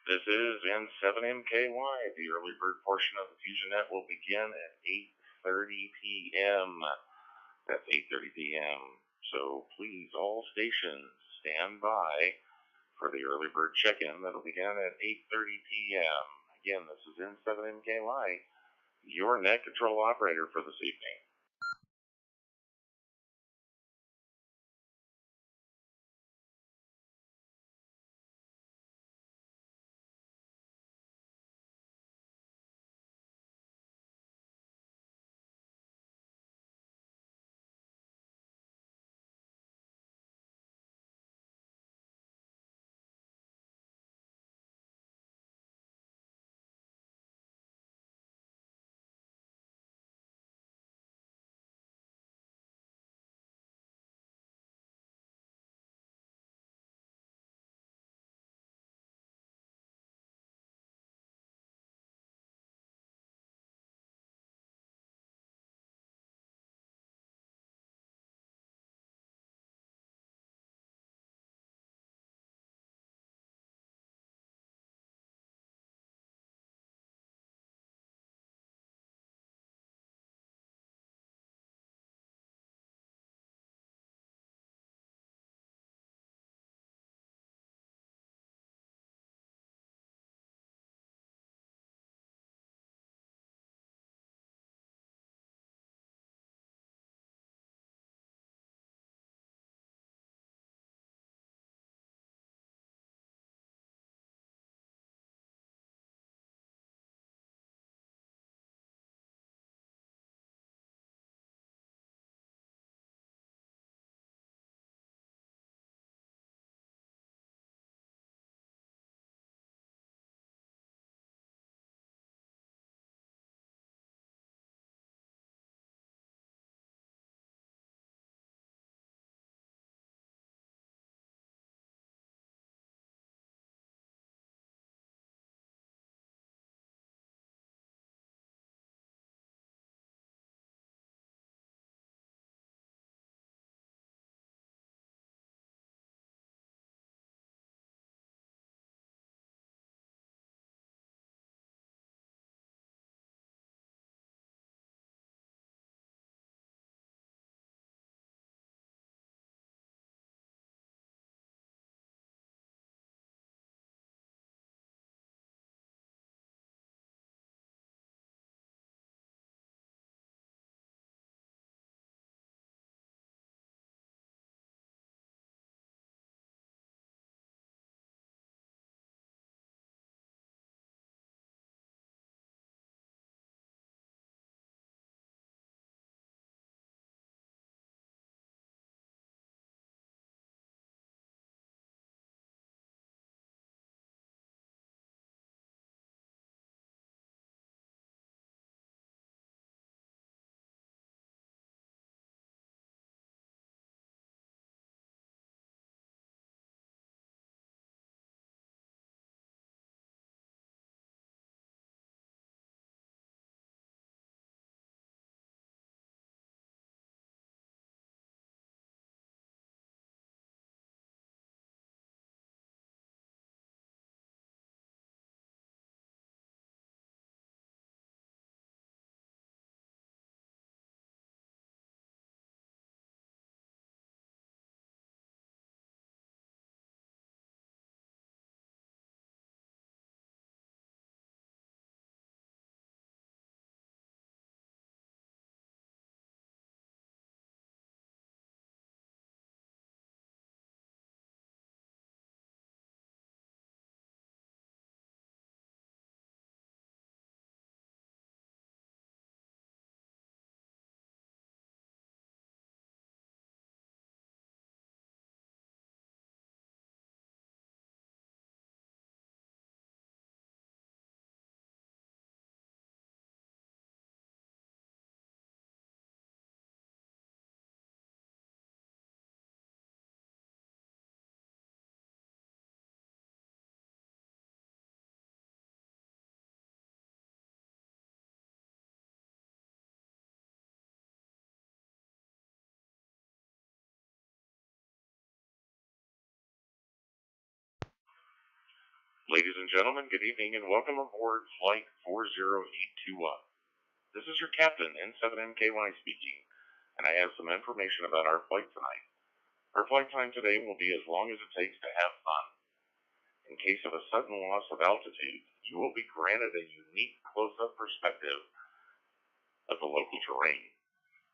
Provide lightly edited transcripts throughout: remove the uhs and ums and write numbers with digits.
This is N7MKY. The early bird portion of the FusionNet will begin at 8:30 p.m. That's 8:30 p.m. So please, all stations, stand by for the early bird check-in that'll begin at 8:30 p.m. Again, this is N7MKY, your net control operator for this evening. Ladies and gentlemen, good evening and welcome aboard Flight 40821. This is your captain, N7MKY speaking, and I have some information about our flight tonight. Our flight time today will be as long as it takes to have fun. In case of a sudden loss of altitude, you will be granted a unique close-up perspective of the local terrain.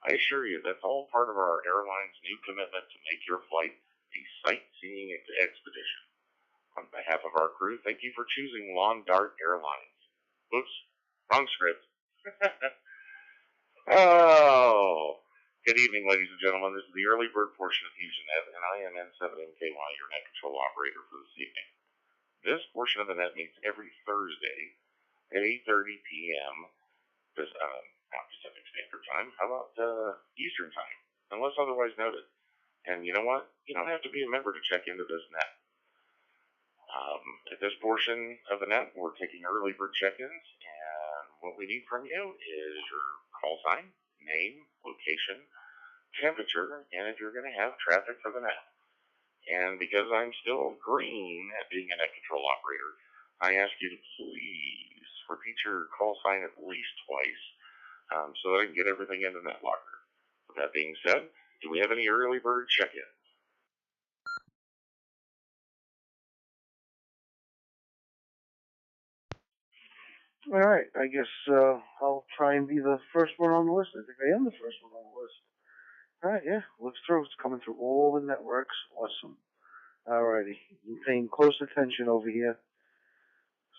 I assure you that's all part of our airline's new commitment to make your flight a sightseeing expedition. On behalf of our crew, thank you for choosing Lawn Dart Airlines. Oops, wrong script. Oh, good evening, ladies and gentlemen. This is the early bird portion of FusionNet, and I am N7MKY, your net control operator for this evening. This portion of the net meets every Thursday at 8:30 p.m. Not Pacific Standard Time. How about Eastern Time, unless otherwise noted. And you know what? You don't have to be a member to check into this net. At this portion of the net, we're taking early bird check-ins, and what we need from you is your call sign, name, location, temperature, and if you're going to have traffic for the net. And because I'm still green at being a net control operator, I ask you to please repeat your call sign at least twice so that I can get everything into NetLocker. With that being said, do we have any early bird check-ins? All right, I guess I'll try and be the first one on the list. I think I am the first one on the list. All right, yeah, looks through. It's coming through all the networks. Awesome. All righty, I'm paying close attention over here.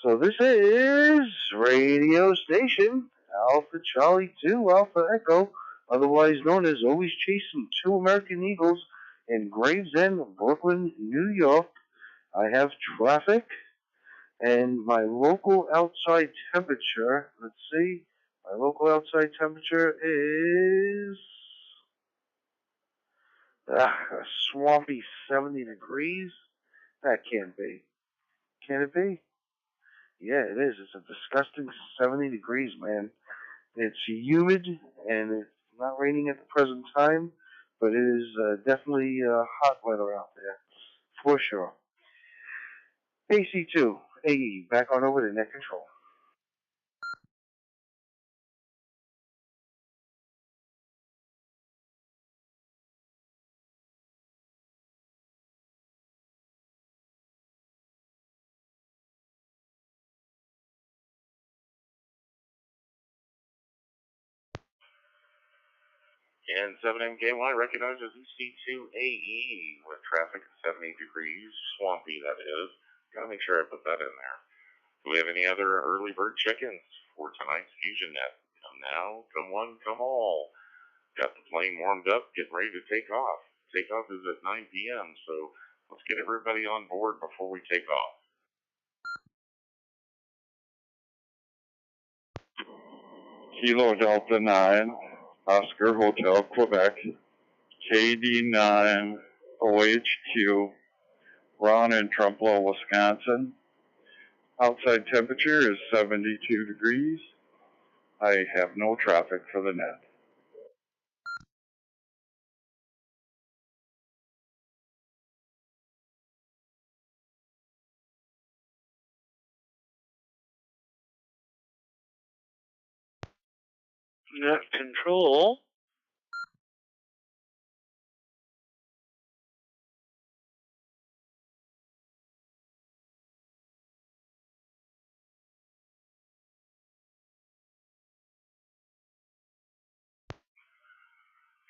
So this is radio station Alpha Charlie 2 Alpha Echo, otherwise known as Always Chasing 2 American Eagles in Gravesend, Brooklyn, New York. I have traffic. And my local outside temperature, let's see, my local outside temperature is a swampy 70 degrees. That can't be. Can it be? Yeah, it is. It's a disgusting 70 degrees, man. It's humid, and it's not raining at the present time, but it is definitely hot weather out there, for sure. AC2, AE, back on over to net control. And 7MKY recognizes EC2AE with traffic at 70 degrees, swampy that is. Gotta make sure I put that in there. Do we have any other early bird check-ins for tonight's FusionNet? Come now, come one, come all. Got the plane warmed up, getting ready to take off. Takeoff is at 9 p.m., so let's get everybody on board before we take off. Kilo Delta 9, Oscar Hotel, Quebec, KD9, OHQ, Ron in Trumpelow, Wisconsin. Outside temperature is 72 degrees. I have no traffic for the net. Net control.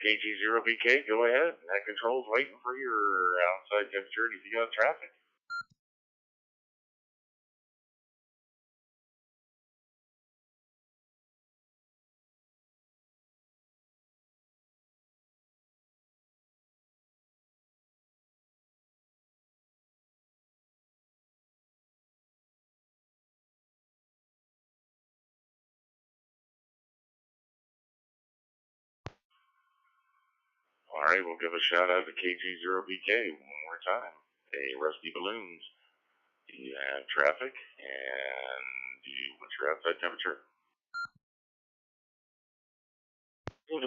KG0BK, go ahead. Net control's waiting for your outside temperature if you got traffic. All right, we'll give a shout out to KG0BK one more time. Hey, Rusty Balloons, do you have traffic? And what's your outside temperature?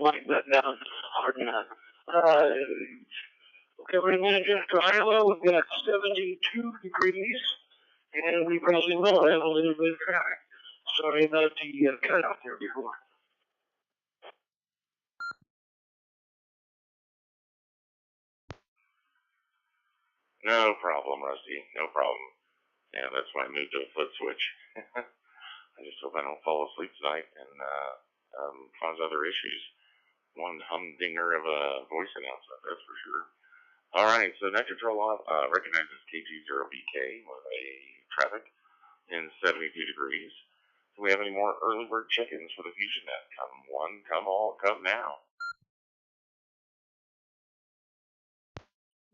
Write that down. Hard enough. Okay, we're going to just Iowa. We've got 72 degrees. And we probably will have a little bit of traffic. Sorry about the cut out there before. No problem, Rusty. No problem. Yeah, that's why I moved to a foot switch. I just hope I don't fall asleep tonight and cause other issues. One humdinger of a voice announcement, that's for sure. All right, so net control recognizes KG0BK with a traffic in 72 degrees. Do we have any more early bird chickens for the FusionNet? Come one, come all, come now.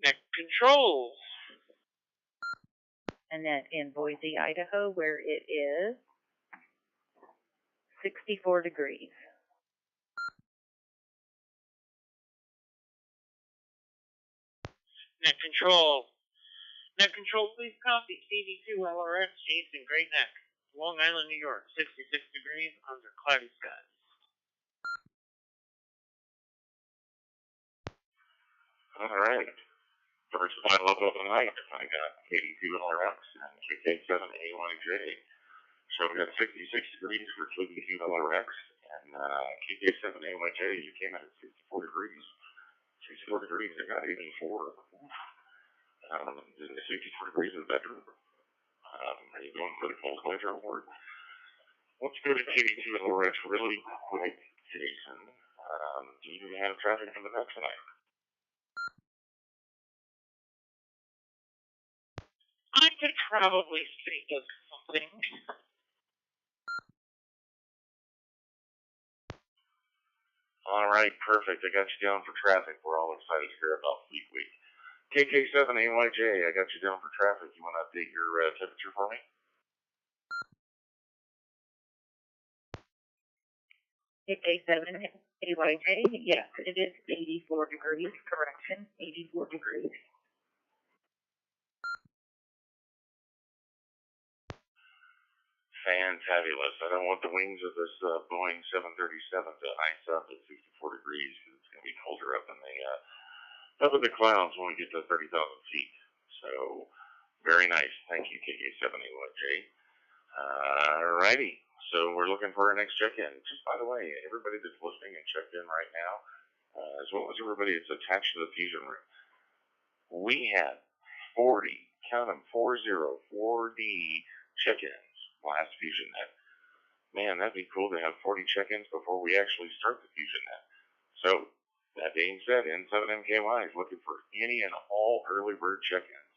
Net control. And then in Boise, Idaho, where it is 64 degrees. Net control. Net control, please copy CD2 LRS Jason Great Neck, Long Island, New York, 66 degrees under cloudy skies. All right. First flight local of the night, I got 82 LRX and KK7AYJ. So we got 66 degrees for KK2 LRX and KK7AYJ, you came in at 64 degrees. 64 degrees, I got 84. 64 degrees in the bedroom. Are you going for the cold pleasure award? Let's go to KD2 LRX really quick, Jason. Do you have traffic for the next tonight? I could probably speak of something. All right, perfect. I got you down for traffic. We're all excited to hear about Fleet Week. KK7AYJ, I got you down for traffic. You want to update your temperature for me? KK7AYJ, yes, it is 84 degrees. Correction, 84 degrees. Fantabulous. I don't want the wings of this Boeing 737 to ice up at 64 degrees because it's going to be colder up in the clouds when we get to 30,000 feet. So, very nice. Thank you, KK7AYJ. Alrighty. So we're looking for our next check-in. Just by the way, everybody that's listening and checked in right now, as well as everybody that's attached to the Fusion Room, we had 40, count them, 40 4D check-ins last FusionNet. Man, that'd be cool to have 40 check-ins before we actually start the FusionNet. So, that being said, N7MKY is looking for any and all early bird check-ins.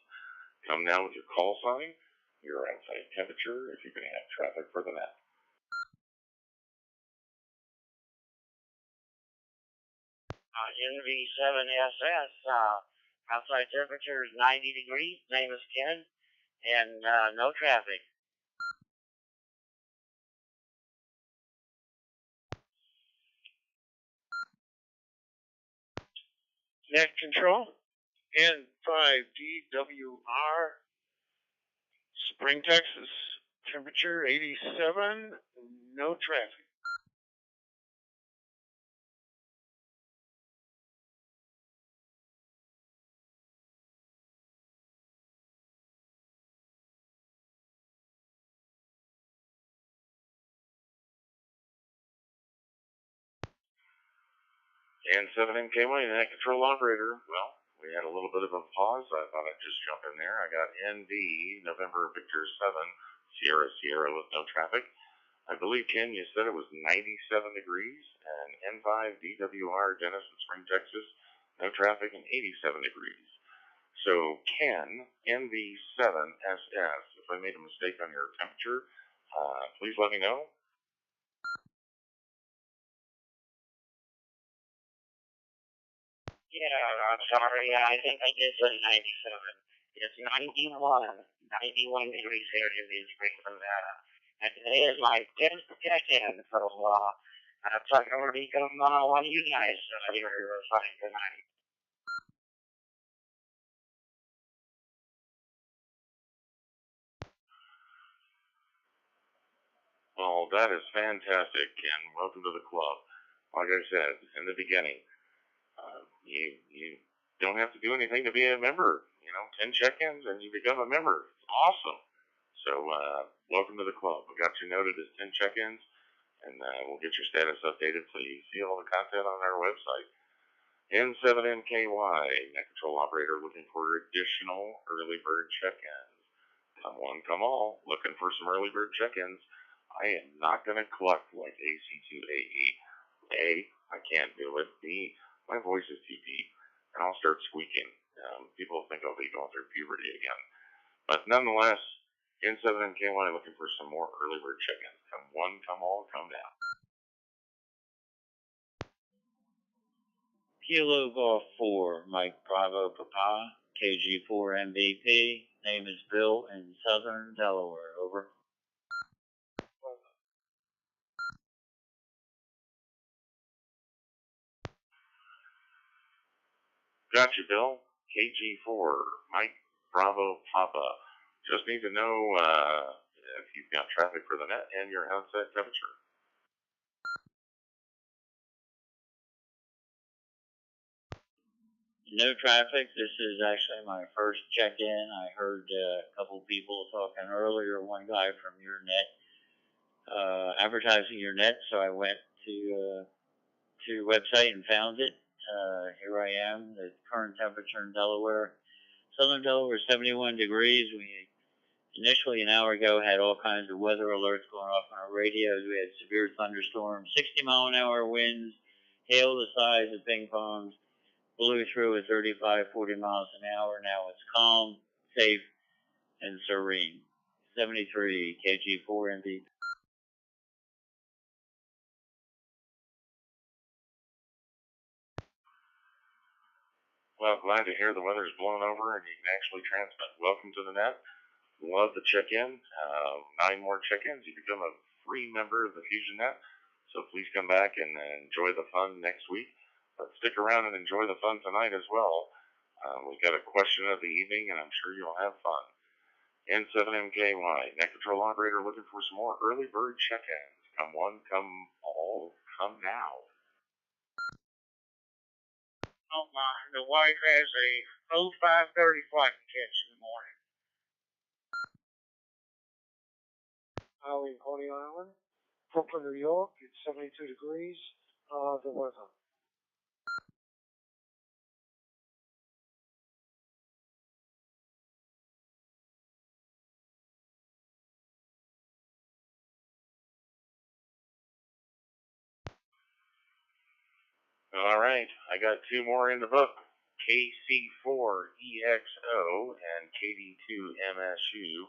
Come now with your call sign, your outside temperature, if you're going to have traffic for the net. NV7SS, outside temperature is 90 degrees, name is Ken, and no traffic. Net control. N5DWR, Spring, Texas, temperature 87, no traffic. N7MKY, net control operator. Well, we had a little bit of a pause. I thought I'd just jump in there. I got NV, November Victor 7, Sierra Sierra with no traffic. I believe, Ken, you said it was 97 degrees, and N5 DWR, Dennis in Spring, Texas, no traffic and 87 degrees. So, Ken, NV7SS, if I made a mistake on your temperature, please let me know. Yeah, I'm sorry, I think I did say 97. It's 91 degrees here in Spring, Nevada. And today is my 10th check-in, so that's like I'm going to become one of you guys here fighting tonight. Well, that is fantastic, Ken. Welcome to the club. Like I said in the beginning, you don't have to do anything to be a member. 10 check-ins and you become a member. It's awesome. So welcome to the club. We got you noted as 10 check-ins, and we'll get your status updated so you see all the content on our website. N7MKY, net control operator looking for additional early bird check-ins. Come one, come all, looking for some early bird check-ins. I am not going to cluck like AC2AE. A, I can't do it. B, my voice is too deep, and I'll start squeaking. People think I'll be going through puberty again. But nonetheless, N7MKY looking for some more early bird check-ins. Come one, come all, come down. Kilo Golf 4, Mike Bravo Papa, KG4 MVP. Name is Bill in Southern Delaware. Over. Gotcha, Bill. KG4, Mike Bravo Papa. Just need to know if you've got traffic for the net and your outside temperature. No traffic. This is actually my first check-in. I heard a couple people talking earlier, one guy from your net, advertising your net, so I went to your website and found it. Here I am, the current temperature in Delaware. Southern Delaware is 71 degrees. We initially an hour ago had all kinds of weather alerts going off on our radios. We had severe thunderstorms, 60-mile-an-hour winds, hail the size of ping pongs. Blew through at 35, 40 miles an hour. Now it's calm, safe, and serene. 73 KG4 MVP. Well, glad to hear the weather's blown over and you can actually transmit. Welcome to the net. Love the check-in. 9 more check-ins. You become a free member of the FusionNet. So please come back and enjoy the fun next week. But stick around and enjoy the fun tonight as well. We've got a question of the evening, and I'm sure you'll have fun. N7MKY, net control operator looking for some more early bird check-ins. Come one, come all, come now. Oh my, the wife has a 0530 flight to catch in the morning. Holly, Coney Island, Brooklyn, New York. It's 72 degrees. The weather. All right, I got 2 more in the book. KC4EXO and KD2MSU.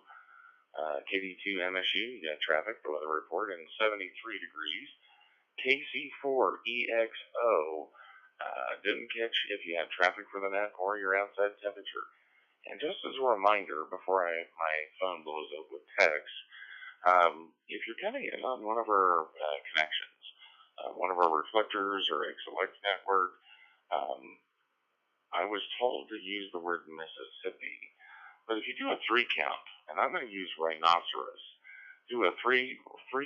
KD2MSU, you got traffic for weather report in 73 degrees. KC4EXO, didn't catch if you had traffic for the net or your outside temperature. And just as a reminder, before my phone blows up with text, if you're coming in on one of our connections, one of our reflectors or XLX network, I was told to use the word Mississippi. But if you do a 3 count, and I'm going to use rhinoceros, do a 3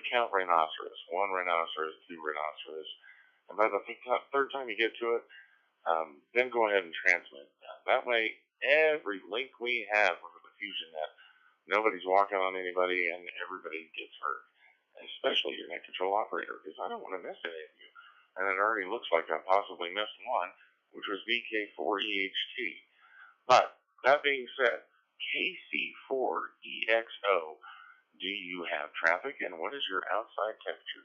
count rhinoceros, 1 rhinoceros, 2 rhinoceros, and by the third time you get to it, then go ahead and transmit. That way, every link we have over the FusionNet, nobody's walking on anybody and everybody gets hurt, especially your net control operator, because I don't want to miss any of you. And it already looks like I possibly missed one, which was VK4EHT. But that being said, KC4EXO, do you have traffic and what is your outside temperature?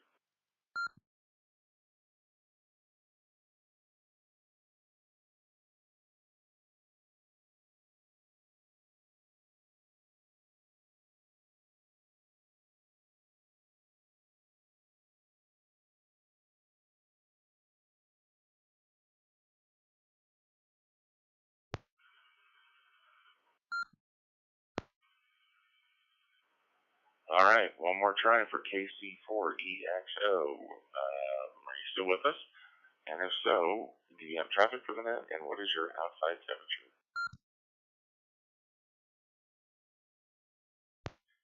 All right, one more try for KC4EXO. Are you still with us? And if so, do you have traffic for the net and what is your outside temperature?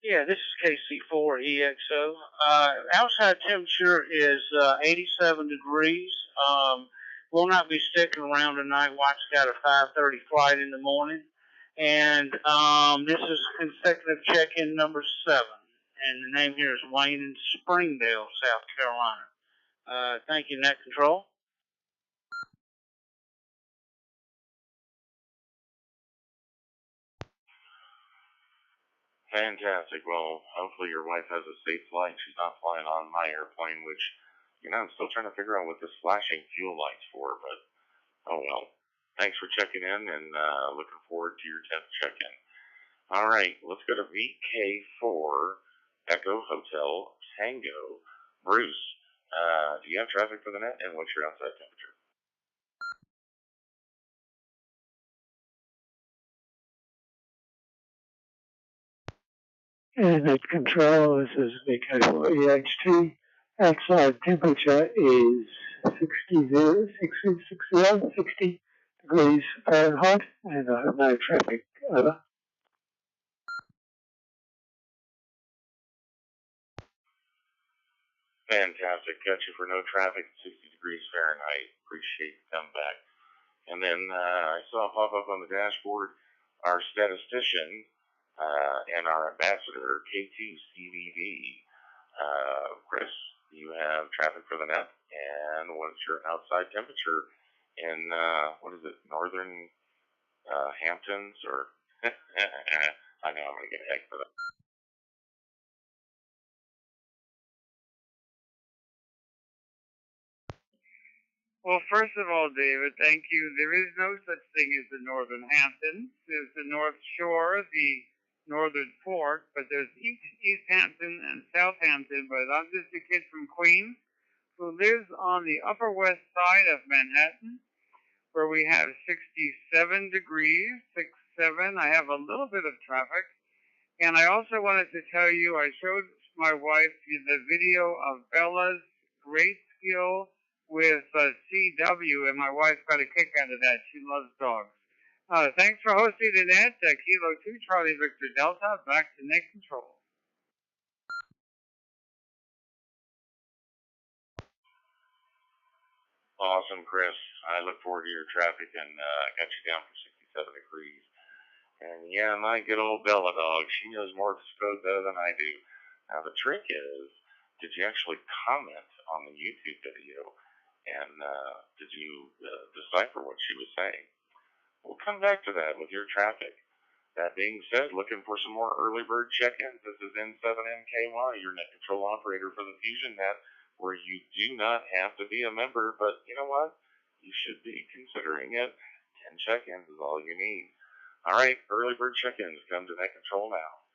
Yeah, this is KC4EXO. Outside temperature is 87 degrees. We'll not be sticking around tonight. Watch got a 5:30 flight in the morning. And this is consecutive check-in number 7. And the name here is Wayne in Springdale, South Carolina. Thank you, Net Control. Fantastic. Well, hopefully your wife has a safe flight. She's not flying on my airplane, which, I'm still trying to figure out what this flashing fuel light's for, but oh well. Thanks for checking in, and looking forward to your 10th check-in. All right, let's go to VK4 Echo Hotel Tango. Bruce, do you have traffic for the net, and what's your outside temperature? And Net Control, this is VK4EHT. Outside temperature is 60 degrees Fahrenheit, and I have no traffic. Over. Fantastic. Got you for no traffic, 60 degrees Fahrenheit. Appreciate you coming back. And then I saw pop up on the dashboard our statistician and our ambassador, K2CVD. Chris, you have traffic for the net, and what's your outside temperature in, northern Hamptons, or, I know I'm going to get heck for that. Well, first of all, David, thank you. There is no such thing as the Northern Hamptons. There's the North Shore, the Northern Fork, but there's East Hampton and Southampton. But I'm just a kid from Queens who lives on the Upper West Side of Manhattan, where we have 67 degrees, 67. I have a little bit of traffic. And I also wanted to tell you, I showed my wife the video of Bella's great skill with CW, and my wife got a kick out of that. She loves dogs. Thanks for hosting the net. Kilo 2, Charlie Victor Delta, back to Net Control. Awesome, Chris. I look forward to your traffic, and got you down for 67 degrees. And yeah, my good old Bella dog, she knows more code better than I do. Now the trick is, did you actually comment on the YouTube video? And did you decipher what she was saying? We'll come back to that with your traffic. That being said, looking for some more early bird check-ins. This is N7MKY, your net control operator for the FusionNet, where you do not have to be a member, but you know what? You should be considering it. 10 check-ins is all you need. All right, early bird check-ins come to net control now.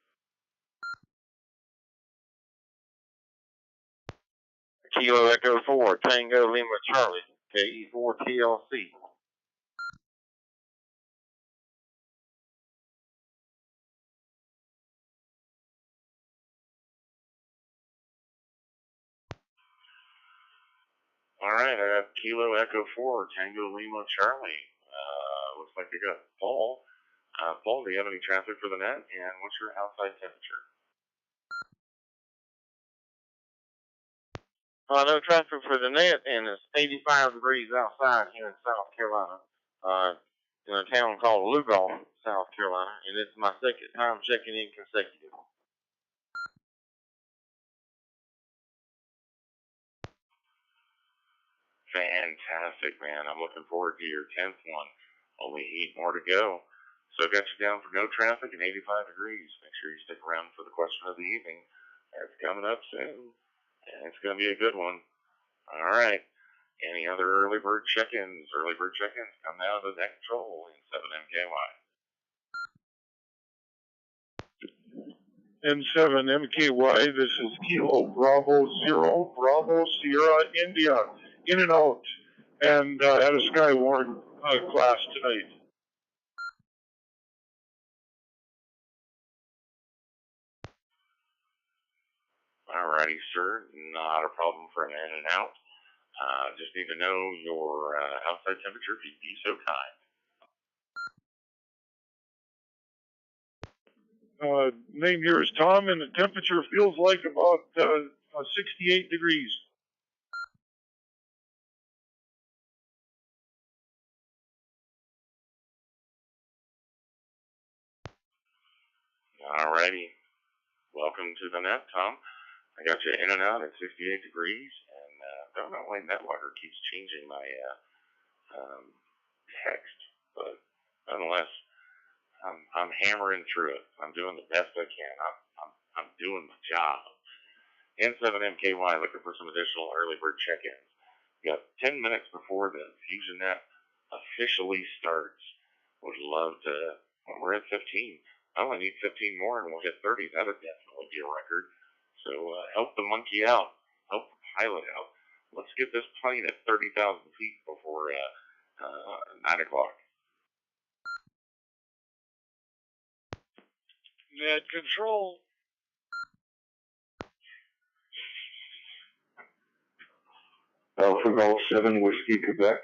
Kilo Echo 4, Tango Lima Charlie, KE4 TLC. All right, I got Kilo Echo 4, Tango Lima Charlie. Looks like we got Paul. Paul, do you have any traffic for the net? And what's your outside temperature? No traffic for the net, and it's 85 degrees outside here in South Carolina, in a town called Lugoff, South Carolina, and it's my second time checking in consecutive. Fantastic, man. I'm looking forward to your 10th one. Only 8 more to go. So got you down for no traffic and 85 degrees. Make sure you stick around for the question of the evening. It's coming up soon, and it's going to be a good one. All right. Any other early bird check-ins? Early bird check-ins come now to net control in 7MKY. N7MKY, this is Kilo Bravo Zero, Bravo Sierra India, in and out, and had a Skywarn class tonight. Alrighty, sir. Not a problem for an in and out. Just need to know your outside temperature if you'd be so kind. Name here is Tom, and the temperature feels like about 68 degrees. Alrighty. Welcome to the net, Tom. I got you in and out at 68 degrees, and don't know why NetLogger keeps changing my text, but nonetheless, I'm hammering through it. I'm doing the best I can. I'm doing my job. N7MKY looking for some additional early bird check-ins. We got 10 minutes before the FusionNet officially starts. Would love to. Well, we're at 15. I only need 15 more and we'll hit 30. That would definitely be a record. So help the monkey out. Help the pilot out. Let's get this plane at 30,000 feet before 9 o'clock. Net control. Alpha Golf 7 Whiskey Quebec,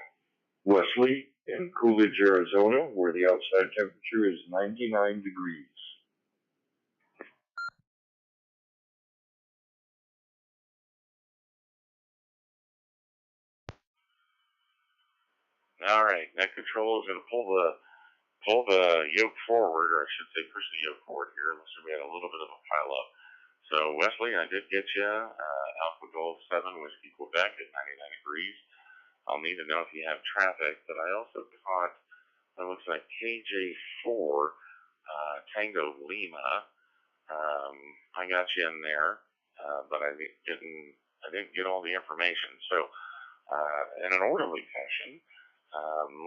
Wesley, in Coolidge, Arizona, where the outside temperature is 99 degrees. All right, net control is going to pull the yoke forward, or I should say push the yoke forward here. Looks like we had a little bit of a pile up. So Wesley, I did get you Alpha Golf 7 Whiskey Quebec at 99 degrees. I'll need to know if you have traffic, but I also caught what looks like KJ4 Tango Lima. I got you in there, but I didn't get all the information. So in an orderly fashion.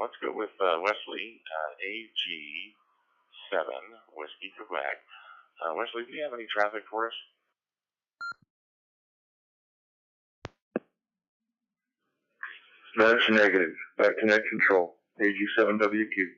Let's go with Wesley, AG7, Whiskey Quebec. Wesley, do you have any traffic for us? That's negative. Back to net control. AG7WQ.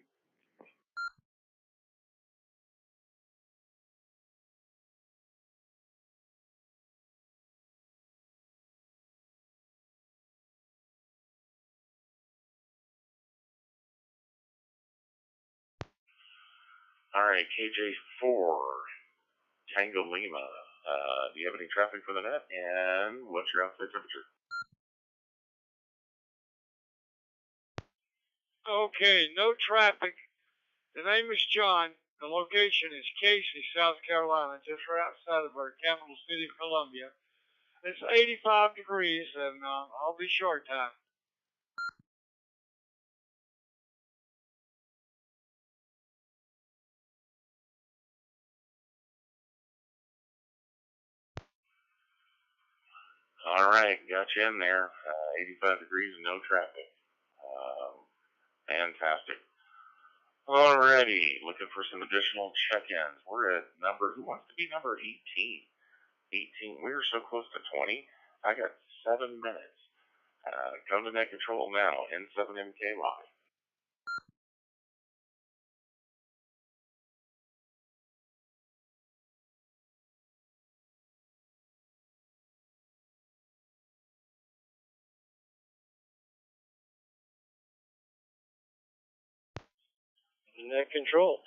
All right, KJ4, Tango Lima. Do you have any traffic for the net? And what's your outside temperature? Okay, no traffic. The name is John. The location is Casey, South Carolina, just right outside of our capital city of Columbia. It's 85 degrees, and I'll be short time. All right, got you in there. 85 degrees and no traffic. Fantastic. Alrighty, looking for some additional check-ins. We're at who wants to be number 18? 18, we were so close to 20. I got 7 minutes. Come to net control now, N7MKY. Net control.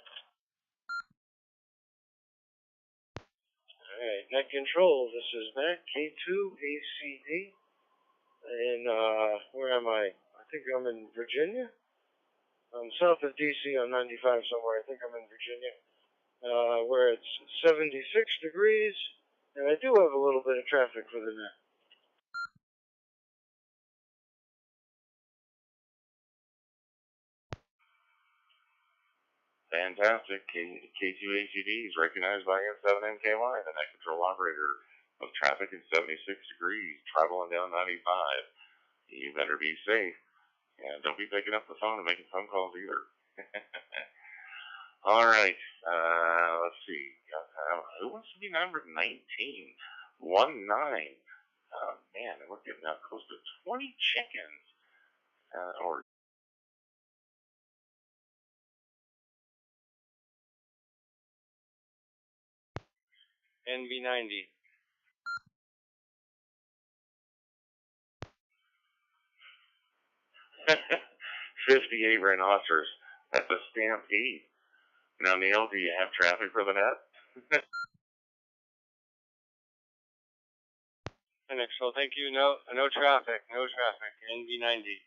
Alright, net control. This is Matt, K2ACD. And, where am I? I think I'm in Virginia. I'm south of DC on 95 somewhere. I think I'm in Virginia. Where it's 76 degrees. And I do have a little bit of traffic for the net. Fantastic. K2ACD is recognized by N7MKY, the net control operator of traffic in 76 degrees, traveling down 95. You better be safe. And don't be picking up the phone and making phone calls either. All right. Let's see. Who wants to be number 19? 19. Oh, man, we're getting up close to 20 chickens. Or NV90. $58 rhinoceros. That's a stampede. Now, Neil, do you have traffic for the net? So thank you. No traffic. No traffic. NV90.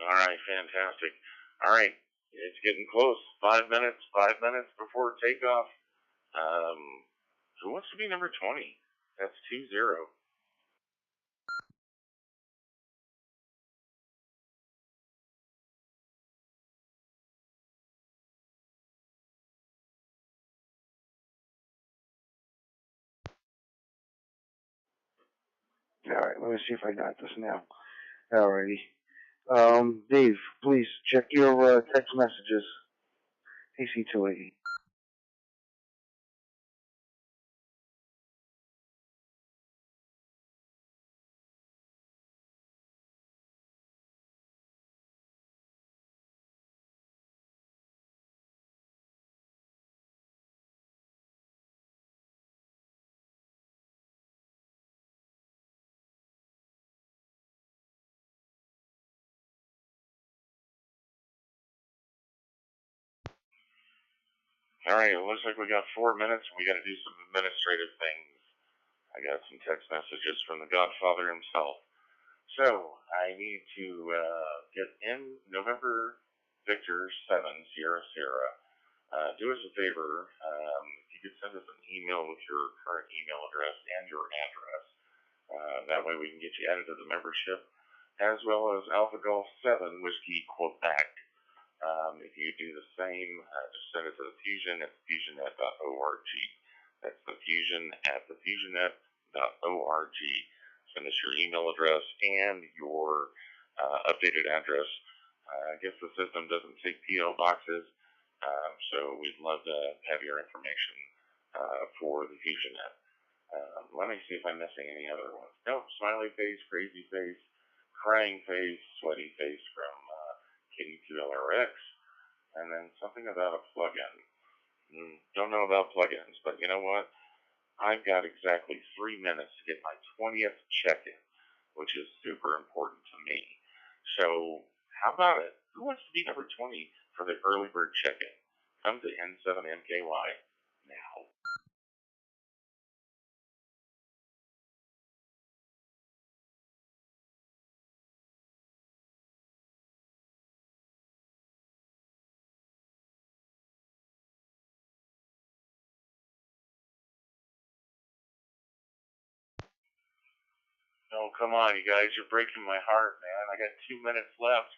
All right, fantastic. All right, it's getting close. 5 minutes before takeoff. Who wants to be number 20? That's 2-0. All right, let me see if I got this now. Alrighty. Dave, please check your text messages. AC280. All right, it looks like we got 4 minutes, and we got to do some administrative things. I got some text messages from the Godfather himself. So I need to get in November Victor 7 Sierra Sierra. Do us a favor. If you could send us an email with your current email address and your address. That way we can get you added to the membership, as well as Alpha Golf 7 Whiskey Quebec. If you do the same, just send it to the Fusion at FusionNet.org. That's the Fusion at the FusionNet.org. Send us your email address and your updated address. I guess the system doesn't take P.O. boxes, so we'd love to have your information for the FusionNet. Let me see if I'm missing any other ones. Nope, smiley face, crazy face, crying face, sweaty face from KD2LRX, and then something about a plugin. Don't know about plugins, but you know what? I've got exactly 3 minutes to get my 20th check-in, which is super important to me. So, how about it? Who wants to be number 20 for the early bird check-in? Come to N7MKY now. Oh, come on, you guys. You're breaking my heart, man. I got 2 minutes left.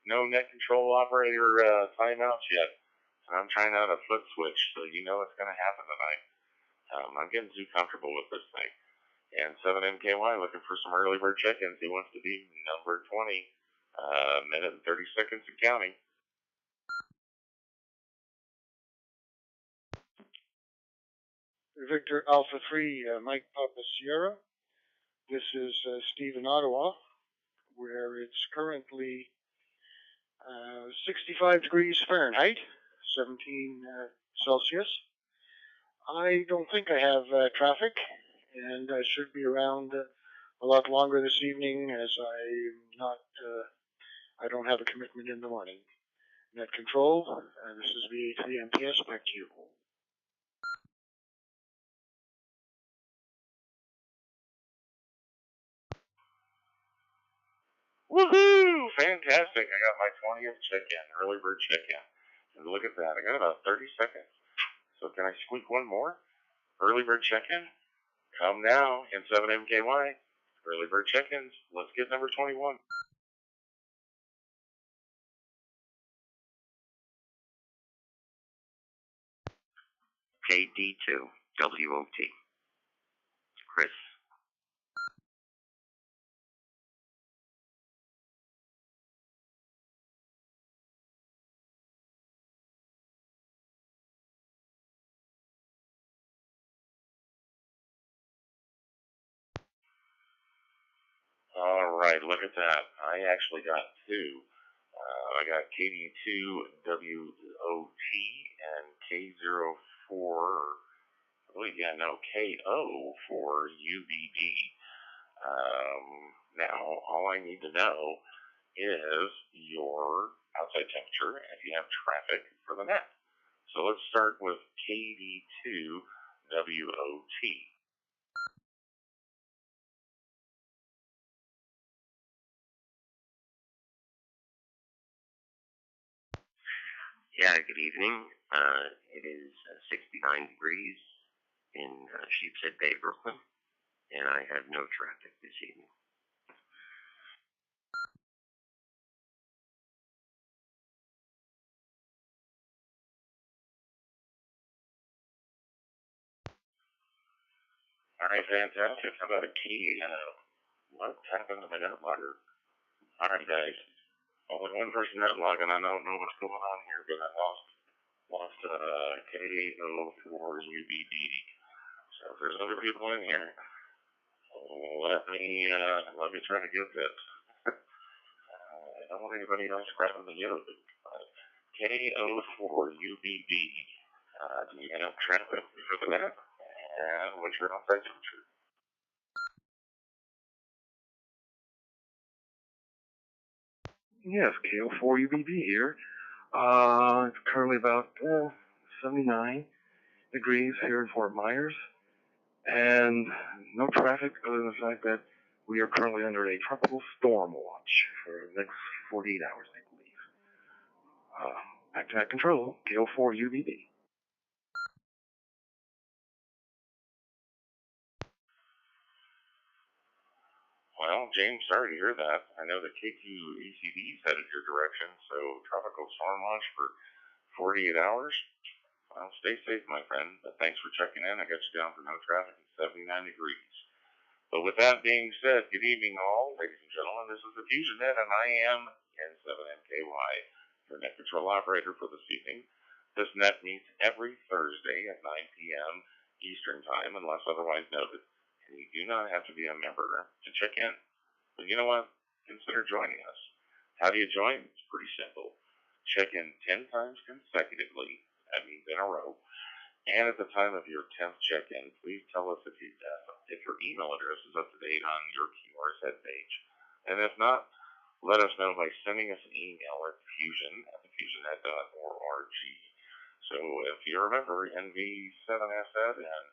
No net control operator timeouts yet. And I'm trying out a foot switch, so you know it's going to happen tonight. I'm getting too comfortable with this thing. And 7MKY looking for some early bird check-ins. He wants to be number 20. Minute and 30 seconds and counting. Victor Alpha 3, Mike Papa Sierra. This is Steve in Ottawa, where it's currently 65 degrees Fahrenheit, 17 Celsius. I don't think I have traffic, and I should be around a lot longer this evening, as I don't have a commitment in the morning. Net control, this is VA3 MPS, back to you. Woohoo! Fantastic. I got my 20th check-in, early bird check-in. And look at that. I got about 30 seconds. So can I squeak one more? Early bird check-in? Come now in 7MKY. Early bird check-ins. Let's get number 21. KD2WOT. Chris. All right, look at that. I actually got two. I got KD2WOT and K04, KO for UBD. Now, all I need to know is your outside temperature and if you have traffic for the net. So let's start with KD2WOT. Yeah, good evening. It is 69 degrees in Sheepshead Bay, Brooklyn, and I have no traffic this evening. All right, fantastic. How about a key? What happened to my net logger? All right, guys. Only one person net logging. I don't know what's going on here, but I lost K04UBD. So if there's other people in here, let me try to get this. I don't want anybody else grabbing the yoke. K04UBD. Do you have traffic for that? And what's your outside temperature? Yes, KO4UBB here. It's currently about 79 degrees here in Fort Myers, and no traffic other than the fact that we are currently under a tropical storm watch for the next 48 hours, I believe. Back to that control, KO4UBB. Well, James, sorry to hear that. I know that K2 ECD is headed your direction, so tropical storm watch for 48 hours. Well, stay safe, my friend, but thanks for checking in. I got you down for no traffic at 79 degrees. But with that being said, good evening all, ladies and gentlemen. This is the FusionNet, and I am N7MKY, your net control operator for this evening. This net meets every Thursday at 9 p.m. Eastern Time, unless otherwise noted. And you do not have to be a member to check in. But you know what? Consider joining us. How do you join? It's pretty simple. Check in 10 times consecutively. That means in a row. And at the time of your 10th check-in, please tell us if your email address is up to date on your QR's head page. And if not, let us know by sending us an email at fusion@thefusionnet.org. So if you remember NV7SN and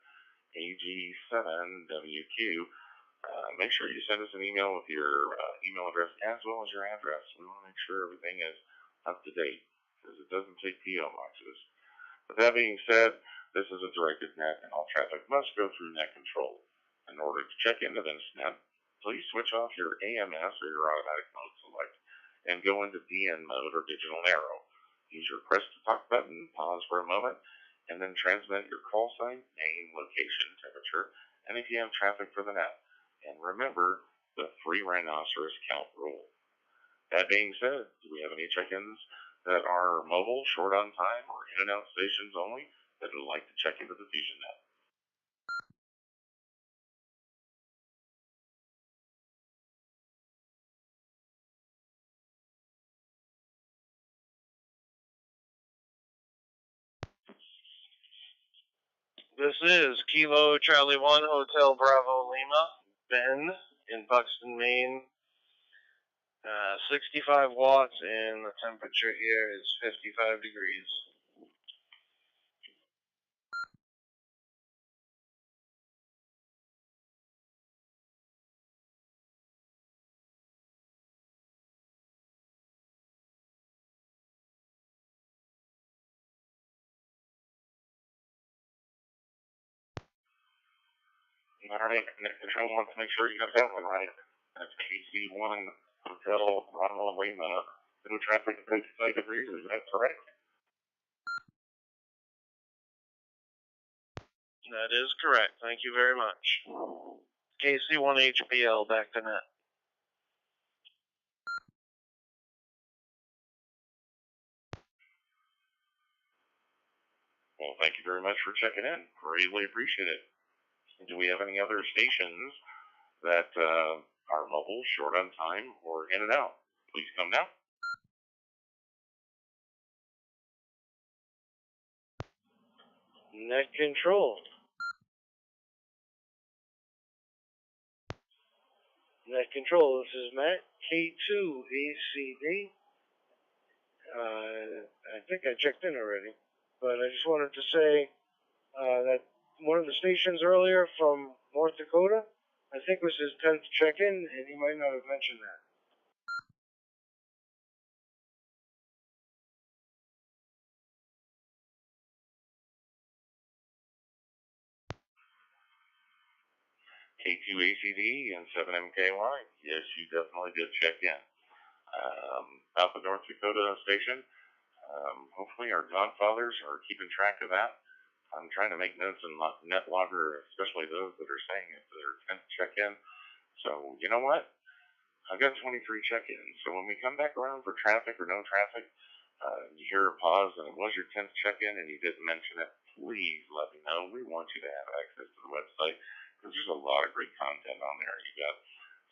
AG7WQ, make sure you send us an email with your email address as well as your address. We want to make sure everything is up to date because it doesn't take PO boxes. With that being said, this is a directed net and all traffic must go through net control. In order to check into this net, please switch off your AMS or your automatic mode select and go into DN mode or digital narrow. Use your press to talk button, pause for a moment, and then transmit your call sign, name, location, temperature, and if you have traffic for the net. And remember the 3 rhinoceros count rule. That being said, do we have any check-ins that are mobile, short on time, or in and out stations only that would like to check into the FusionNet? This is Kilo Charlie 1 Hotel Bravo Lima, Ben in Buxton, Maine. 65 watts and the temperature here is 55 degrees. All right, net control wants to make sure you got that one right. That's KC1 Hotel Bravo Lima. No traffic at 55 degrees, is that correct? That is correct. Thank you very much. KC1HBL, back to net. Well, thank you very much for checking in. Greatly appreciate it. Do we have any other stations that are mobile, short on time, or in and out? Please come now. Net control. Net control, this is Matt, K2ACD. I think I checked in already, but I just wanted to say that one of the stations earlier from North Dakota, I think was his 10th check-in, and he might not have mentioned that. K2ACD and 7MKY. Yes, you definitely did check in. Out the North Dakota station. Hopefully our godfathers are keeping track of that. I'm trying to make notes in NetLogger, especially those that are saying it's their 10th check-in. So, you know what? I've got 23 check-ins. So when we come back around for traffic or no traffic, you hear a pause and it was your 10th check-in and you didn't mention it, please let me know. We want you to have access to the website because there's a lot of great content on there. You've got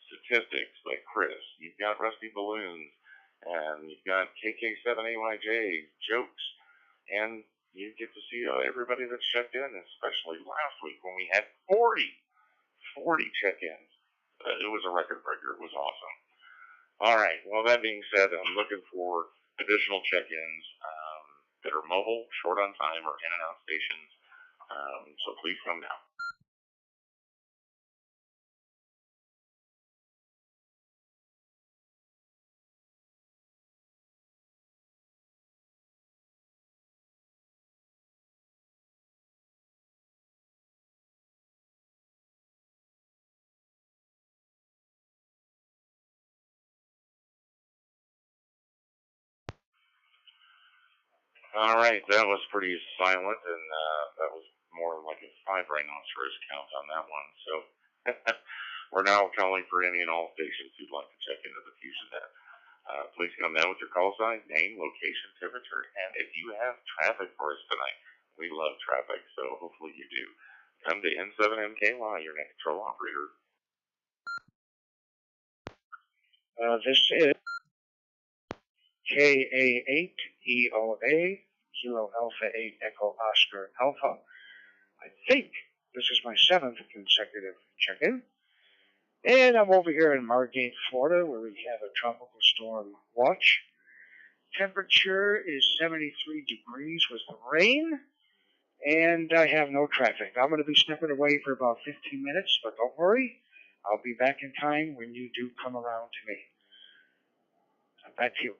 statistics like Chris. You've got Rusty Balloons. And you've got KK7AYJ, jokes. And you get to see everybody that's checked in, especially last week when we had 40 check-ins. It was a record breaker. It was awesome. All right. Well, that being said, I'm looking for additional check-ins that are mobile, short on time, or in and out stations. So please come down. All right, that was pretty silent, and that was more like a 5 rhinoceros count on that one. So we're now calling for any and all stations who'd like to check into the FusionNet. Please come down with your call sign, name, location, temperature, and if you have traffic for us tonight, we love traffic, so hopefully you do. Come to N7MKY, your net control operator. This is KA8EOA, Kilo Alpha 8 Echo Oscar Alpha. I think this is my 7th consecutive check-in. And I'm over here in Margate, Florida, where we have a tropical storm watch. Temperature is 73 degrees with the rain, and I have no traffic. I'm going to be stepping away for about 15 minutes, but don't worry. I'll be back in time when you do come around to me. Back to you.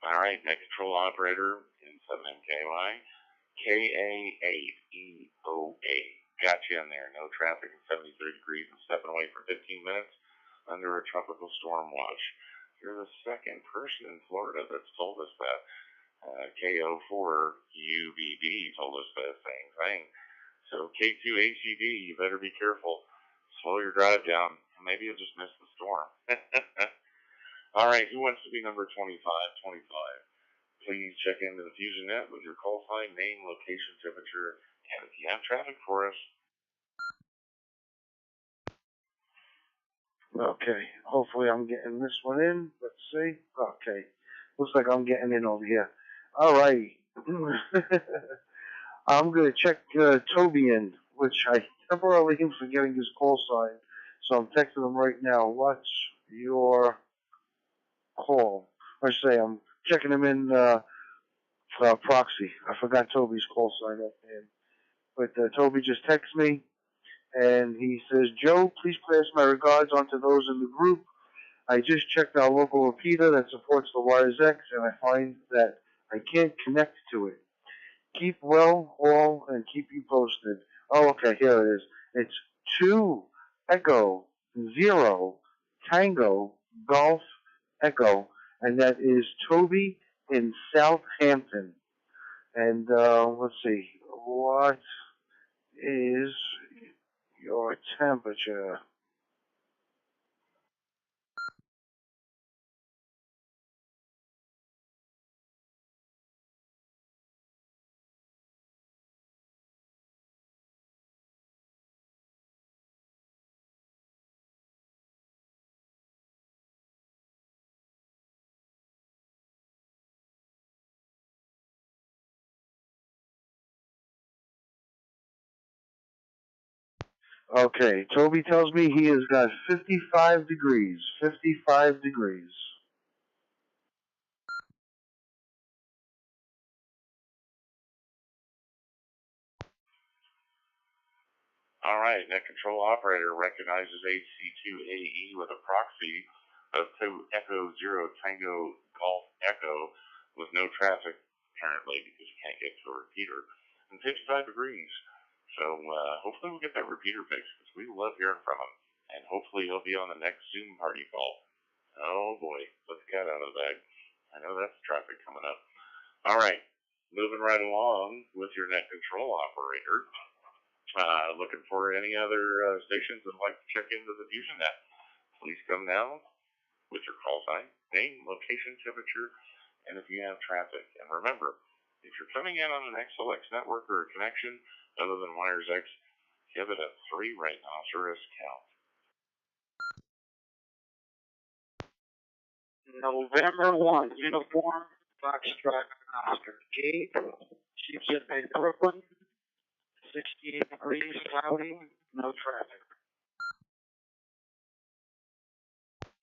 All right, net control operator in 7MKY, KA8EOA. Got you in there. No traffic at 73 degrees and stepping away for 15 minutes under a tropical storm watch. You're the second person in Florida that's told us that. KO4UBB told us the same thing. So K2ACD, you better be careful. Slow your drive down. Maybe you'll just miss the storm. All right, who wants to be number 25? Please check into the FusionNet with your call sign, name, location, temperature, and if you have traffic for us. Okay, hopefully I'm getting this one in. Let's see. Okay, looks like I'm getting in over here. All right. I'm going to check Toby in, which I temporarily am forgetting his call sign. So I'm texting him right now. What's your call? I say I'm checking him in for proxy. I forgot Toby's call sign up there. But Toby just texted me, and he says, Joe, please pass my regards on to those in the group. I just checked our local repeater that supports the Wires X, and I find that I can't connect to it. Keep well, all, and keep you posted. Oh, okay, here it is. It's 2 Echo 0 Tango Golf Echo, and that is Toby in Southampton. And let's see, what is your temperature? Okay, Toby tells me he has got 55 degrees. 55 degrees. All right, net control operator recognizes HC2AE with a proxy of 2 Echo 0 Tango Golf Mexico with no traffic, apparently, because you can't get to a repeater, and 55 degrees. So hopefully we'll get that repeater fixed, because we love hearing from him. And hopefully he'll be on the next Zoom party call. Oh boy, let the cat out of the bag. I know that's traffic coming up. All right, moving right along with your net control operator. Looking for any other stations that would like to check into the FusionNet. Please come now with your call sign, name, location, temperature, and if you have traffic. And remember, if you're coming in on an XLX network or a connection other than Wires X, give it a 3 rhinoceros count. November 1, uniform, Foxtrot, Oscar, G, Sheepshead Bay, Brooklyn, 68 degrees, cloudy, no traffic.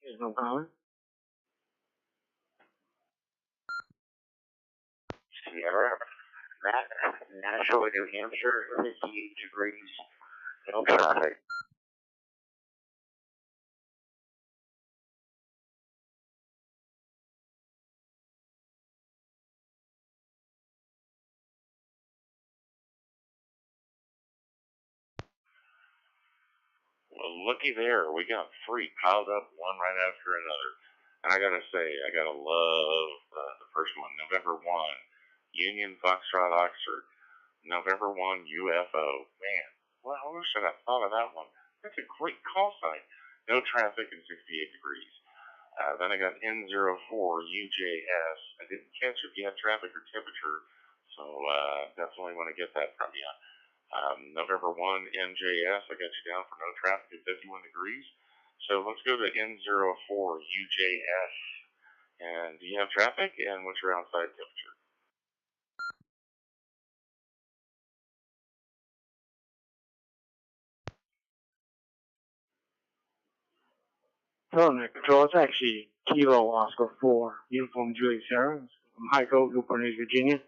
There's no comment. Sierra, Nashua, New Hampshire, 58 degrees, no traffic. Well, looky there. We got 3 piled up, one right after another. And I gotta say, I gotta love the first one. November 1, Union Foxtrot Oxford. November 1, UFO. Man, well, I wish I'd have thought of that one. That's a great call sign. No traffic and 68 degrees. Then I got N04, UJS. I didn't catch if you had traffic or temperature, so definitely want to get that from you. November 1, NJS, I got you down for no traffic at 51 degrees. So let's go to N04, UJS. And do you have traffic? And what's your outside temperature? Hello, Net Control. It's actually Kilo Oscar 4, Uniform Julie Sarah. I'm Heiko, Newport News, Virginia.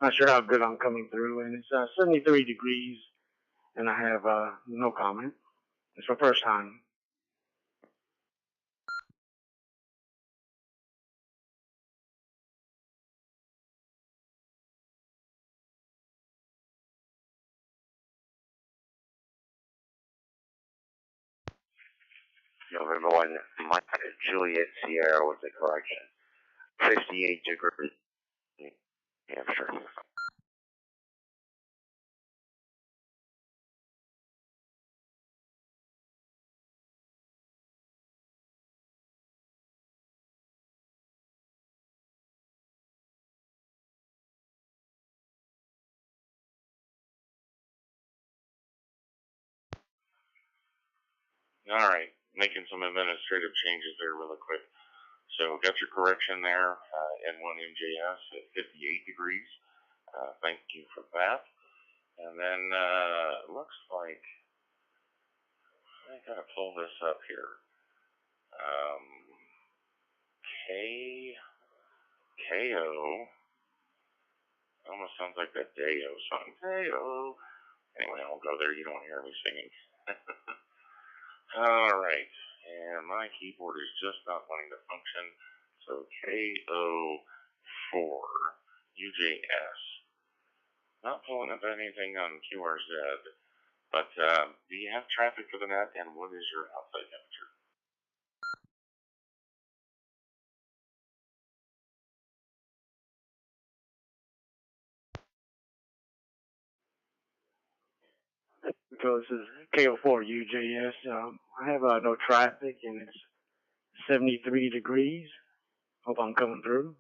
Not sure how good I'm coming through, and it's 73 degrees, and I have no comment. It's my first time. November 1, Mike, Juliet Sierra with the correction. 58 degrees, New Hampshire. All right, making some administrative changes there really quick. So got your correction there, N1 MJS at 58 degrees. Thank you for that. And then looks like I gotta pull this up here. KO. Almost sounds like that Dayo song. Dayo. Anyway, I won't go there. You don't hear me singing. All right. And my keyboard is just not wanting to function. So KO4 UJS. Not pulling up anything on QRZ, but do you have traffic for the net, and what is your outside temperature? So this is KO4 UJS. I have no traffic, and it's 73 degrees. Hope I'm coming through.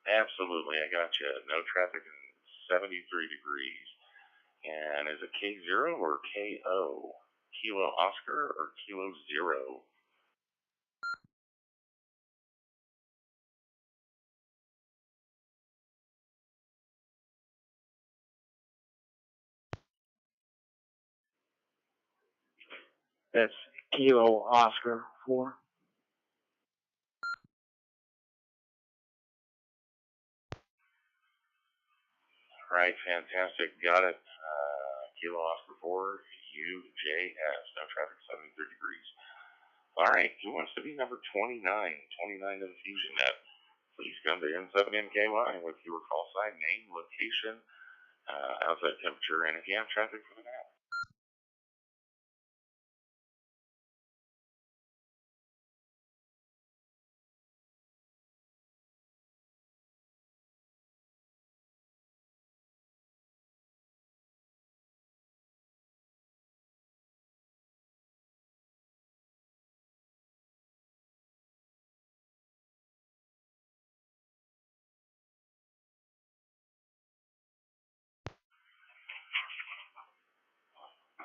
Absolutely, I got you. No traffic and 73 degrees. And is it K0 or KO? Kilo Oscar or Kilo Zero? That's Kilo Oscar 4. Right, fantastic. Got it. Kilo Oscar 4, UJS. No traffic, 73 degrees. All right, who wants to be number 29? 29 of the FusionNet. Please come to N7MKY with your call sign, name, location, outside temperature, and if you have traffic for the NAT.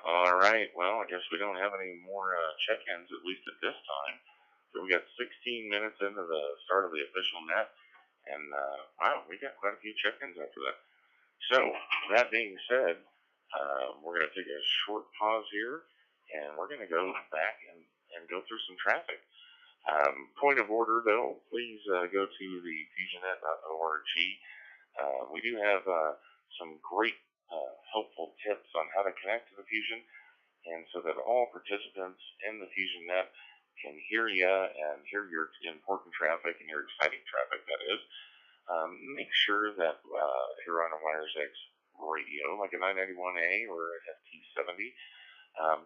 All right, well, I guess we don't have any more check-ins, at least at this time. So we got 16 minutes into the start of the official net, and wow, we got quite a few check-ins after that. So, that being said, we're going to take a short pause here, and we're going to go back and go through some traffic. Point of order, though, please go to the FusionNet.org. We do have some great helpful tips on how to connect to the Fusion, and so that all participants in the FusionNet can hear you and hear your important traffic and your exciting traffic, that is. Make sure that if you're on a Wires X radio, like a 991A or a FT70,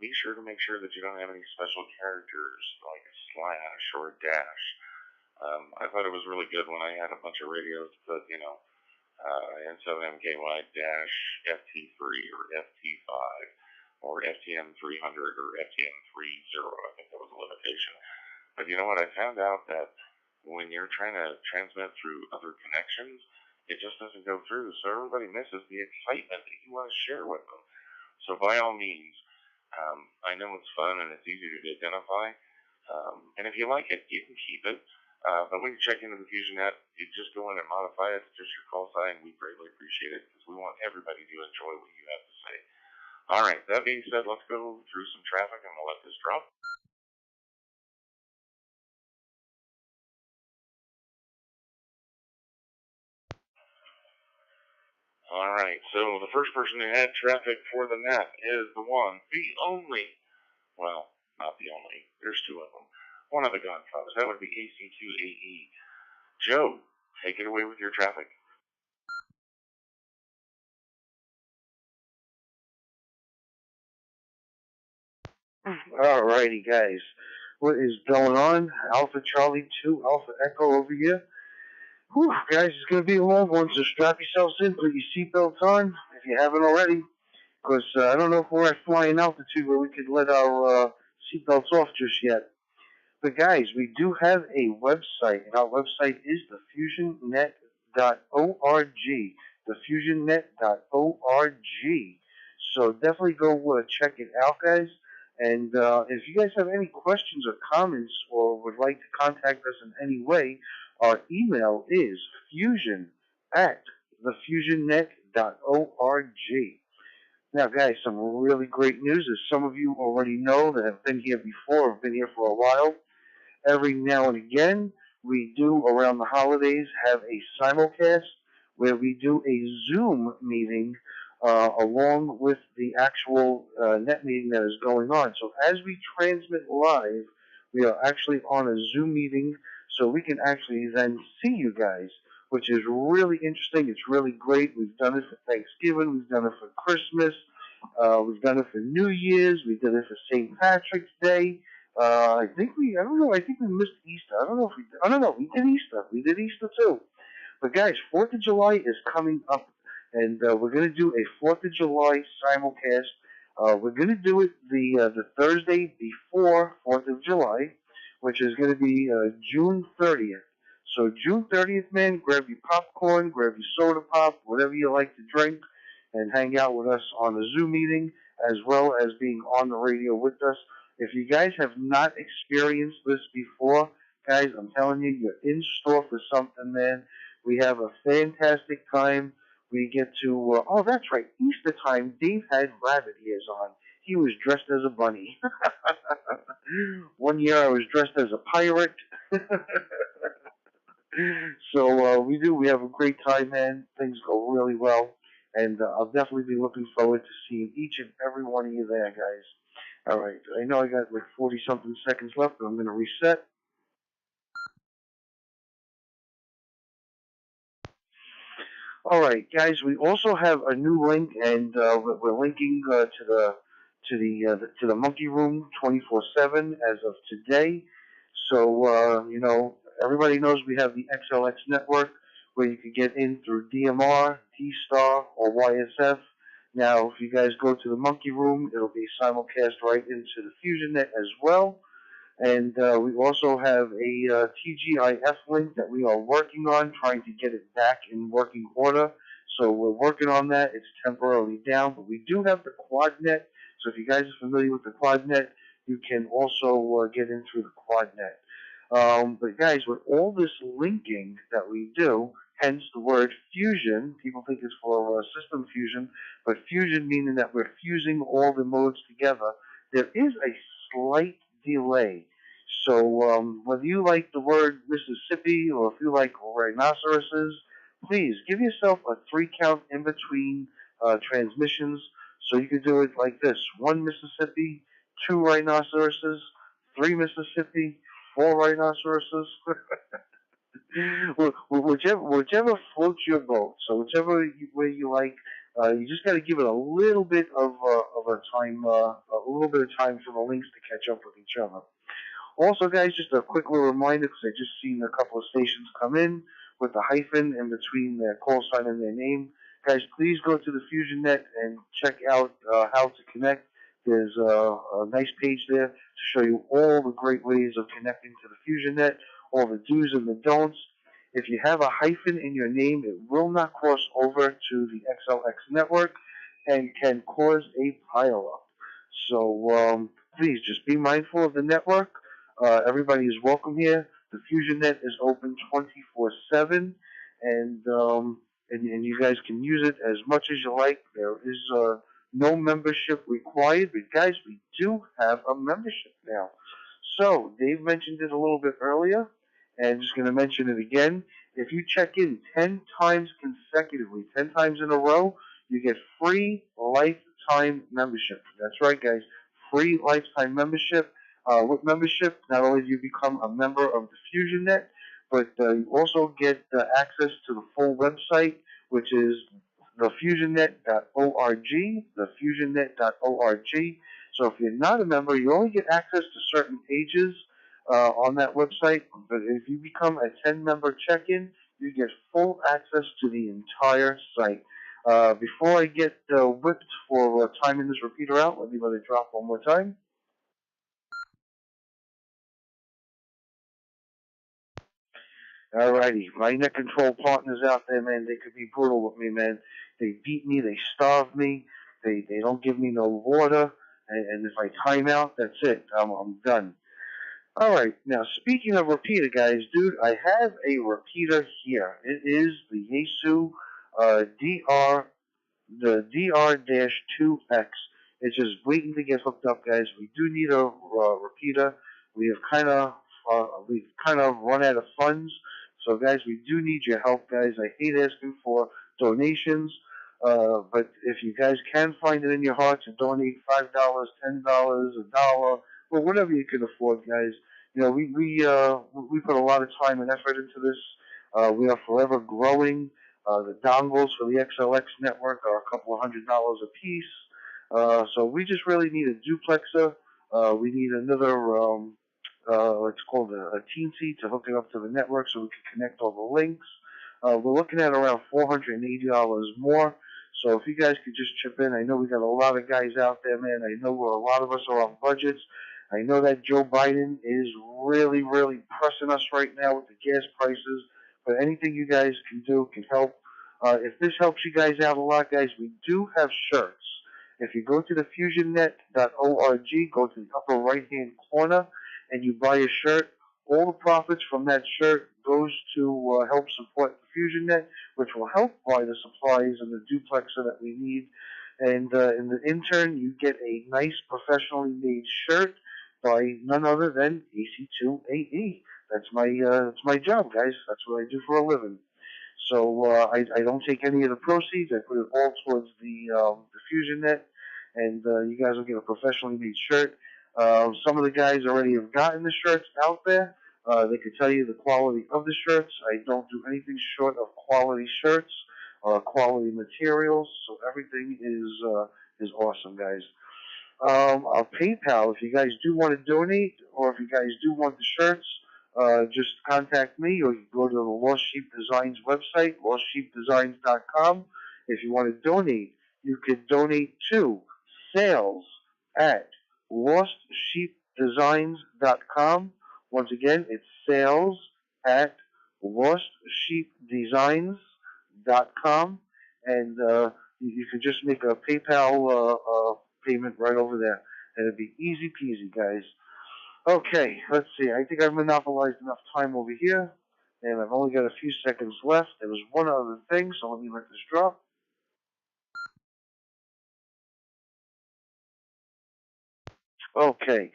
be sure to make sure that you don't have any special characters like a slash or a dash. I thought it was really good when I had a bunch of radios to put, N7MKY dash FT3 or FT5 or FTM 300 or FTM 30. I think that was a limitation. But you know what? I found out that when you're trying to transmit through other connections, it just doesn't go through. So everybody misses the excitement that you want to share with them. So by all means, I know it's fun and it's easy to identify. And if you like it, you can keep it. But when you check into the FusionNet, you just go in and modify it to just your call sign. We greatly appreciate it because we want everybody to enjoy what you have to say. All right, that being said, let's go through some traffic and we'll let this drop. All right, so the first person who had traffic for the net is the one, the only, well, not the only, there's two of them. One of the Godfathers, that would be AC2AE. Joe, take it away with your traffic. Alrighty, guys. What is going on? Alpha Charlie 2, Alpha Echo over here. Whew, guys, it's going to be a long one, so strap yourselves in, put your seatbelts on, if you haven't already, because I don't know if we're at flying altitude where we could let our seatbelts off just yet. But guys, we do have a website, and our website is thefusionnet.org, thefusionnet.org. So definitely go check it out, guys. And if you guys have any questions or comments or would like to contact us in any way, our email is fusion@thefusionnet.org. Now, guys, some really great news, as some of you already know that have been here before, have been here for a while. Every now and again, we do, around the holidays, have a simulcast where we do a Zoom meeting along with the actual net meeting that is going on. So as we transmit live, we are actually on a Zoom meeting, so we can actually then see you guys, which is really interesting. It's really great. We've done it for Thanksgiving. We've done it for Christmas. We've done it for New Year's. We did it for St. Patrick's Day. I think we missed Easter. We did Easter. We did Easter too. But guys, 4th of July is coming up, and we're going to do a 4th of July simulcast. We're going to do it the Thursday before 4th of July, which is going to be June 30th. So June 30th, man, grab your popcorn, grab your soda pop, whatever you like to drink, and hang out with us on the Zoom meeting, as well as being on the radio with us. If you guys have not experienced this before, guys, I'm telling you, you're in store for something, man. We have a fantastic time. We get to, oh, that's right, Easter time, Dave had rabbit ears on. He was dressed as a bunny. One year I was dressed as a pirate. So we have a great time, man. Things go really well. And I'll definitely be looking forward to seeing each and every one of you there, guys. All right, I know I got like 40-something seconds left, but I'm going to reset. All right, guys. We also have a new link, and we're linking to the Monkey Room 24/7 as of today. So everybody knows we have the XLX network where you can get in through DMR, D-Star, or YSF. Now, if you guys go to the Monkey Room, it'll be simulcast right into the FusionNet as well. And we also have a TGIF link that we are working on, trying to get it back in working order. So we're working on that. It's temporarily down, but we do have the QuadNet. So if you guys are familiar with the QuadNet, you can also get in through the QuadNet. But guys, with all this linking that we do, hence the word fusion, people think it's for system fusion, but fusion meaning that we're fusing all the modes together, there is a slight delay. So whether you like the word Mississippi or if you like rhinoceroses, please give yourself a 3-count in between transmissions. So you can do it like this: 1 Mississippi, 2 rhinoceroses, 3 Mississippi, 4 rhinoceroses. whichever floats your boat. So whichever way you like, you just got to give it a little bit of a time, a little bit of time for the links to catch up with each other. Also, guys, just a quick little reminder, because I just seen a couple of stations come in with a hyphen in between their call sign and their name. Guys, please go to the FusionNet and check out how to connect. There's a nice page there to show you all the great ways of connecting to the FusionNet, all the do's and the don'ts. If you have a hyphen in your name, it will not cross over to the XLX network and can cause a pileup. So please just be mindful of the network. Everybody is welcome here. The FusionNet is open 24/7, and you guys can use it as much as you like. There is no membership required, but guys, we do have a membership now. So Dave mentioned it a little bit earlier, and I'm just going to mention it again. If you check in 10 times consecutively, 10 times in a row, you get free lifetime membership. That's right, guys. Free lifetime membership. With membership, not only do you become a member of the FusionNet, but you also get access to the full website, which is thefusionnet.org, thefusionnet.org. So if you're not a member, you only get access to certain pages on that website, but if you become a 10-member check-in, you get full access to the entire site. Before I get whipped for timing this repeater out, let me let it drop one more time. Alrighty, my net control partners out there, man, they could be brutal with me, man. They beat me, they starve me, they don't give me no water, and if I time out, that's it. I'm done. Alright, now speaking of repeater, guys, dude, I have a repeater here. It is the Yaesu the DR-2X. It's just waiting to get hooked up, guys. We do need a repeater. We've kind of run out of funds. So, guys, we do need your help, guys. I hate asking for donations, but if you guys can find it in your heart to donate $5, $10, $1, well, whatever you can afford, guys. You know, we put a lot of time and effort into this. We are forever growing. The dongles for the XLX network are a couple of $100 a piece. So we just really need a duplexer. We need another, it's called a teensy to hook it up to the network so we can connect all the links. We're looking at around $480 more. So if you guys could just chip in, I know we got a lot of guys out there, man. I know a lot of us are on budgets. I know that Joe Biden is really, really pressing us right now with the gas prices. But anything you guys can do can help. If this helps you guys out a lot, guys, we do have shirts. If you go to the FusionNet.org, go to the upper right-hand corner, and you buy a shirt, all the profits from that shirt goes to help support the FusionNet, which will help buy the supplies and the duplexer that we need. And in turn, you get a nice professionally made shirt by none other than AC2AE. That's my job, guys. That's what I do for a living. So I don't take any of the proceeds. I put it all towards the FusionNet, and you guys will get a professionally made shirt. Some of the guys already have gotten the shirts out there. They could tell you the quality of the shirts. I don't do anything short of quality shirts or quality materials. So everything is awesome, guys. Our PayPal, if you guys do want to donate, or if you guys do want the shirts, just contact me, or you go to the Lost Sheep Designs website, lostsheepdesigns.com. If you want to donate, you can donate to sales at lostsheepdesigns.com. Once again, it's sales at lostsheepdesigns.com, and you can just make a PayPal payment right over there, and it'd be easy peasy, guys. Okay, let's see. I think I've monopolized enough time over here, and I've only got a few seconds left. There was one other thing, so let me let this drop. Okay,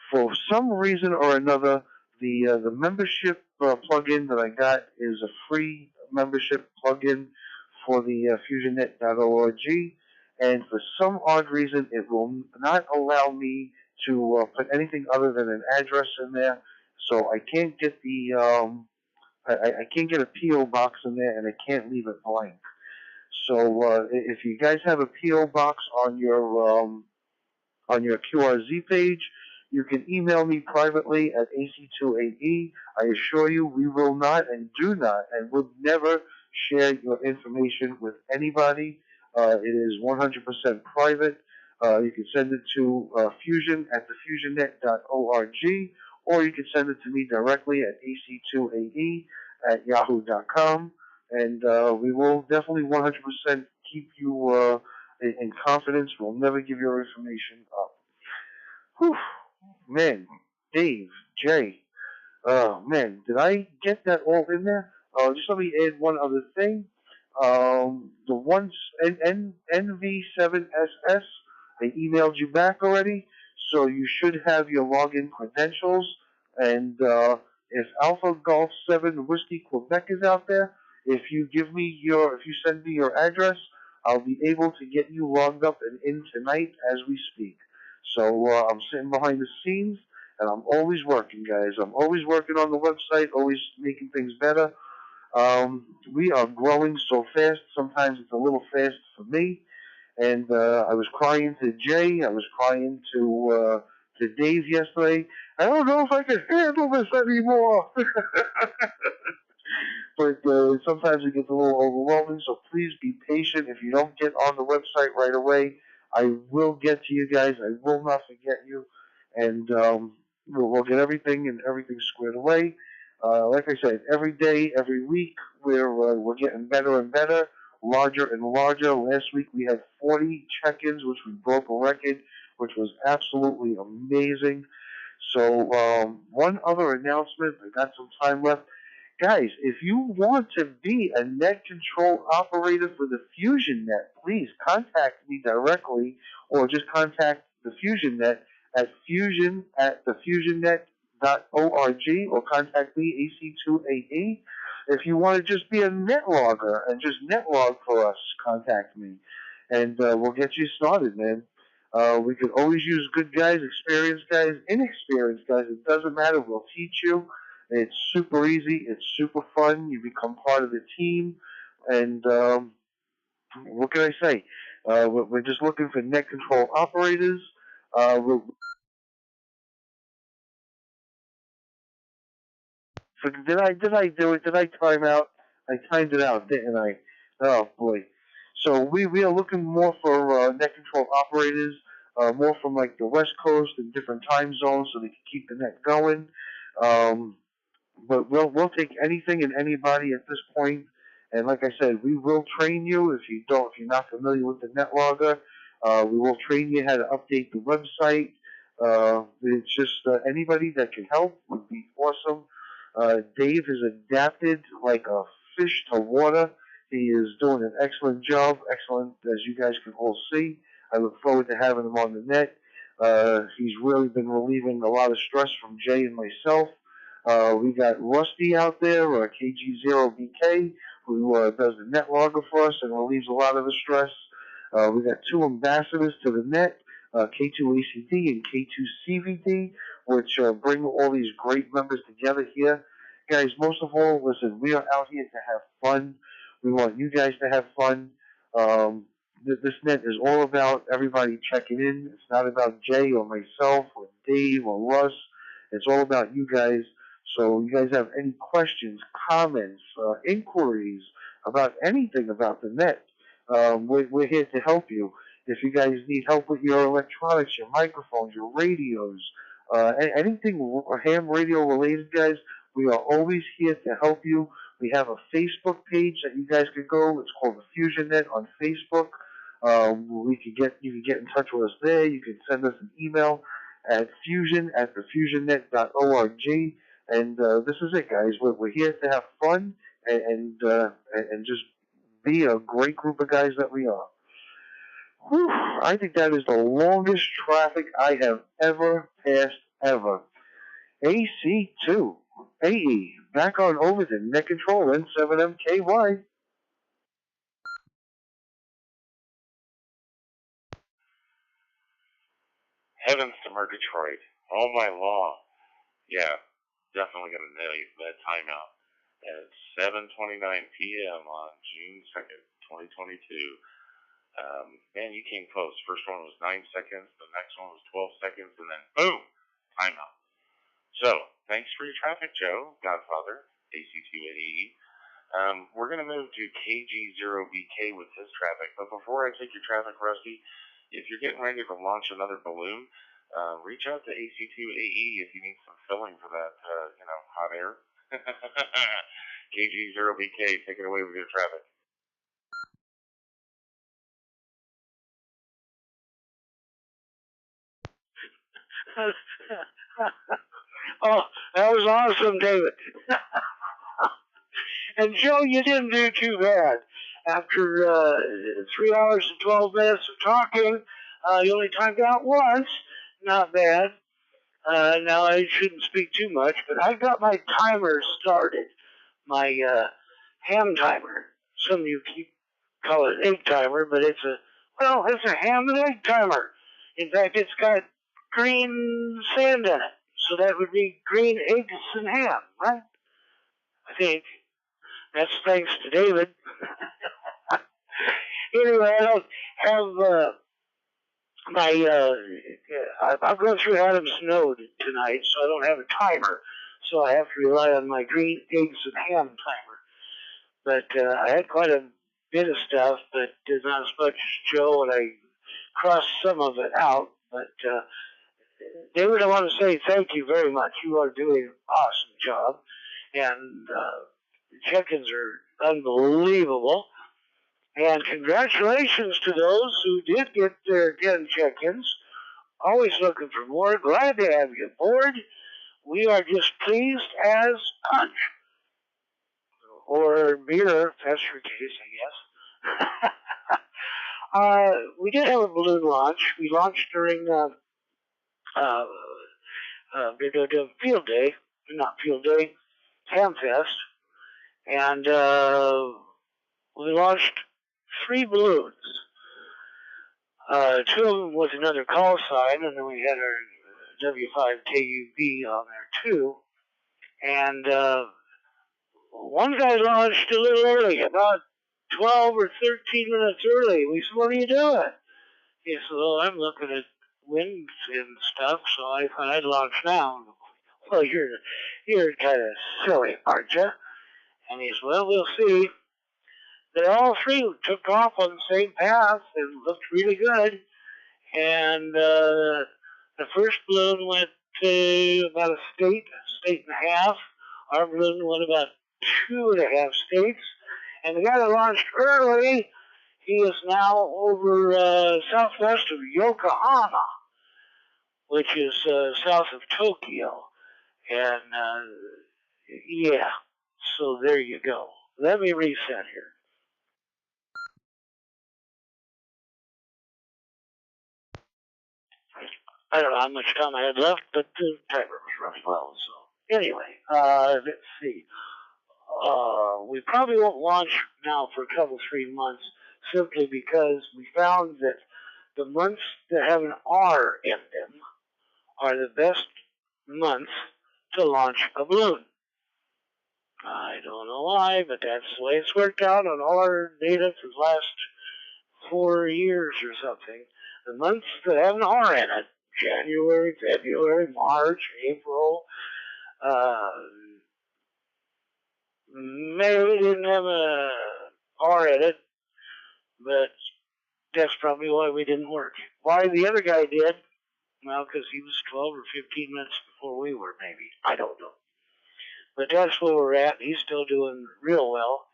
for some reason or another, the membership plugin that I got is a free membership plugin for the FusionNet.org, and for some odd reason, it will not allow me to put anything other than an address in there. So I can't get the I can't get a PO box in there, and I can't leave it blank. So if you guys have a PO box on your QRZ page, you can email me privately at AC2AE. I assure you, we will not and do not and would never share your information with anybody. It is 100% private. You can send it to fusion@thefusionnet.org, or you can send it to me directly at ac2ae@yahoo.com, and we will definitely 100% keep you in confidence. We'll never give your information up. Whew, man, Dave, Jay, man, did I get that all in there? Just let me add one other thing. The ones NV7SS, I emailed you back already, so you should have your login credentials. And if Alpha Golf 7 Whiskey Quebec is out there, if you send me your address, I'll be able to get you logged up and in tonight as we speak. So I'm sitting behind the scenes, and I'm always working, guys. I'm always working on the website, always making things better. We are growing so fast. Sometimes it's a little fast for me. And I was crying to Jay. I was crying to Dave yesterday. I don't know if I can handle this anymore. But sometimes it gets a little overwhelming. So please be patient. If you don't get on the website right away, I will get to you guys. I will not forget you. And we'll get everything squared away. Like I said, every day, every week, we're getting better and better, larger and larger. Last week we had 40 check-ins, which we broke a record, which was absolutely amazing. So one other announcement. I got some time left. Guys, if you want to be a net control operator for the FusionNet, please contact me directly, or just contact the FusionNet at fusion@thefusionnet.org, or contact me, AC2AE. If you want to just be a net logger and just net log for us, contact me, and we'll get you started, man. We could always use good guys, experienced guys, inexperienced guys. It doesn't matter. We'll teach you. It's super easy. It's super fun. You become part of the team. And what can I say? We're just looking for net control operators. So did I do it? Did I time out? I timed it out, didn't I? Oh boy. So we are looking more for net control operators, more from like the West Coast and different time zones, so they can keep the net going. But we'll take anything and anybody at this point. And like I said, we will train you if you're not familiar with the NetLogger. We will train you how to update the website. It's just anybody that can help would be awesome. Dave has adapted like a fish to water. He is doing an excellent job, excellent as you guys can all see. I look forward to having him on the net. He's really been relieving a lot of stress from Jay and myself. We got Rusty out there, KG0BK, who does the net logger for us and relieves a lot of the stress. We got two ambassadors to the net, K2ACD and K2CVD, which bring all these great members together here. Guys, most of all, listen, we are out here to have fun. We want you guys to have fun. This net is all about everybody checking in. It's not about Jay or myself or Dave or Russ. It's all about you guys. So you guys have any questions, comments, inquiries about anything about the net, we're here to help you. If you guys need help with your electronics, your microphones, your radios, anything ham radio related, guys, we are always here to help you. We have a Facebook page that you guys can go. It's called the FusionNet on Facebook. You can get in touch with us there. You can send us an email at fusion@thefusionnet.org. And this is it, guys. We're here to have fun and just be a great group of guys that we are. Whew, I think that is the longest traffic I have ever passed ever. AC2, AE, back on over to Net Control N7MKY. Heavens to Murgatroyd. Oh my law. Yeah, definitely gonna nail you for that timeout. At 7:29 p.m. on June 2nd, 2022. Man, you came close. First one was 9 seconds, the next one was 12 seconds, and then boom, timeout. So, thanks for your traffic, Joe, Godfather, AC2AE. We're going to move to KG0BK with his traffic, but before I take your traffic, Rusty, if you're getting ready to launch another balloon, reach out to AC2AE if you need some filling for that, hot air. KG0BK, take it away with your traffic. Oh, that was awesome, David. And Joe, you didn't do too bad. After 3 hours and 12 minutes of talking, you only timed out once. Not bad. Now I shouldn't speak too much, but I've got my timer started. My ham timer. Some of you call it egg timer, but it's a ham and egg timer. In fact, it's got green sand in it. So that would be green eggs and ham, right? I think. That's thanks to David. Anyway, I don't have I'm going through Adam's node tonight, so I don't have a timer. So I have to rely on my green eggs and ham timer. But I had quite a bit of stuff, but not as much as Joe, and I crossed some of it out. But David, I want to say thank you very much. You are doing an awesome job. And the check-ins are unbelievable. And congratulations to those who did get their 10 check-ins. Always looking for more. Glad to have you aboard. We are just pleased as punch. Or beer, if that's your case, I guess. We did have a balloon launch. We launched during field day, not field day, Hamfest. And we launched 3 balloons. 2 of them with another call sign, and then we had our W5KUB on there too. And one guy launched a little early, about 12 or 13 minutes early. We said, "What are you doing?" He said, "Well, I'm looking at winds and stuff, so I thought I'd launch now." "Well, you're kind of silly, aren't you?" And he said, "Well, we'll see." They all 3 took off on the same path and looked really good. And the first balloon went to about a state and a half. Our balloon went about 2.5 states. And the guy that launched early, he is now over southwest of Yokohama, which is south of Tokyo. And yeah, so there you go. Let me reset here. I don't know how much time I had left, but the timer was running well. So anyway, let's see. We probably won't launch now for a couple, 3 months, simply because we found that the months that have an R in them are the best months to launch a balloon. I don't know why, but that's the way it's worked out on all our data for the last 4 years or something. The months that have an R in it, January, February, March, April, maybe we didn't have a R in it, but that's probably why we didn't work. Why the other guy did, well, because he was 12 or 15 minutes before we were, maybe. I don't know. But that's where we're at. He's still doing real well.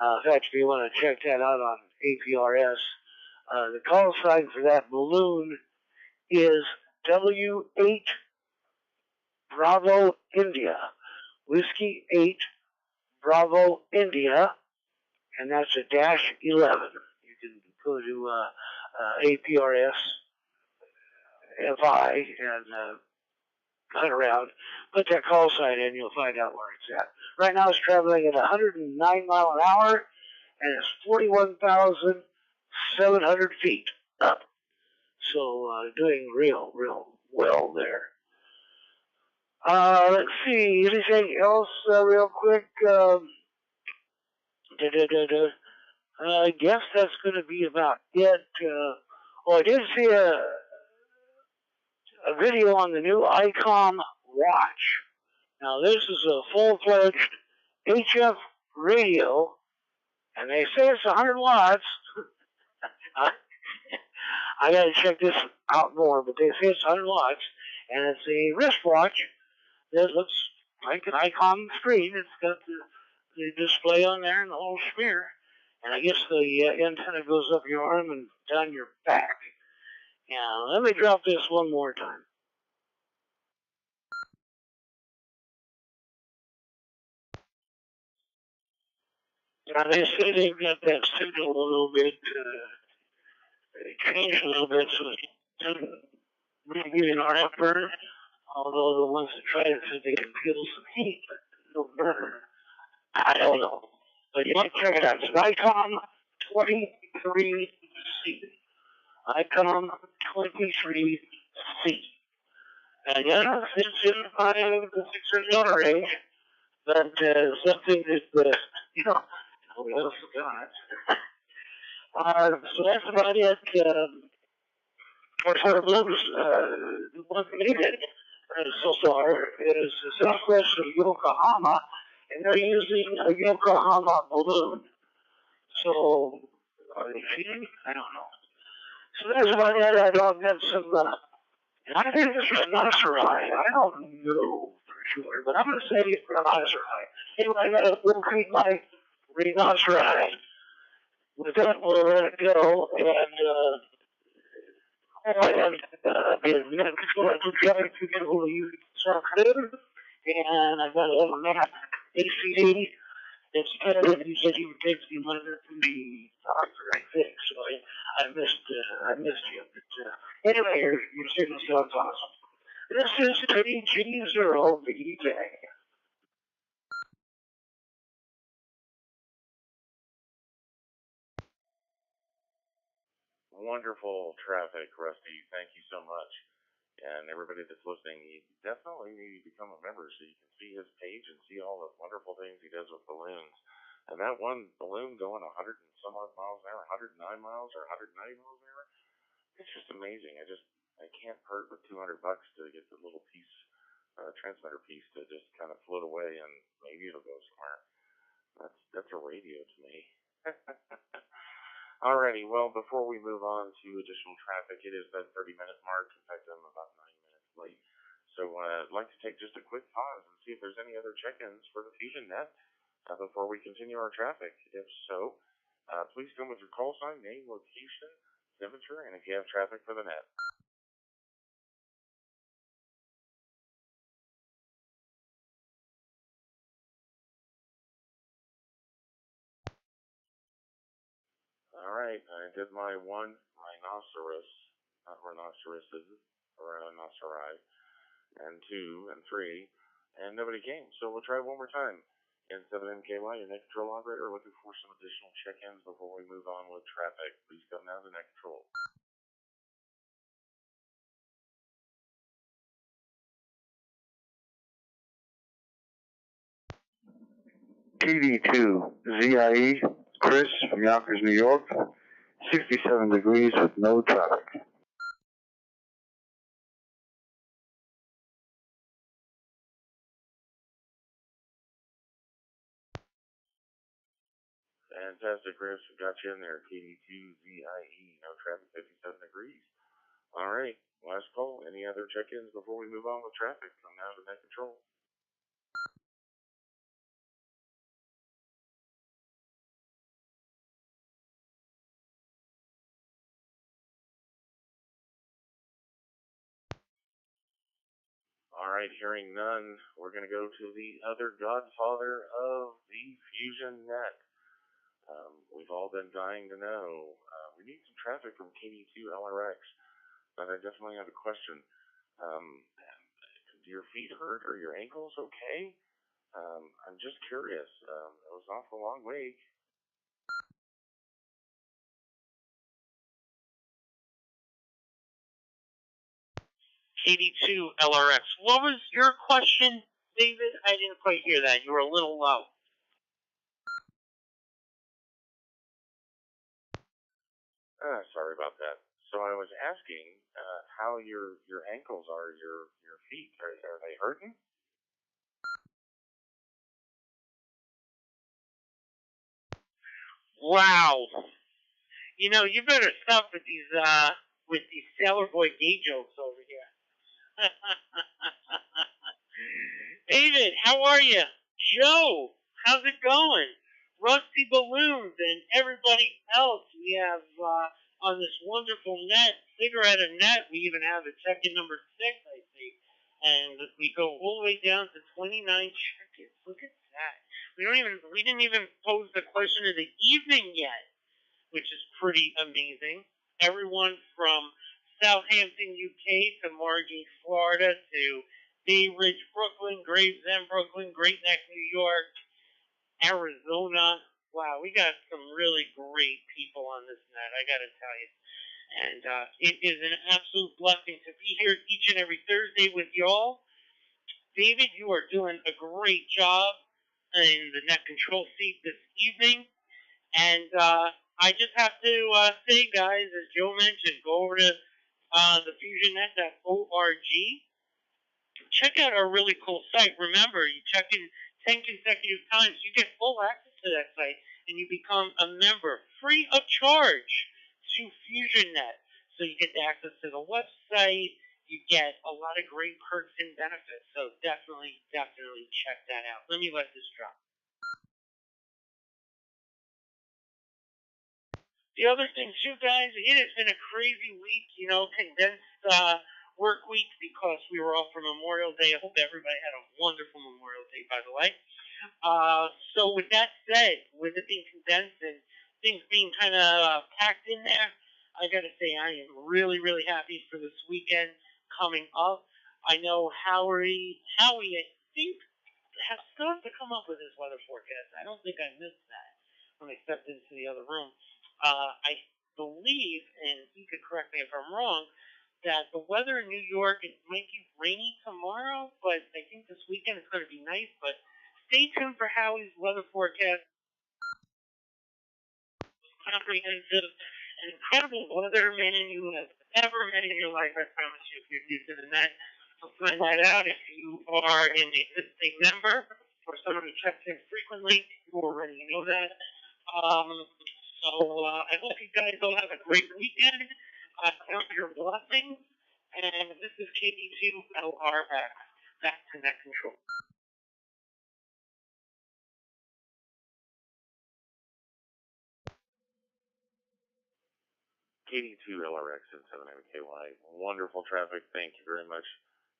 In fact, if you want to check that out on APRS, the call sign for that balloon is W8 Bravo India. Whiskey 8 Bravo India, and that's a -11. You can go to APRS FI and hunt around, put that call sign in, you'll find out where it's at. Right now it's traveling at 109 miles an hour, and it's 41,700 feet up. So doing real well there. Let's see, anything else real quick? I guess that's going to be about it. I did see a video on the new ICOM watch. Now, this is a full-fledged HF radio, and they say it's 100 watts. I got to check this out more, but they say it's 100 watts, and it's a wristwatch that looks like an ICOM screen. It's got the display on there and the whole smear, and I guess the antenna goes up your arm and down your back. Now, let me drop this one more time. Now, they say they've got that signal a little bit, changed a little bit so it doesn't really give you an RF burn, although the ones that tried it said they can feel some heat, but no burn. I don't know. But you might check it out. It's an ICOM 23C. ICOM 23C. And yeah, it's in $500 to $600 range, but something that, nobody else got. So that's about it. For balloons, the one they did so far is the southwest of Yokohama, and they're using a Yokohama balloon. So, are they cheating? I don't know. So that's about it. I don't have some, and I think it's rhinoceros. I don't know for sure, but I'm going to say it's rhinoceros. Anyway, I got to go feed my rhinoceros. With that, we'll let it go, and, been trying to get hold of you this afternoon, and I got a map ACD. It's kind of, you said you would take the money from the doctor, I think, so I missed you. But anyway, your signal sounds awesome. This is KG0VJ. Wonderful traffic, Rusty. Thank you so much. And everybody that's listening, you definitely need to become a member so you can see his page and see all the wonderful things he does with balloons. And that one balloon going 100 and some odd miles an hour, 109 miles or 190 miles an hour, it's just amazing. I can't part with $200 to get the little piece, transmitter piece to just kind of float away and maybe it'll go somewhere. That's a radio to me. Alrighty, well, before we move on to additional traffic, it is that 30-minute mark. In fact, I'm about 9 minutes late. So I'd like to take just a quick pause and see if there's any other check-ins for the FusionNet before we continue our traffic. If so, please come with your call sign, name, location, temperature, and if you have traffic for the net. Alright, I did my one rhinoceros, not rhinoceroses, rhinoceri, and 2 and 3, and nobody came. So we'll try one more time. N7MKY, your net control operator, looking for some additional check-ins before we move on with traffic. Please come now to net control. PD2ZIE, Chris from Yonkers, New York, 67 degrees with no traffic. Fantastic, Chris. We got you in there. PD2ZIE, no traffic, 57 degrees. All right, last call. Any other check-ins before we move on with traffic? Come now to net control. All right, hearing none, we're going to go to the other godfather of the FusionNet. We've all been dying to know. We need some traffic from KD2LRX, but I definitely have a question. Do your feet hurt or your ankles okay? I'm just curious. It was an awful long week. KD2 LRX. What was your question, David? I didn't quite hear that. You were a little low. Sorry about that. So I was asking how your ankles are, your feet. Are they hurting? Wow. You know, you better stop with these Sailor Boy gay jokes over here. David, how are you? Joe, how's it going? Rusty Balloons and everybody else we have on this wonderful net, cigarette and net. We even have a check-in number 6, I see. And we go all the way down to 29 check-ins. Look at that. We didn't even pose the question of the evening yet, which is pretty amazing. Everyone from Southampton, UK to Margate, Florida to Bay Ridge, Brooklyn, Gravesend, Brooklyn, Great Neck, New York, Arizona. Wow, we got some really great people on this net, I gotta tell you. And it is an absolute blessing to be here each and every Thursday with y'all. David, you are doing a great job in the net control seat this evening. And I just have to say, guys, as Joe mentioned, go over to the FusionNet.org. Check out our really cool site. Remember, you check in 10 consecutive times, you get full access to that site, and you become a member free of charge to FusionNet. So you get access to the website, you get a lot of great perks and benefits. So definitely check that out. Let me let this drop. The other thing too, guys, it has been a crazy week, you know, condensed work week because we were off for Memorial Day. I hope everybody had a wonderful Memorial Day, by the way. So with that said, with it being condensed and things being kind of packed in there, I gotta say I am really, really happy for this weekend coming up. I know Howie, I think, has started to come up with his weather forecast. I don't think I missed that when I stepped into the other room. I believe, and he could correct me if I'm wrong, that the weather in New York, it might be rainy tomorrow, but I think this weekend it's going to be nice. But stay tuned for Howie's weather forecast. Comprehensive and incredible weatherman you have ever met in your life, I promise you, if you're new to the net. So find that out if you are an existing member or someone who checks in frequently. You already know that. So I hope you guys all have a great weekend. Count your blessings. And this is KD2LRX. Back to net control. KD2LRX and 7MKY. Wonderful traffic. Thank you very much.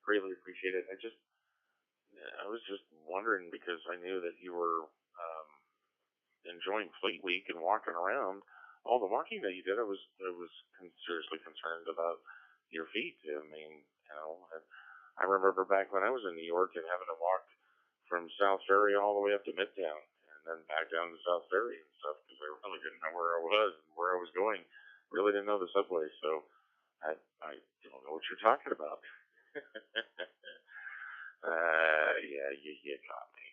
Greatly appreciate it. I was just wondering because I knew that you were enjoying Fleet Week and walking around. All the walking that you did, I was seriously concerned about your feet. I mean, you know, I remember back when I was in New York and having to walk from South Ferry all the way up to Midtown, and then back down to South Ferry and stuff, because I really didn't know where I was and where I was going. Really didn't know the subway, so I don't know what you're talking about. Yeah, you got me.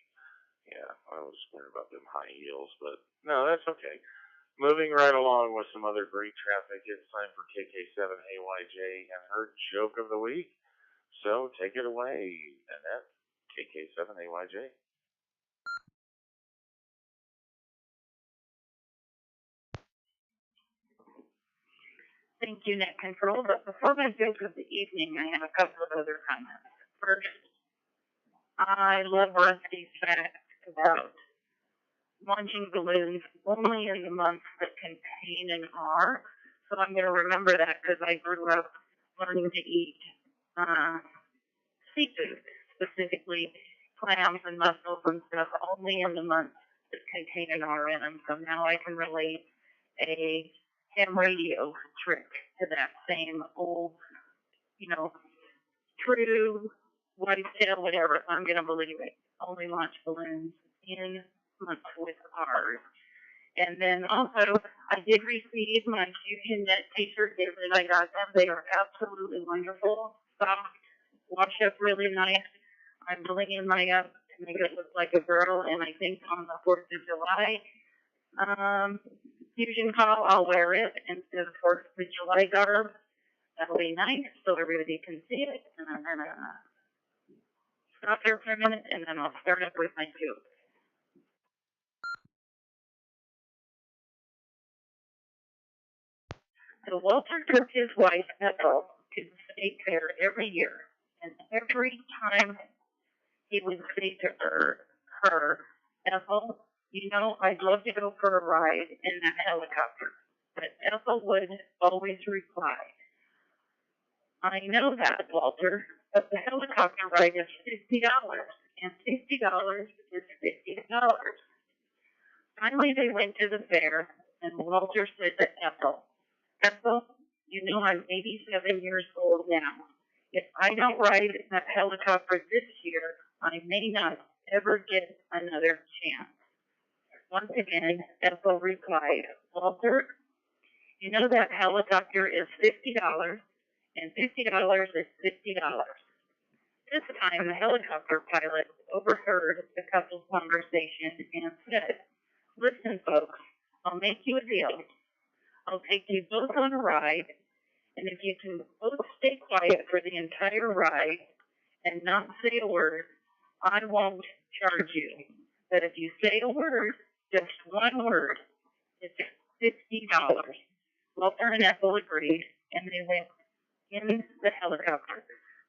Yeah, I was worried about them high heels, but no, that's okay. Moving right along with some other great traffic, it's time for KK7AYJ and her joke of the week. So take it away, Annette. KK7AYJ. Thank you, Net Control. But before my joke of the evening, I have a couple of other comments. First, I love Rusty's fact about launching balloons only in the months that contain an R. So I'm going to remember that because I grew up learning to eat seafood, specifically clams and mussels and stuff, only in the months that contain an R in them. So now I can relate a ham radio trick to that same old, true whitetail, whatever. I'm going to believe it. Only launch balloons in months with R's. And then also, I did receive my FusionNet t-shirt gift, and I got them. They are absolutely wonderful. Soft, wash up really nice. I'm bringing mine up to make it look like a girl, and I think on the 4th of July Fusion call, I'll wear it instead of 4th of July garb. That'll be nice, so everybody can see it. And I'm going to stop there for a minute, and then I'll start up with my joke. So Walter took his wife, Ethel, to the state fair every year. And every time he would say to her, Ethel, I'd love to go for a ride in that helicopter. But Ethel would always reply, I know that, Walter, but the helicopter ride is $50, and $50 is $50. Finally, they went to the fair, and Walter said to Ethel, I'm 87 years old now. If I don't ride that helicopter this year, I may not ever get another chance. Once again, Ethel replied, Walter, that helicopter is $50, and $50 is $50. This time, the helicopter pilot overheard the couple's conversation and said, listen, folks, I'll make you a deal. I'll take you both on a ride, and if you can both stay quiet for the entire ride and not say a word, I won't charge you. But if you say a word, just one word, it's $50. Walter and Ethel agreed, and they went in the helicopter.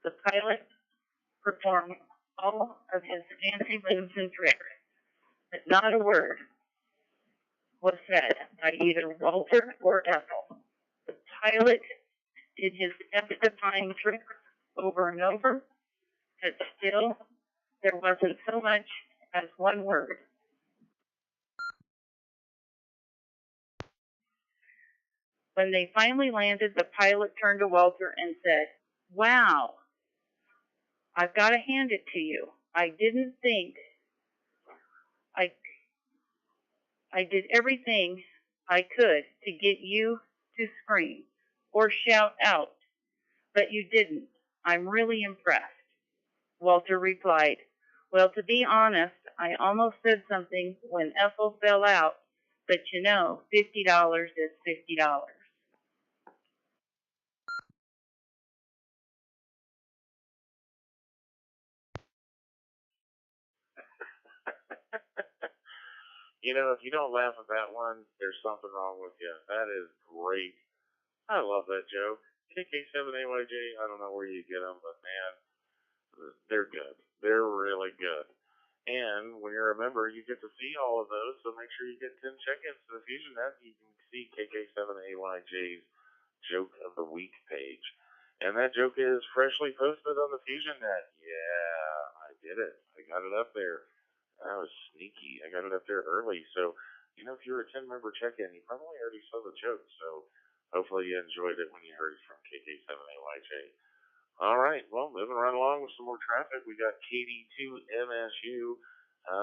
The pilot performed all of his fancy moves and tricks, but not a word was said by either Walter or Ethel. The pilot did his death-defying tricks over and over, but still there wasn't so much as one word. When they finally landed, the pilot turned to Walter and said, wow, I've got to hand it to you. I didn't think I did everything I could to get you to scream or shout out, but you didn't. I'm really impressed. Walter replied, well, to be honest, I almost said something when Ethel fell out, but $50 is $50. If you don't laugh at that one, there's something wrong with you. That is great. I love that joke. KK7AYJ, I don't know where you get them, but man, they're good. They're really good. And when you're a member, you get to see all of those, so make sure you get 10 check-ins to the FusionNet. You can see KK7AYJ's Joke of the Week page. And that joke is freshly posted on the FusionNet. Yeah, I did it. I got it up there. I was sneaky. I got it up there early. So, if you're a 10-member check-in, you probably already saw the joke. So, hopefully you enjoyed it when you heard it from KK7AYJ. All right, well, moving right along with some more traffic, we got KD2 MSU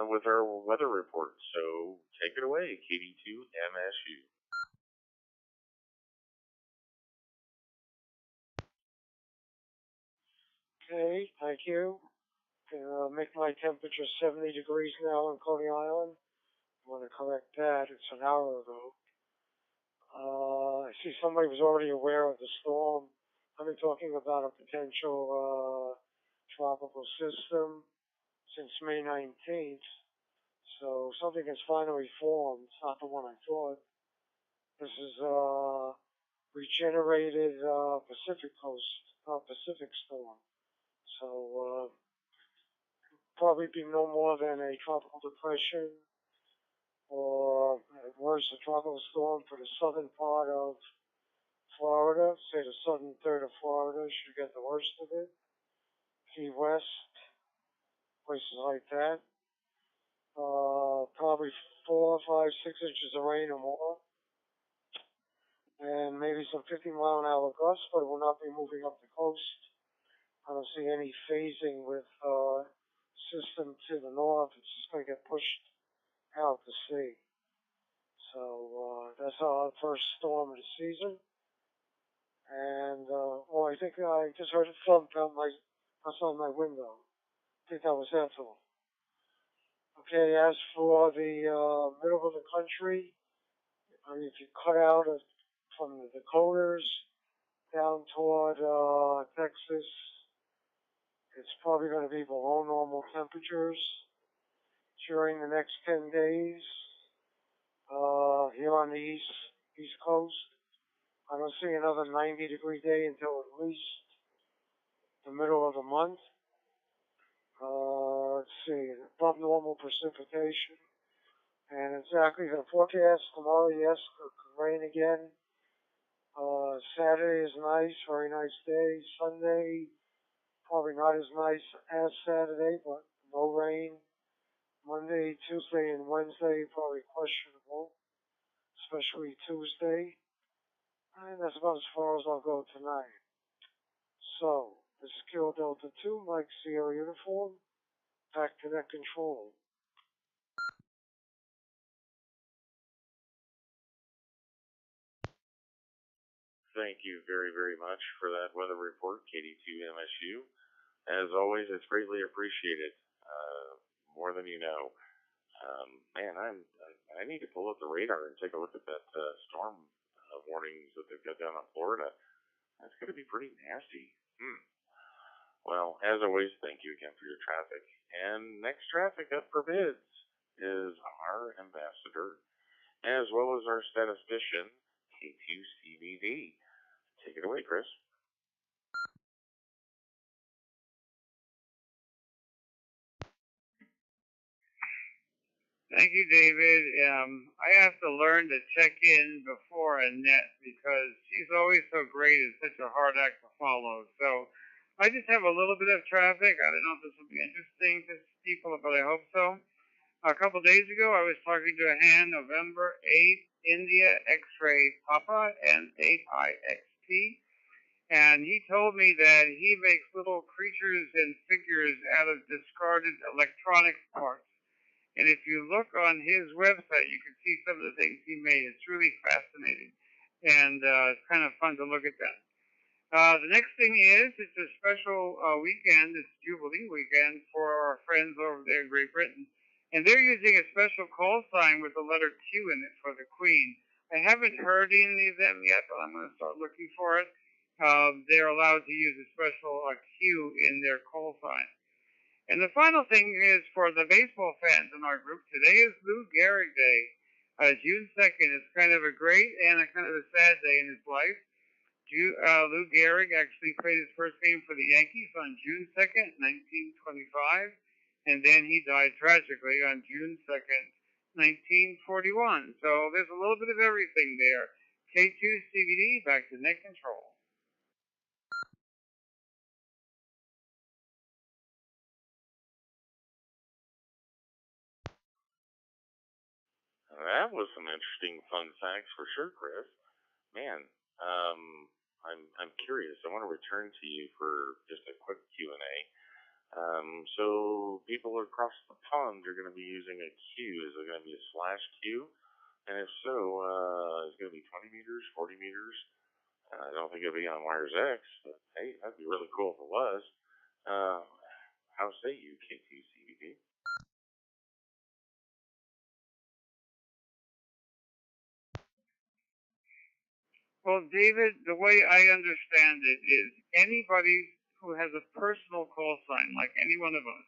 with our weather report. So take it away, KD2 MSU. Okay, thank you. Make my temperature 70 degrees now on Coney Island. I want to correct that. It's an hour ago. I see somebody was already aware of the storm. I've been talking about a potential tropical system since May 19th. So something has finally formed. It's not the one I thought. This is regenerated Pacific storm. So probably be no more than a tropical depression or at worst a tropical storm for the southern part of Florida, say the southern third of Florida should get the worst of it. Key West, places like that. Probably 4, 5, 6 inches of rain or more. And maybe some 50-mile-an-hour gusts, but it will not be moving up the coast. I don't see any phasing with system to the north. It's just going to get pushed out to sea. So that's our first storm of the season. And I think I just heard a thump outside my window. I think that was Ethel. Okay, as for the middle of the country, if you cut out from the Dakotas down toward Texas, it's probably going to be below normal temperatures during the next 10 days. Here on the East Coast, I don't see another 90-degree day until at least the middle of the month. Let's see, above normal precipitation. And exactly the forecast tomorrow, yes, could rain again. Saturday is nice, very nice day. Sunday, probably not as nice as Saturday, but no rain. Monday, Tuesday, and Wednesday, probably questionable, especially Tuesday. And that's about as far as I'll go tonight. So, this is Kilo Delta 2, Mike Sierra Uniform, back to net control. Thank you very, very much for that weather report, KD2 MSU. As always, it's greatly appreciated, more than you know. Man, I need to pull up the radar and take a look at that storm warnings that they've got down in Florida. That's going to be pretty nasty. Well, as always, thank you again for your traffic. And next traffic up for bids is our ambassador, as well as our statistician, K2CBV. Take it away, Chris. Thank you, David. I have to learn to check in before a net because she's always so great and such a hard act to follow. So I just have a little bit of traffic. I don't know if this will be interesting to people, but I hope so. A couple days ago, I was talking to a hand, November 8, India X-ray Papa, and 8IXP. And he told me that he makes little creatures and figures out of discarded electronics parts. And if you look on his website, you can see some of the things he made. It's really fascinating. And it's kind of fun to look at that. The next thing is, it's a special weekend. It's Jubilee weekend for our friends over there in Great Britain. And they're using a special call sign with the letter Q in it for the Queen. I haven't heard any of them yet, but I'm going to start looking for it. They're allowed to use a special Q in their call sign. And the final thing is for the baseball fans in our group. Today is Lou Gehrig Day. June 2nd is kind of a great and a kind of a sad day in his life. Lou Gehrig actually played his first game for the Yankees on June 2nd, 1925. And then he died tragically on June 2nd, 1941. So there's a little bit of everything there. K2CBD, back to net control. That was some interesting fun facts for sure, Chris. Man, I'm curious. I want to return to you for just a quick Q&A. So people across the pond are going to be using a Q. Is it going to be a /Q? And if so, is it going to be 20 meters, 40 meters? I don't think it'll be on Wires X, but hey, that'd be really cool if it was. How say you, K2CBD? Well, David, the way I understand it is anybody who has a personal call sign, like any one of us,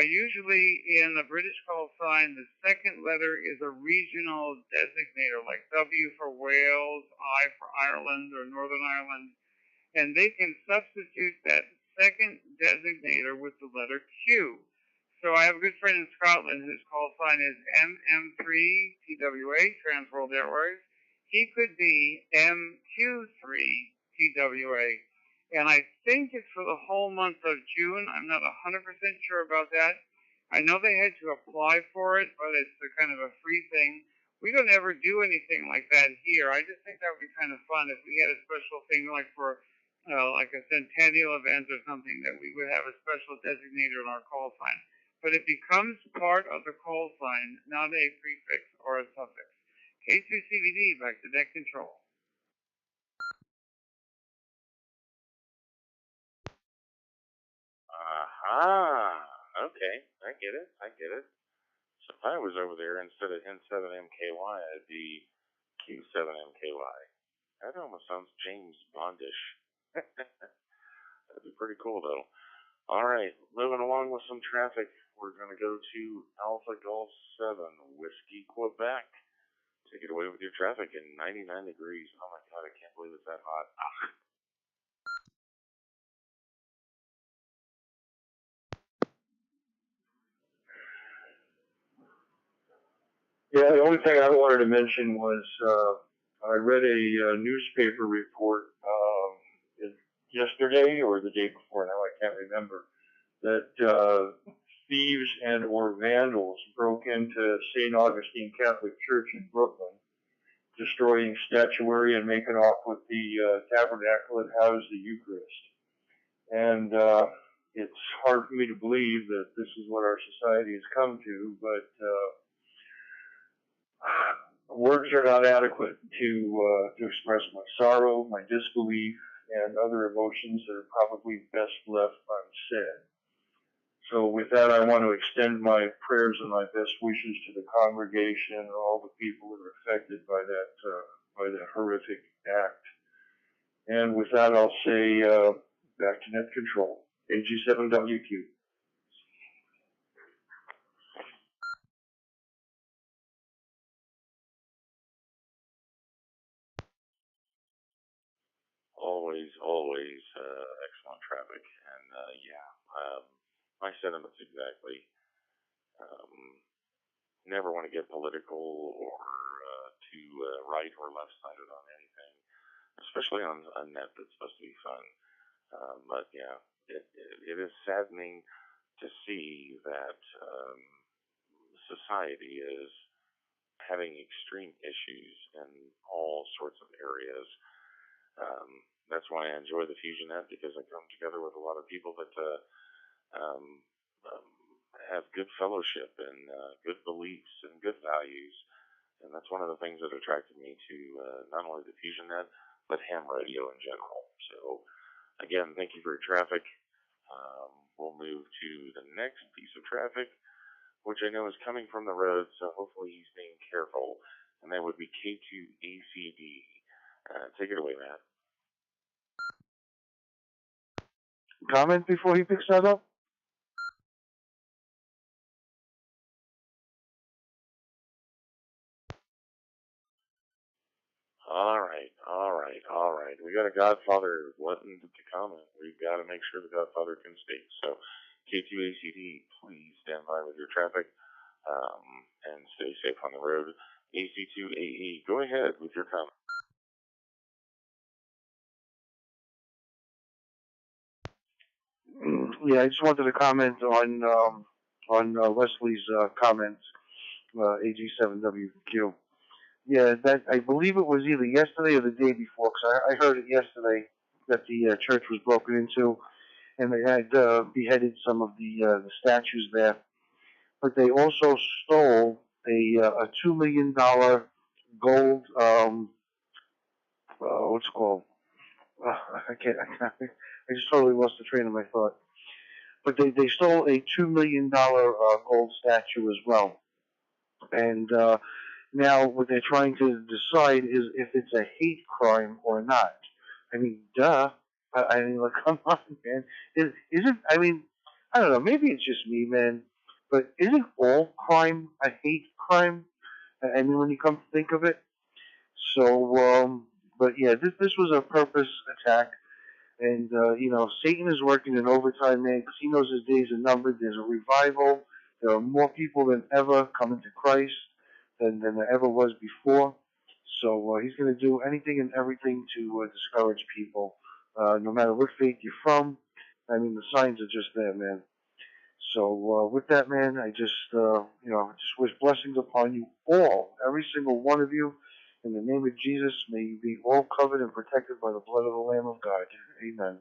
usually in the British call sign, the second letter is a regional designator, like W for Wales, I for Ireland or Northern Ireland, and they can substitute that second designator with the letter Q. So I have a good friend in Scotland whose call sign is MM3TWA, Trans World Airways. He could be MQ3TWA. And I think it's for the whole month of June. I'm not 100% sure about that. I know they had to apply for it, but it's a kind of a free thing. We don't ever do anything like that here. I just think that would be kind of fun if we had a special thing like for like a centennial event or something, that we would have a special designator in our call sign. But it becomes part of the call sign, not a prefix or a suffix. K2CBD, back to net control. Aha. Okay. I get it. So if I was over there instead of N7MKY, it'd be Q7MKY. That almost sounds James Bondish. That'd be pretty cool, though. All right, moving along with some traffic, we're going to go to Alpha Golf 7, Whiskey, Quebec. Take it away with your traffic in 99 degrees. Oh my God, I can't believe it's that hot. Yeah, the only thing I wanted to mention was I read a newspaper report yesterday or the day before, now I can't remember, that thieves and or vandals broke into St. Augustine Catholic Church in Brooklyn, destroying statuary and making off with the tabernacle that housed the Eucharist. And it's hard for me to believe that this is what our society has come to, but words are not adequate to express my sorrow, my disbelief, and other emotions that are probably best left unsaid. So with that, I want to extend my prayers and my best wishes to the congregation and all the people that are affected by that horrific act. And with that, I'll say back to net control, AG7WQ. Always excellent traffic. And my sentiments exactly. Never want to get political or too right or left sided on anything, especially on net that's supposed to be fun. But yeah, it is saddening to see that society is having extreme issues in all sorts of areas. That's why I enjoy the FusionNet, because I come together with a lot of people that have good fellowship and good beliefs and good values. And that's one of the things that attracted me to not only the FusionNet, but ham radio in general. So, again, thank you for your traffic. We'll move to the next piece of traffic, which I know is coming from the road, so hopefully he's being careful. And that would be K2ACD. Take it away, Matt. Comment before he picks that up? All right. We got a Godfather wanting to comment. We've got to make sure the Godfather can speak. So, K2ACD, please stand by with your traffic and stay safe on the road. AC2AE, go ahead with your comment. Yeah, I just wanted to comment on Leslie's comments, AG7WQ. Yeah, that I believe it was either yesterday or the day before, because I heard it yesterday that the church was broken into, and they had beheaded some of the statues there. But they also stole a $2 million gold what's it called? I can't. I just totally lost the train of my thought. But they stole a $2 million gold statue as well, and now what they're trying to decide is if it's a hate crime or not. I mean, duh. I mean, like, come on, man. Isn't? I mean, I don't know. Maybe it's just me, man. But isn't all crime a hate crime? I mean, when you come to think of it. So, but yeah, this was a purpose attack. And, Satan is working in overtime, man, because he knows his days are numbered. There's a revival. There are more people than ever coming to Christ than there ever was before. So he's going to do anything and everything to discourage people, no matter what faith you're from. I mean, the signs are just there, man. So with that, man, I just wish blessings upon you all, every single one of you. In the name of Jesus, may you be all covered and protected by the blood of the Lamb of God. Amen.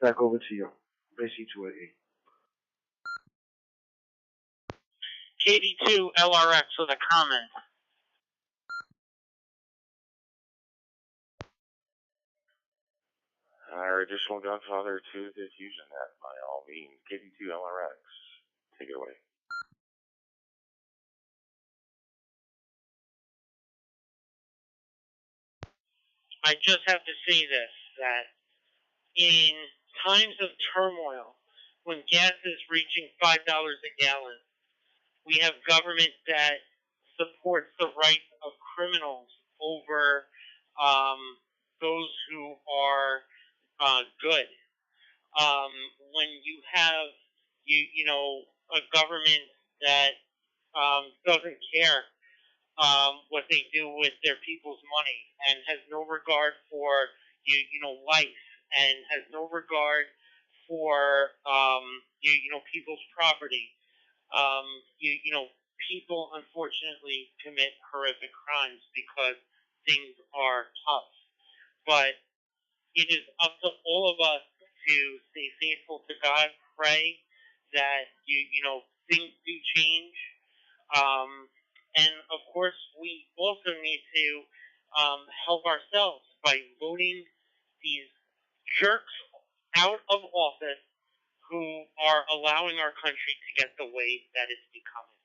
Back over to you. AC288. KD2 LRX with a comment. Our additional Godfather to the FusionNet, by all means. KD2 LRX. Take it away. I just have to say this, that in times of turmoil, when gas is reaching $5 a gallon, we have government that supports the rights of criminals over those who are good. When you have a government that doesn't care what they do with their people's money and has no regard for life and has no regard for people's property. People unfortunately commit horrific crimes because things are tough. But it is up to all of us to stay faithful to God, pray that things do change. And of course, we also need to help ourselves by voting these jerks out of office who are allowing our country to get the way that it's becoming.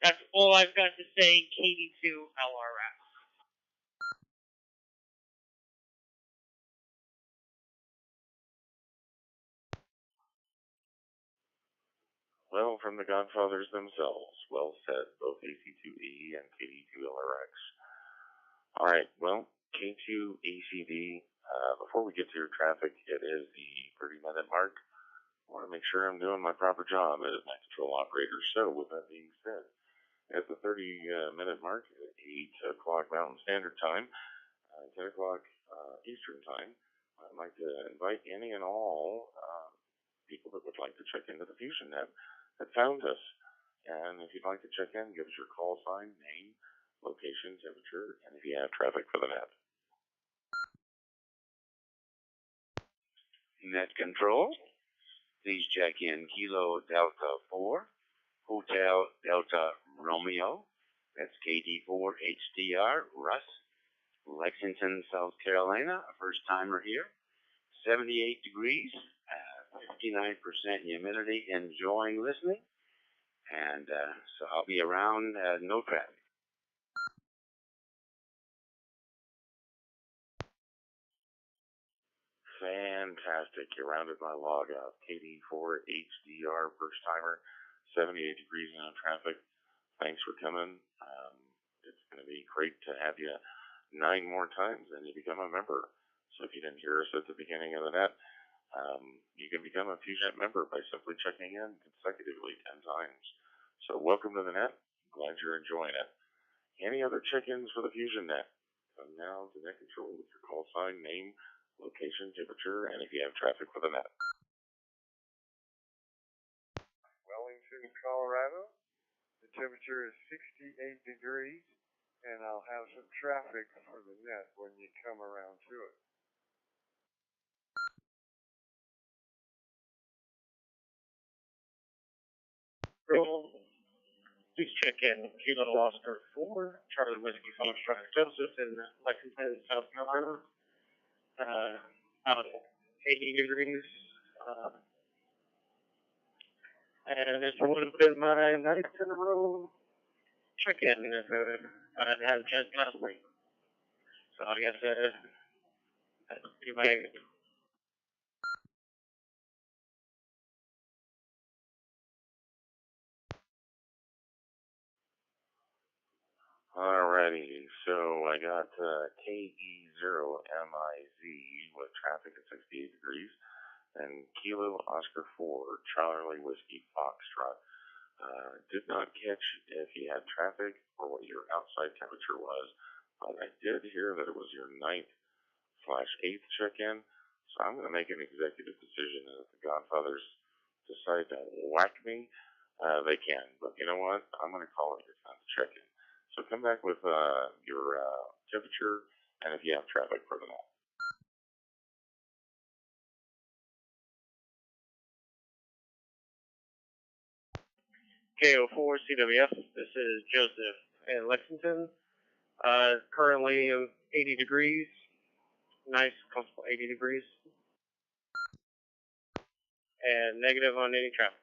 That's all I've got to say. KD2 LRX. Well, from the Godfathers themselves. Well said, both AC2E and KD2LRX. All right, well, K2ACD, before we get to your traffic, it is the 30-minute mark. I want to make sure I'm doing my proper job as my control operator. So, with that being said, at the 30-minute mark, at 8 o'clock Mountain Standard Time, 10 o'clock Eastern Time, I'd like to invite any and all people that would like to check into the FusionNet that found us. And if you'd like to check in, give us your call sign, name, location, temperature, and if you have traffic for the net. Net control, please check in Kilo Delta 4, Hotel Delta Romeo, that's KD4HDR, Russ, Lexington, South Carolina, a first timer here, 78 degrees, 59% humidity, enjoying listening, and so I'll be around, no traffic. Fantastic. You rounded my log up. KD4HDR, first timer, 78 degrees in traffic. Thanks for coming. It's going to be great to have you 9 more times and you become a member. So if you didn't hear us at the beginning of the net, you can become a FusionNet member by simply checking in consecutively 10 times. So welcome to the net. Glad you're enjoying it. Any other check-ins for the FusionNet? Come now to net control with your call sign, name, location, temperature, and if you have traffic for the net. Wellington, Colorado. The temperature is 68 degrees. and I'll have some traffic for the net when you come around to it. Roll. Please check in Kilo Oscar 4, Charlie Whiskey Foxtrot Joseph in Lexington, South Carolina. About 80 degrees. And this would have been my ninth in a row check-in if I'd had a chance last week. So I guess that'd be my... Alrighty, so I got KE0MIZ with traffic at 68 degrees, and Kilo Oscar 4, Charlie Whiskey Foxtrot. Did not catch if you had traffic or what your outside temperature was, but I did hear that it was your 9th/8th check-in, so I'm going to make an executive decision, and if the Godfathers decide to whack me, they can, but you know what, I'm going to call it your time to check-in. So come back with your temperature and if you have traffic for the night. KO4 CWF, this is Joseph in Lexington. Currently 80 degrees. Nice, comfortable 80 degrees. And negative on any traffic.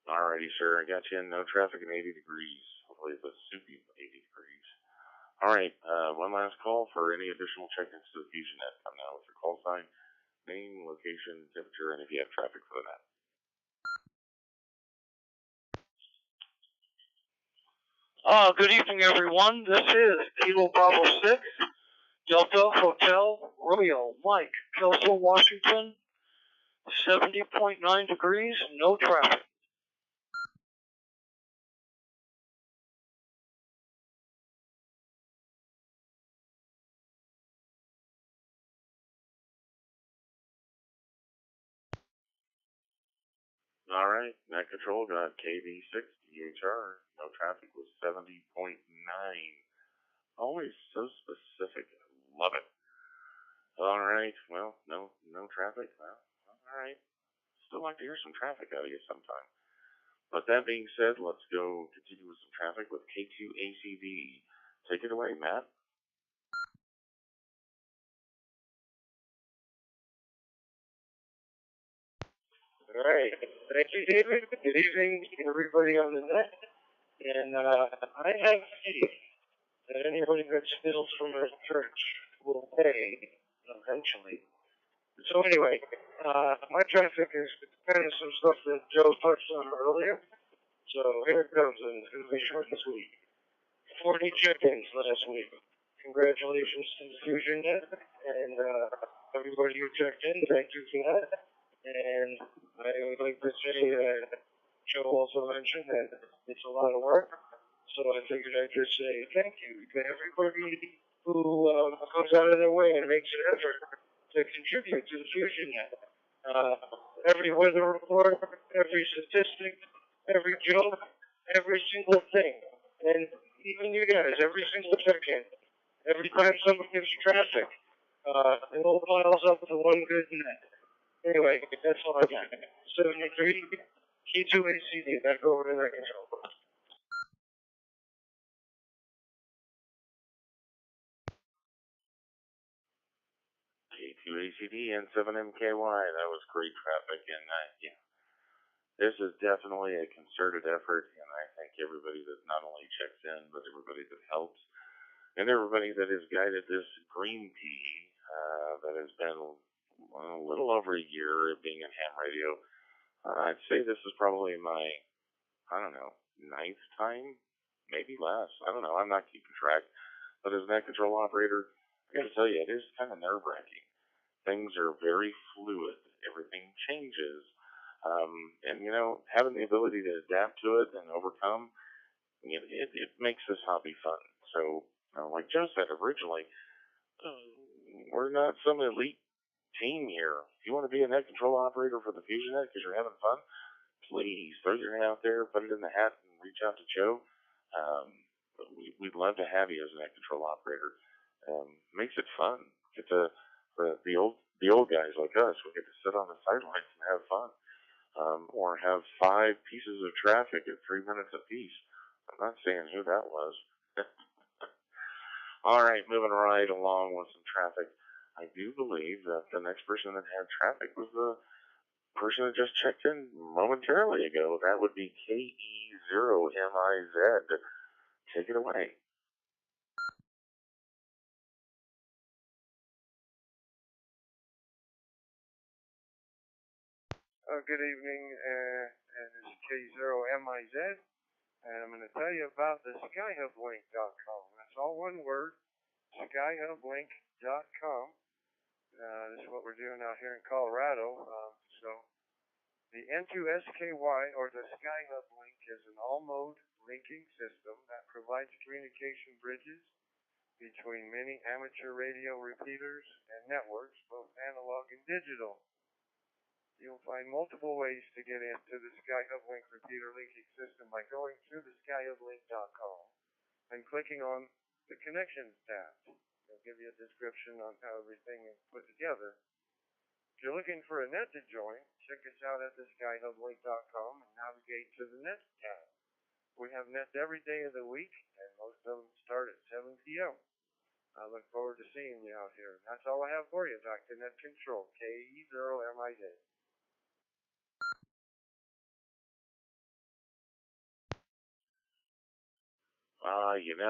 Alrighty, sir, I got you in no traffic at 80 degrees. Hopefully it's a soupy 80 degrees. Alright, one last call for any additional check-ins to the FusionNet. Come now with your call sign, name, location, temperature, and if you have traffic for the net. Good evening, everyone. This is Kilo Bravo 6, Delta Hotel Romeo Mike, Kelso, Washington. 70.9 degrees, no traffic. Alright, net control got KV6 DHR. No traffic was 70.9. Always so specific. Love it. Alright, well, no traffic. Well, alright. Still like to hear some traffic out of you sometime. But that being said, let's go continue with some traffic with K2ACD. Take it away, Matt. All right. Thank you, David. Good evening, everybody on the net. And I have faith that anybody that steals from our church will pay eventually. So anyway, my traffic is kind of some stuff that Joe touched on earlier. So here it comes, and it's going to be short this week. 40 check-ins last week. Congratulations to the FusionNet and everybody who checked in. Thank you for that. And I would like to say that Joe also mentioned that it's a lot of work. So I figured I'd just say thank you to everybody who goes out of their way and makes an effort to contribute to the FusionNet. Every weather report, every statistic, every joke, every single thing. And even you guys, every single check-in, every time someone gives you traffic, it all piles up to one good net. Anyway, that's all I got. 73, K2ACD, back over to net control. K2ACD and 7MKY, that was great traffic, and yeah. This is definitely a concerted effort, and I thank everybody that not only checks in, but everybody that helps, and everybody that has guided this green pea that has been a little over a year of being in ham radio. I'd say this is probably my, I don't know, 9th time, maybe less. I don't know. I'm not keeping track. But as a net control operator, I got to tell you, it is kind of nerve-wracking. Things are very fluid. Everything changes. And, you know, having the ability to adapt to it and overcome, it makes this hobby fun. So, like Joe said originally, we're not some elite team here. If you want to be a net control operator for the FusionNet because you're having fun, please throw your hand out there, put it in the hat, and reach out to Joe. We'd love to have you as a net control operator. Makes it fun. Get to the old guys like us. We get to sit on the sidelines and have fun, or have 5 pieces of traffic at 3 minutes apiece. I'm not saying who that was. All right, moving right along with some traffic. I do believe that the next person that had traffic was the person that just checked in momentarily ago. That would be KE0MIZ. Take it away. Good evening, and this is K0MIZ, and I'm going to tell you about the skyhublink.com. That's all one word, skyhublink.com. This is what we're doing out here in Colorado. So the N2SKY, or the Skyhub Link, is an all-mode linking system that provides communication bridges between many amateur radio repeaters and networks, both analog and digital. You'll find multiple ways to get into the Skyhub Link repeater linking system by going to the skyhublink.com and clicking on the Connections tab. It'll give you a description on how everything is put together. If you're looking for a net to join, check us out at the skyhublink.com and navigate to the Net tab. We have nets every day of the week, and most of them start at 7 p.m. I look forward to seeing you out here. That's all I have for you. Back to Net Control, KE0MIZ.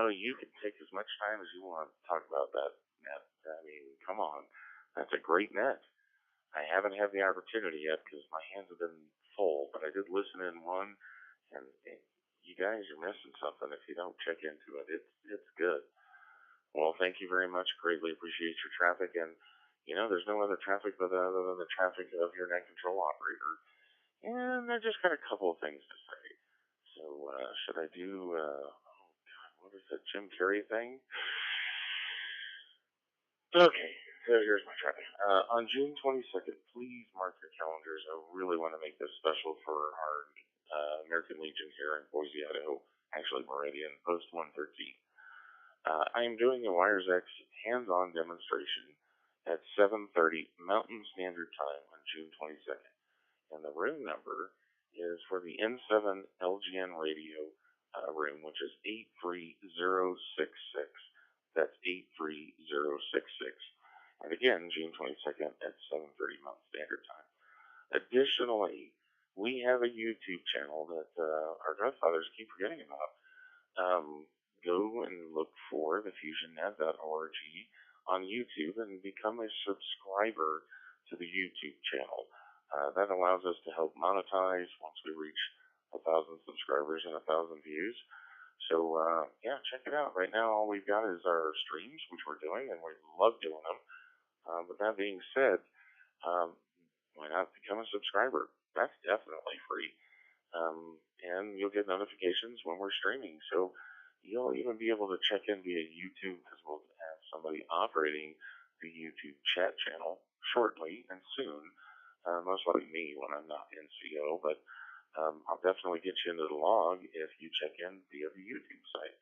You can take as much time as you want to talk about that net. I mean, come on. That's a great net. I haven't had the opportunity yet because my hands have been full, but I did listen in one, and you guys are missing something if you don't check into it. It's good. Well, thank you very much. Greatly appreciate your traffic, and there's no other traffic other than the traffic of your net control operator. And I just got a couple of things to say. So should I do what is that Jim Carrey thing? Okay, so here's my traffic. On June 22nd, please mark your calendars. I really want to make this special for our American Legion here in Boise, Idaho, actually Meridian, Post 113. I am doing a Wires X hands-on demonstration at 7:30 Mountain Standard Time on June 22nd. And the room number is for the N7 LGN radio room, which is 83066. That's 83066. And again, June 22nd at 7:30 Mountain Standard Time. Additionally, we have a YouTube channel that our grandfathers keep forgetting about. Go and look for the FusionNet.org on YouTube and become a subscriber to the YouTube channel. That allows us to help monetize once we reach 1,000 subscribers and 1,000 views. So, check it out. Right now, all we've got is our streams, which we're doing, and we love doing them. But that being said, why not become a subscriber? That's definitely free. And you'll get notifications when we're streaming. So you'll even be able to check in via YouTube because we'll have somebody operating the YouTube chat channel shortly and soon. Most likely me when I'm not NCO, but I'll definitely get you into the log if you check in via the YouTube site.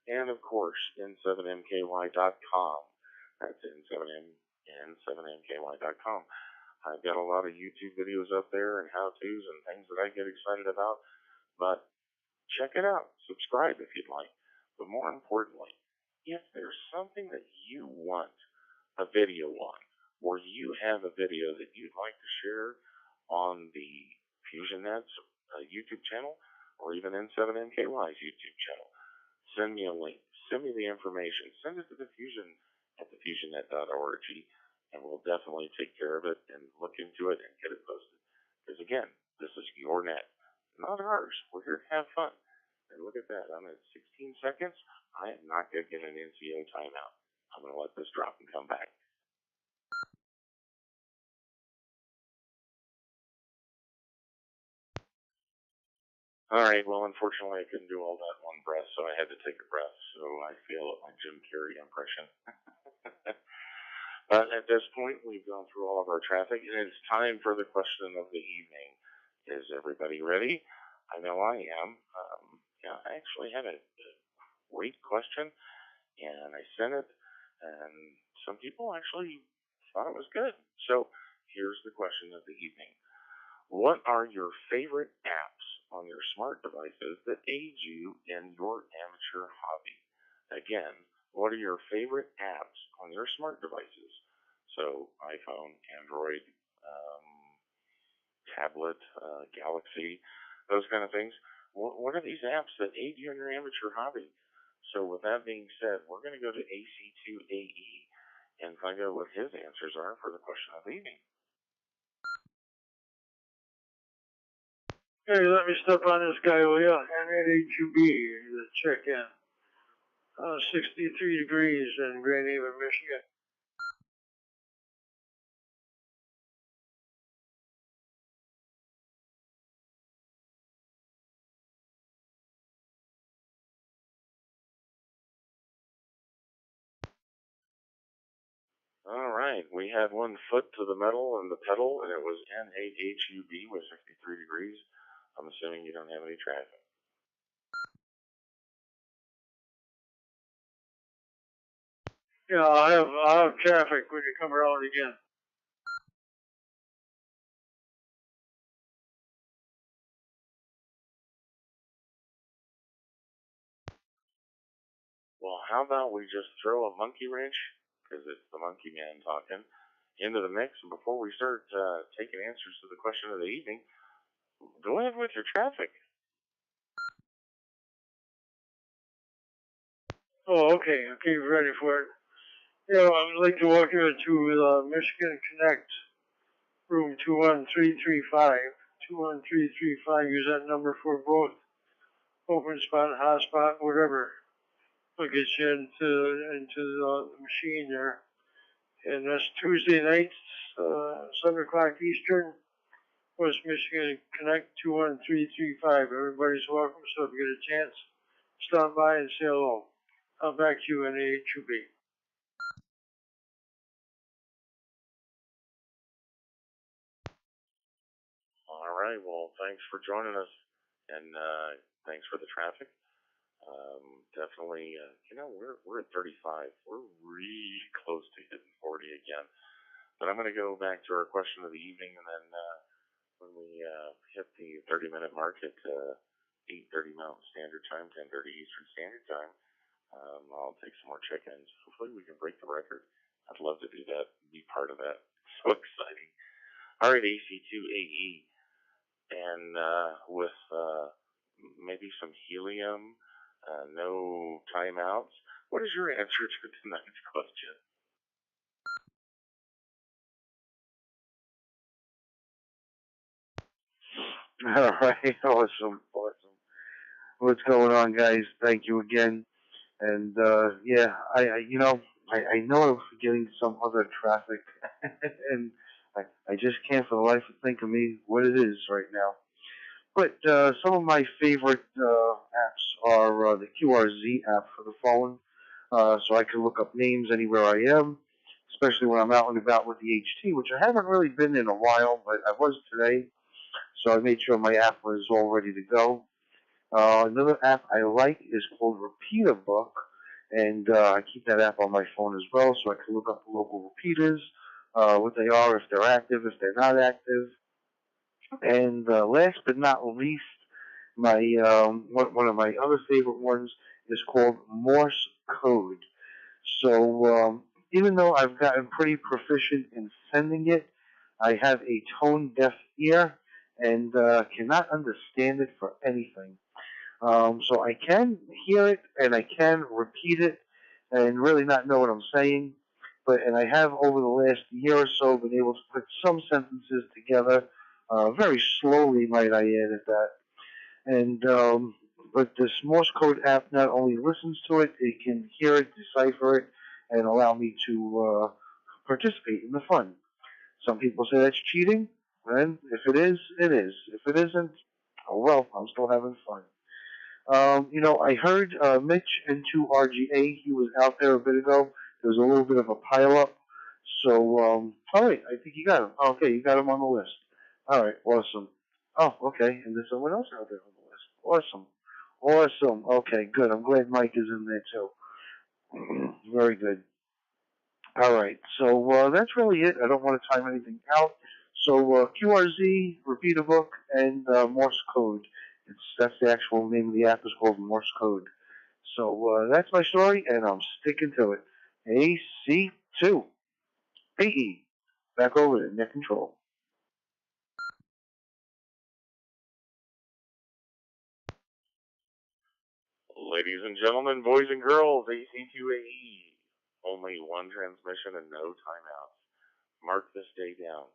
And of course, N7MKY.com. That's N7MKY.com. I've got a lot of YouTube videos up there and how-tos and things that I get excited about. But check it out. Subscribe if you'd like. But more importantly, if there's something that you want a video on, or you have a video that you'd like to share on the FusionNet's YouTube channel, or even N7MKY's YouTube channel, send me a link. Send me the information. Send it to the Fusion at the FusionNet.org, and we'll definitely take care of it and look into it and get it posted. Because again, this is your net, not ours. We're here to have fun. And look at that. I'm at 16 seconds. I am not going to get an NCO timeout. I'm going to let this drop and come back. All right, well, unfortunately, I couldn't do all that in one breath, so I had to take a breath. So I feel my Jim Carrey impression. But at this point, we've gone through all of our traffic, and it's time for the question of the evening. Is everybody ready? I know I am. Yeah, I actually had a great question, and I sent it, and some people actually thought it was good. So here's the question of the evening. What are your favorite apps on your smart devices that aid you in your amateur hobby? Again, what are your favorite apps on your smart devices? So iPhone, Android, tablet, Galaxy, those kind of things. What are these apps that aid you in your amateur hobby? So with that being said, we're going to go to AC2AE and find out what his answers are for the question of the evening. Hey, let me step on this guy over here. NAHUB, the check in. 63 degrees in Grand Haven, Michigan. All right, we had one foot to the metal and the pedal, and it was NAHUB with 63 degrees. I'm assuming you don't have any traffic. Yeah, I'll have traffic when you come around again. Well, how about we just throw a monkey wrench, because it's the monkey man talking, into the mix, and before we start taking answers to the question of the evening, go ahead with your traffic. Oh, okay. Okay, ready for it. Yeah, I would like to welcome you to Michigan Connect, room 21335. 21335. Use that number for both open spot, hotspot, whatever. We'll get you into the machine there. And that's Tuesday nights, 7 o'clock Eastern, West Michigan Connect 21335. Everybody's welcome, so if you get a chance, stop by and say hello. I'll back to you in AHUB. All right, well, thanks for joining us, and thanks for the traffic. Definitely, we're at 35. We're really close to hitting 40 again. But I'm going to go back to our question of the evening, and then when we hit the 30-minute mark at 8:30 Mountain Standard Time, 10:30 Eastern Standard Time, I'll take some more check-ins. Hopefully we can break the record. I'd love to do that, be part of that. So exciting. All right, AC2AE, and with maybe some helium, no timeouts. What is your answer to tonight's question? All right, awesome. What's going on, guys? Thank you again. And yeah, I know I was forgetting some other traffic, and I just can't for the life of think of me what it is right now. But some of my favorite apps are the QRZ app for the phone, so I can look up names anywhere I am, especially when I'm out and about with the HT, which I haven't really been in a while, but I was today, so I made sure my app was all ready to go. Another app I like is called Repeater Book, and I keep that app on my phone as well, so I can look up the local repeaters, what they are, if they're active, if they're not active. And last but not least, my one of my other favorite ones is called Morse Code. So even though I've gotten pretty proficient in sending it, I have a tone deaf ear and cannot understand it for anything. So I can hear it and I can repeat it and really not know what I'm saying. And I have over the last year or so been able to put some sentences together, very slowly, might I add at that. And but this Morse code app not only listens to it, it can hear it, decipher it, and allow me to participate in the fun. Some people say that's cheating, and if it is, it is. If it isn't, oh well, I'm still having fun. I heard Mitch into RGA. He was out there a bit ago. There was a little bit of a pileup, So, all right, I think you got him. Okay, you got him on the list. All right, awesome. Oh, okay, and there's someone else out there on the list. Awesome. Awesome. Okay, good. I'm glad Mike is in there too. Very good. All right, so that's really it. I don't want to time anything out. So QRZ, repeat a book, and Morse code. That's the actual name of the app is called Morse code. So that's my story, and I'm sticking to it. AC2. AE. Back over to net control. Ladies and gentlemen, boys and girls, AC2AE. Only one transmission and no timeouts. Mark this day down.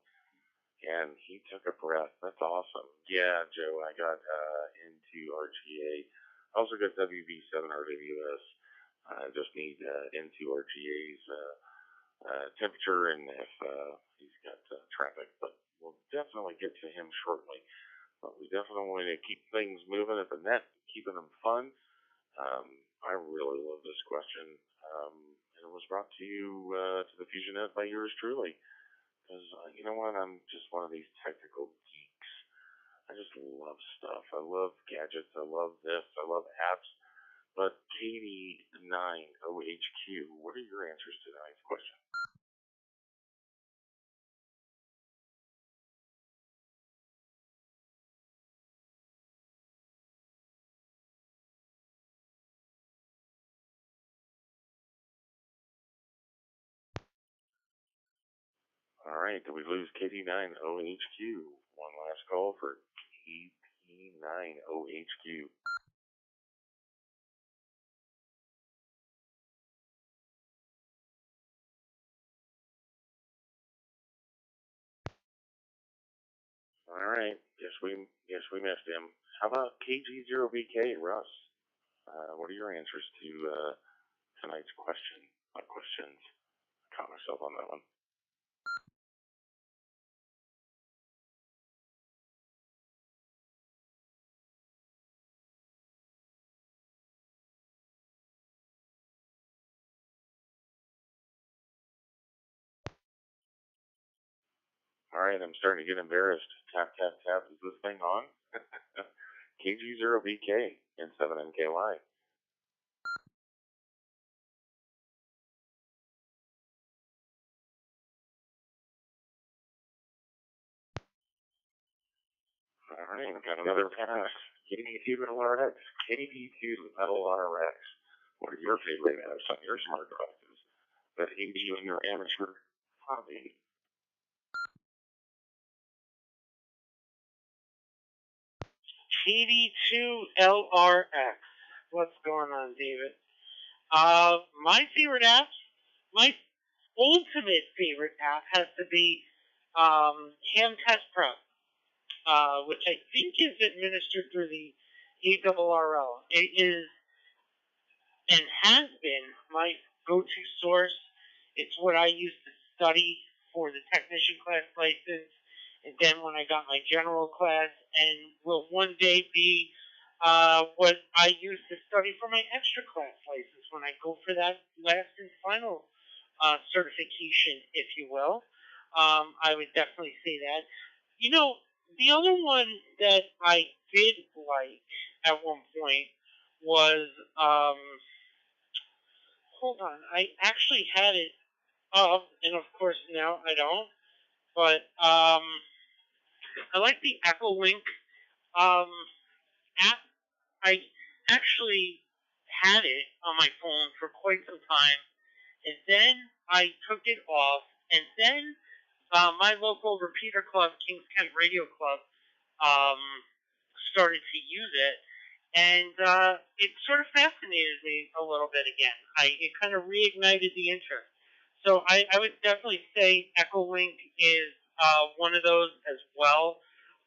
And he took a breath. That's awesome. Yeah, Joe, I got into RGA. I also got WB7 RWS. I just need into RGA's temperature and if he's got traffic. But we'll definitely get to him shortly. But we definitely want to keep things moving at the net, keeping them fun. I really love this question. And it was brought to you to the FusionNet by yours truly. Because, you know what, I'm just one of these technical geeks. I just love stuff. I love gadgets. I love this. I love apps. But KD9OHQ, what are your answers to tonight's question? All right, did we lose KD9OHQ? One last call for KD9OHQ. All right, guess we missed him. How about KG0BK, Russ? What are your answers to tonight's question? My questions. I caught myself on that one. All right, I'm starting to get embarrassed. Tap, tap, tap. Is this thing on? KG0BK and 7NKY. All right, I've got another pass. KD2LRX. KD2LRX. What are your favorite apps on your smart devices that aid you in your amateur hobby? KD2LRX. What's going on, David? My favorite app, my ultimate favorite app has to be Ham Test Prep, which I think is administered through the ARRL. It is and has been my go-to source. It's what I used to study for the technician class license, and then when I got my general class, and will one day be what I use to study for my extra class license when I go for that last and final certification, if you will. I would definitely say that. You know, the other one that I did like at one point was hold on, I actually had it up, and of course now I don't. But I like the Echo Link app. I actually had it on my phone for quite some time, and then I took it off, and then my local repeater club, Kings Kent Radio Club, um, started to use it, and it sort of fascinated me a little bit again. It kind of reignited the interest. So I would definitely say EchoLink is one of those as well.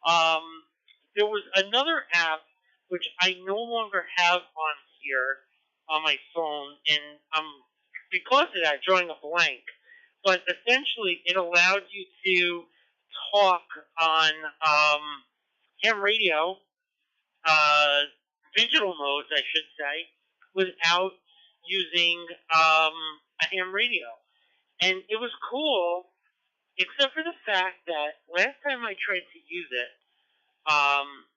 Um, there was another app which I no longer have on here on my phone, and because of that, drawing a blank. But essentially, it allowed you to talk on ham radio, digital modes, I should say, without using a ham radio. And it was cool, except for the fact that last time I tried to use it,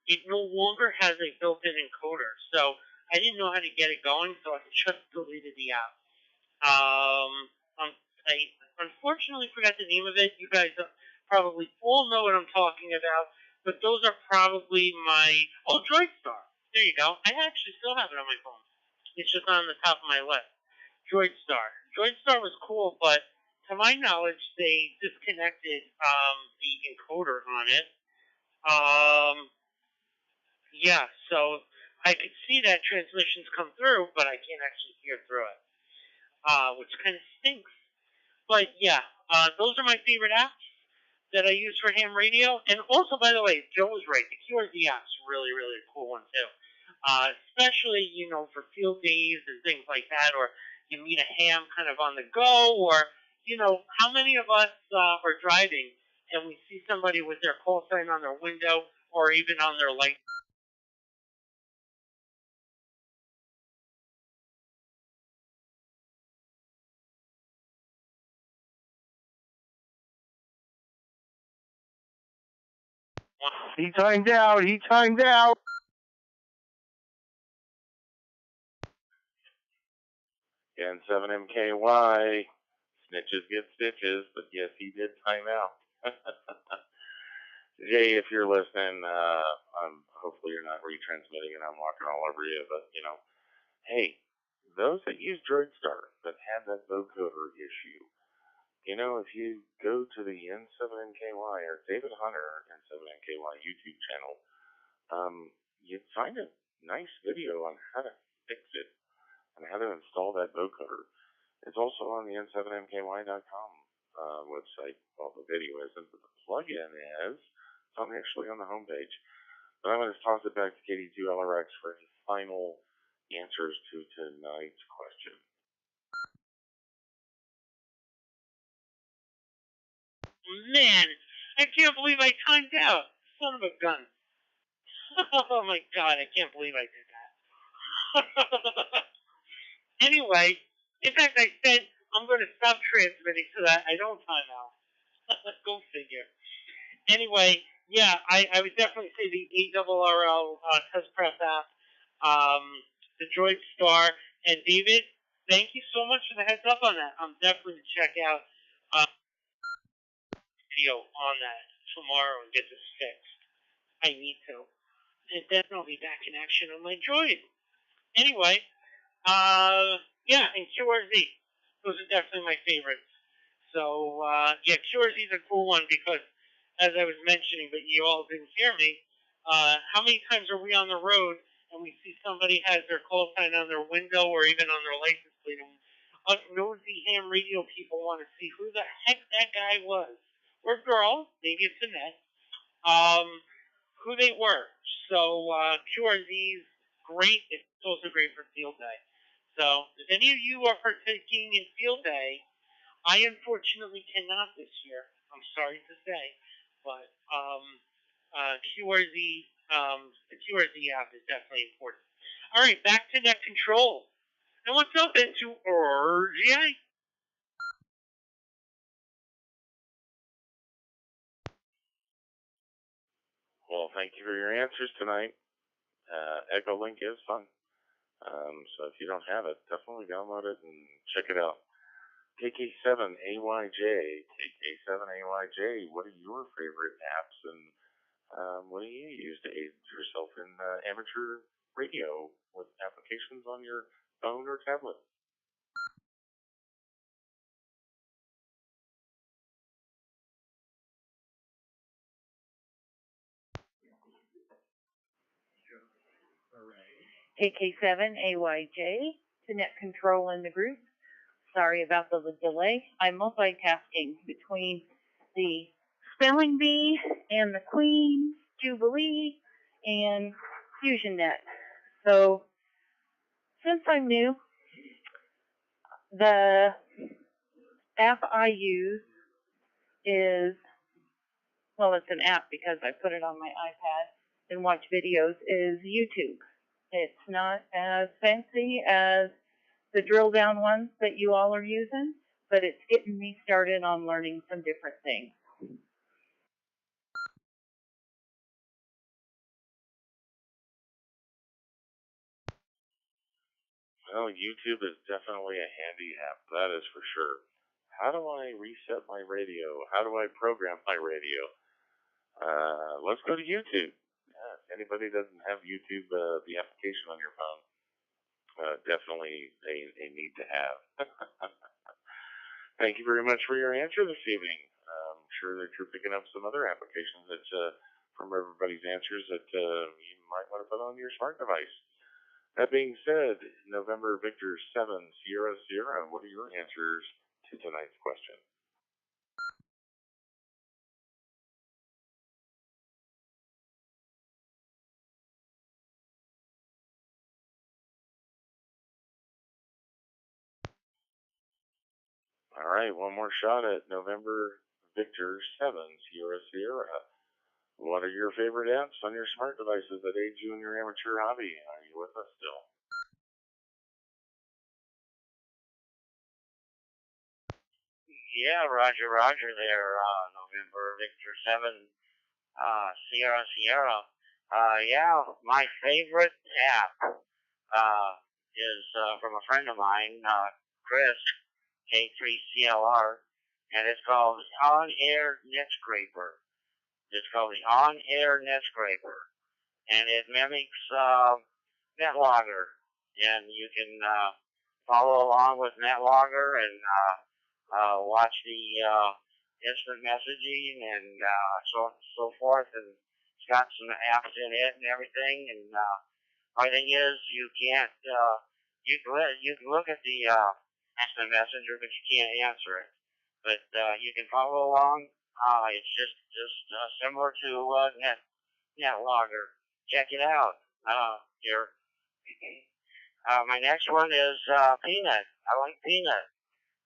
it no longer has a built-in encoder. So I didn't know how to get it going, so I just deleted the app. I unfortunately forgot the name of it. You guys probably all know what I'm talking about, but those are probably DroidStar. There you go. I actually still have it on my phone. It's just on the top of my list. DroidStar. DroidStar was cool, but to my knowledge, they disconnected the encoder on it. Yeah, so I could see that transmissions come through, but I can't actually hear through it, which kind of stinks. But yeah, those are my favorite apps that I use for ham radio. And also, by the way, Joe was right. The QRZ app's really, really a cool one too. Especially, for field days and things like that, or you meet a ham kind of on the go, or, how many of us are driving and we see somebody with their call sign on their window or even on their light. He timed out. He timed out. N7MKY. Snitches get stitches, but yes, he did time out. Jay, if you're listening, hopefully you're not retransmitting and I'm walking all over you, but, hey, those that use DroidStar that have that vocoder issue, if you go to the N7NKY or David Hunter N7NKY YouTube channel, you'd find a nice video on how to fix it and how to install that vocoder. It's also on the N7MKY.com website. Well, the video isn't, but the plugin is. It's actually on the homepage. But I'm going to toss it back to KD2LRX for any final answers to tonight's question. Man, I can't believe I timed out. Son of a gun. Oh my god, I can't believe I did that. Anyway, in fact, I said I'm going to stop transmitting so that I don't time out. Go figure. Anyway, yeah, I would definitely say the ARRL test press app, the DroidStar, and David, thank you so much for the heads up on that. I'm definitely going to check out video on that tomorrow and get this fixed. I need to. And definitely back in action on my Droid. Anyway, yeah, and QRZ. Those are definitely my favorites. So, yeah, QRZ is a cool one because, as I was mentioning, but you all didn't hear me, how many times are we on the road and we see somebody has their call sign on their window or even on their license plate, and us nosy ham radio people want to see who the heck that guy was, or girl, maybe it's Annette, who they were. So, QRZ's great. It's also great for field day. So, if any of you are partaking in field day, I unfortunately cannot this year. I'm sorry to say, but QRZ, the QRZ app is definitely important. All right, back to net control. And what's up into RGA? Well, thank you for your answers tonight. Echo Link is fun. So if you don't have it, definitely download it and check it out. KK7AYJ, KK7AYJ, what are your favorite apps and what do you use to aid yourself in amateur radio with applications on your phone or tablet? KK7AYJ to net control in the group. Sorry about the delay. I'm multitasking between the spelling bee and the Queen, Jubilee, and FusionNet. So, since I'm new, the app I use is, well, it's an app because I put it on my iPad and watch videos, is YouTube. It's not as fancy as the drill down ones that you all are using, but it's getting me started on learning some different things. Well, YouTube is definitely a handy app, that is for sure. How do I reset my radio? How do I program my radio? Let's go to YouTube. Yeah, if anybody doesn't have YouTube, the application on your phone, definitely a need to have. Thank you very much for your answer this evening. I'm sure that you're picking up some other applications that, from everybody's answers that you might want to put on your smart device. That being said, November Victor 7 Sierra Sierra, what are your answers to tonight's question? All right, one more shot at November Victor 7 Sierra Sierra. What are your favorite apps on your smart devices that aid you in your amateur hobby? Are you with us still? Yeah, Roger there, November Victor 7, Sierra Sierra. Yeah, my favorite app, is, from a friend of mine, Chris, K3CLR, and it's called the On Air Net Scraper. It's called the On Air Net Scraper, and it mimics, NetLogger, and you can, follow along with NetLogger and, watch the instant messaging and so forth, and it's got some apps in it and everything. And my thing is, you can't you can look at the instant messenger, but you can't answer it. But you can follow along. It's just similar to NetLogger. Check it out. Here. My next one is Peanut. I like Peanut.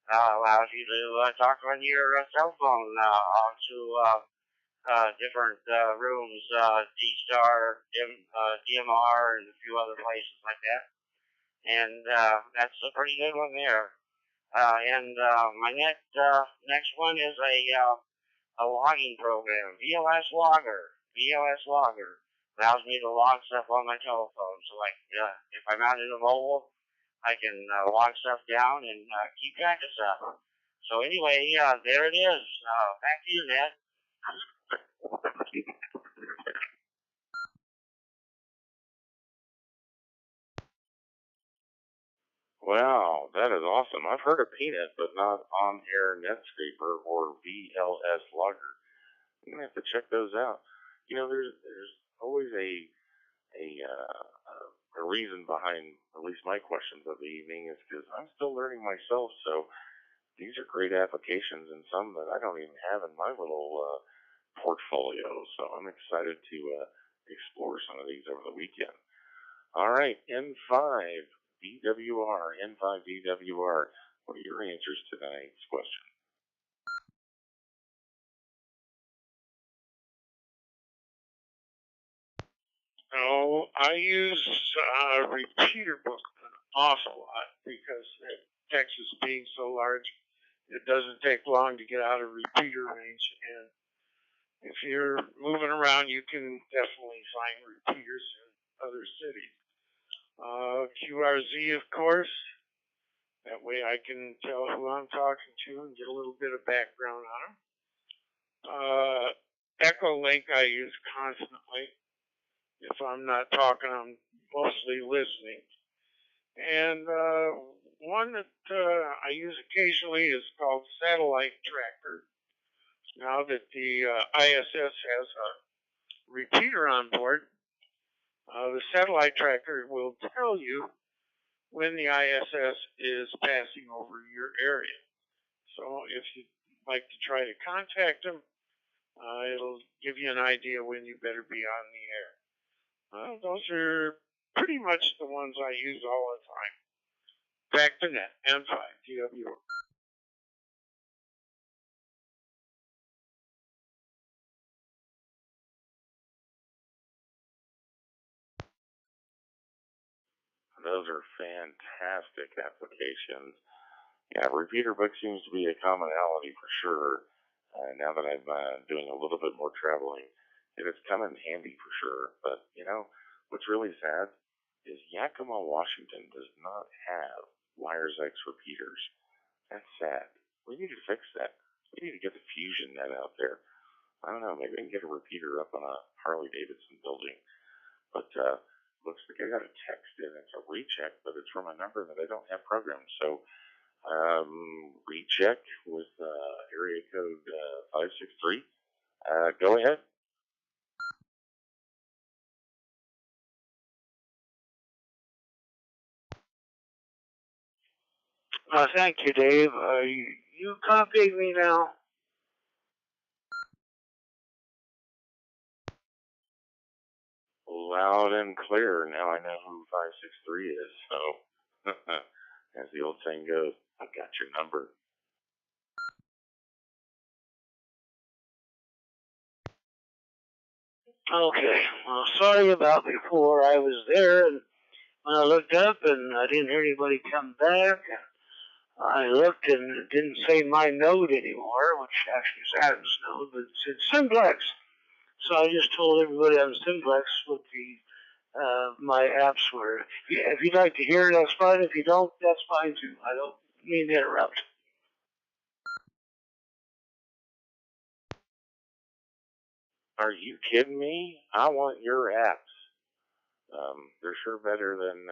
Allows you to talk on your cell phone onto different rooms, D-Star, DMR, and a few other places like that. And that's a pretty good one there. And my next one is a logging program, VLS Logger. VLS Logger allows me to log stuff on my telephone. So like if I'm out in a mobile, I can log stuff down and keep track of stuff. So anyway, there it is. Back to you, Ned. Wow, that is awesome. I've heard of Peanut, but not On Air Netscaper or VLS Logger. I'm gonna have to check those out. You know, there's always a reason behind at least my questions of the evening is because I'm still learning myself. So these are great applications and some that I don't even have in my little portfolio. So I'm excited to explore some of these over the weekend. All right, N5 DWR, N5 DWR. What are your answers to tonight's question? Oh, I use repeater book an awful lot because Texas being so large, it doesn't take long to get out of repeater range. And if you're moving around, you can definitely find repeaters in other cities. QRZ, of course. That way I can tell who I'm talking to and get a little bit of background on them. Echo Link I use constantly. If I'm not talking, I'm mostly listening. And one that I use occasionally is called Satellite Tracker. Now that the ISS has a repeater on board, the Satellite Tracker will tell you when the ISS is passing over your area. So if you'd like to try to contact them, it'll give you an idea when you better be on the air. Those are pretty much the ones I use all the time. Back to net, N5, TWR. Those are fantastic applications. Yeah, repeater book seems to be a commonality for sure. Now that I'm doing a little bit more traveling, and it's come in handy for sure. But what's really sad is Yakima, Washington does not have Wires X repeaters. That's sad. We need to fix that. We need to get the FusionNet out there. I don't know, maybe I can get a repeater up on a Harley Davidson building. But looks like I got a text in. It's a recheck, but it's from a number that I don't have programmed. So recheck with area code 563. Go ahead. Thank you, Dave. Are you copying me now? Loud and clear. Now I know who 563 is. So, as the old saying goes, I got your number. Okay. Well, sorry about before. I was there, and when I looked up and I didn't hear anybody come back, I looked and it didn't say my node anymore, which actually is Adam's node, but it said Simplex. So I just told everybody on Simplex what my apps were. If you'd like to hear it, that's fine. If you don't, that's fine too. I don't mean to interrupt. Are you kidding me? I want your apps. They're sure better than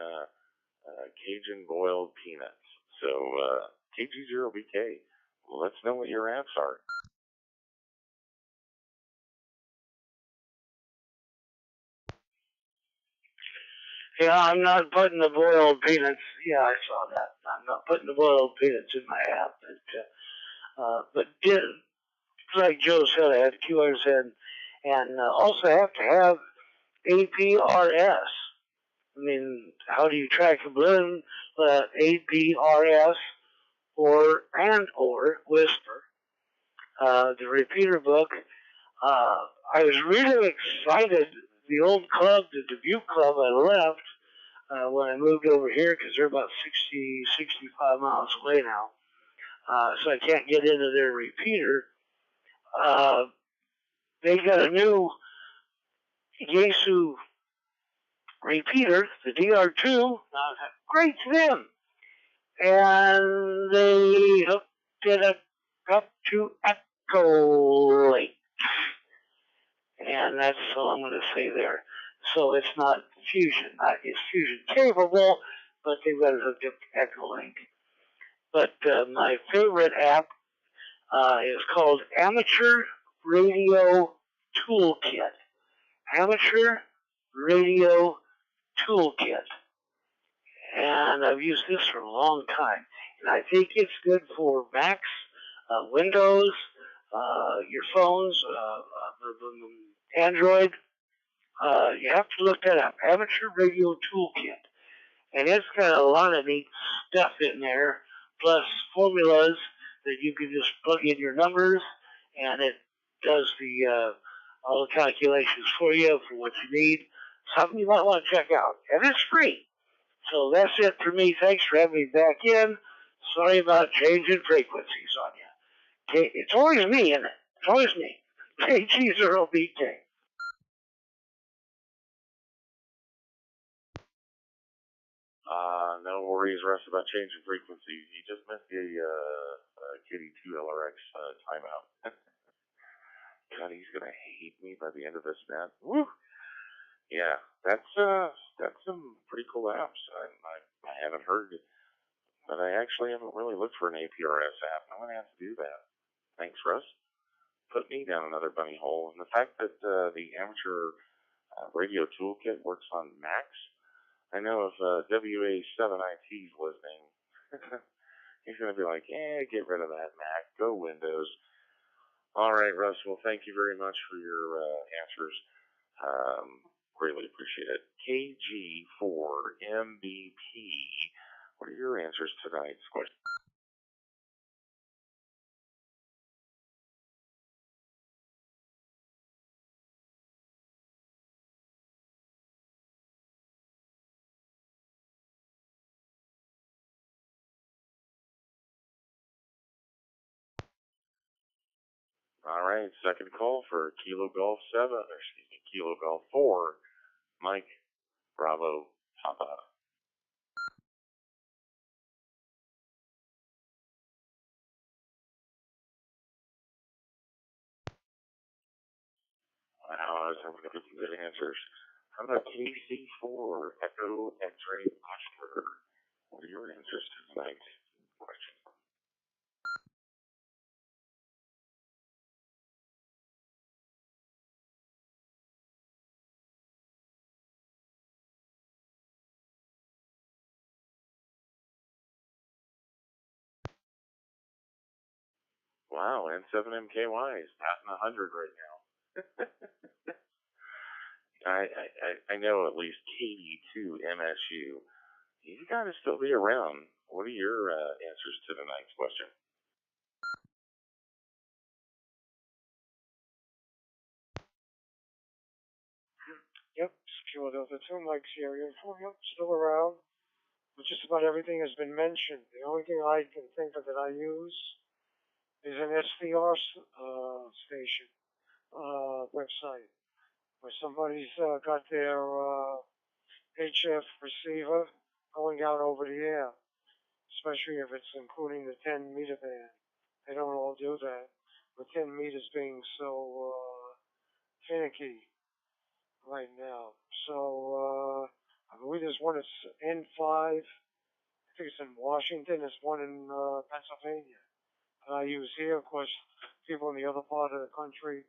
Cajun boiled peanuts. So, KG0BK, let's know what your apps are. Yeah, I'm not putting the boiled peanuts. Yeah, I saw that. I'm not putting the boiled peanuts in my app. But like Joe said, I had QRZ, and also have to have APRS. I mean, how do you track a balloon? APRS or Whisper. The repeater book. I was really excited. The old club, the Dubuque club, I left when I moved over here because they're about 60, 65 miles away now. So I can't get into their repeater. They got a new Yaesu repeater, the DR2. Great to them. And they hooked it up to Echo Lake. And that's all I'm going to say there. So it's not Fusion. It's Fusion capable, but they've got it hooked up to Echo Link. But my favorite app is called Amateur Radio Toolkit. Amateur Radio Toolkit. And I've used this for a long time. And I think it's good for Macs, Windows, your phones, Android. You have to look that up. Amateur Radio Toolkit. And it's got a lot of neat stuff in there, plus formulas that you can just plug in your numbers, and it does all the calculations for you for what you need. Something you might want to check out. And it's free. So that's it for me. Thanks for having me back in. Sorry about changing frequencies on you. Okay, it's always me, isn't it? It's always me. KG0BK. No worries, Russ, about changing frequencies. You just missed the Kitty 2 LRX timeout. God, he's gonna hate me by the end of this net. Woo! Yeah, that's some pretty cool apps. I haven't heard it, but I actually haven't really looked for an APRS app. I'm gonna have to do that. Thanks, Russ. Put me down another bunny hole. And the fact that the amateur radio toolkit works on Macs. I know if WA7IT's listening, he's going to be like, get rid of that Mac. Go Windows. All right, Russ. Well, thank you very much for your answers. Greatly appreciate it. KG4MVP. What are your answers to tonight's question? All right, second call for Kilo Golf 7, or excuse me, Kilo Golf 4, Mike, Bravo, Papa. Wow, I was having to get some good answers. How about KC4, Echo, X-Ray, Oscar? What are your answers to tonight's question? Wow, N7MKY is passing 100 right now. I know at least KD2 MSU. He's got to still be around. What are your answers to tonight's question? Yep, Kilo Delta 2, Mike Sierra Uniform, yep, still around. But just about everything has been mentioned. The only thing I can think of that I use is an SDR station website where somebody's got their HF receiver going out over the air, especially if it's including the 10 meter band. They don't all do that, with 10 meters being so finicky right now. So I believe there's one that's N5. I think it's in Washington. There's one in Pennsylvania. I use here, of course, people in the other part of the country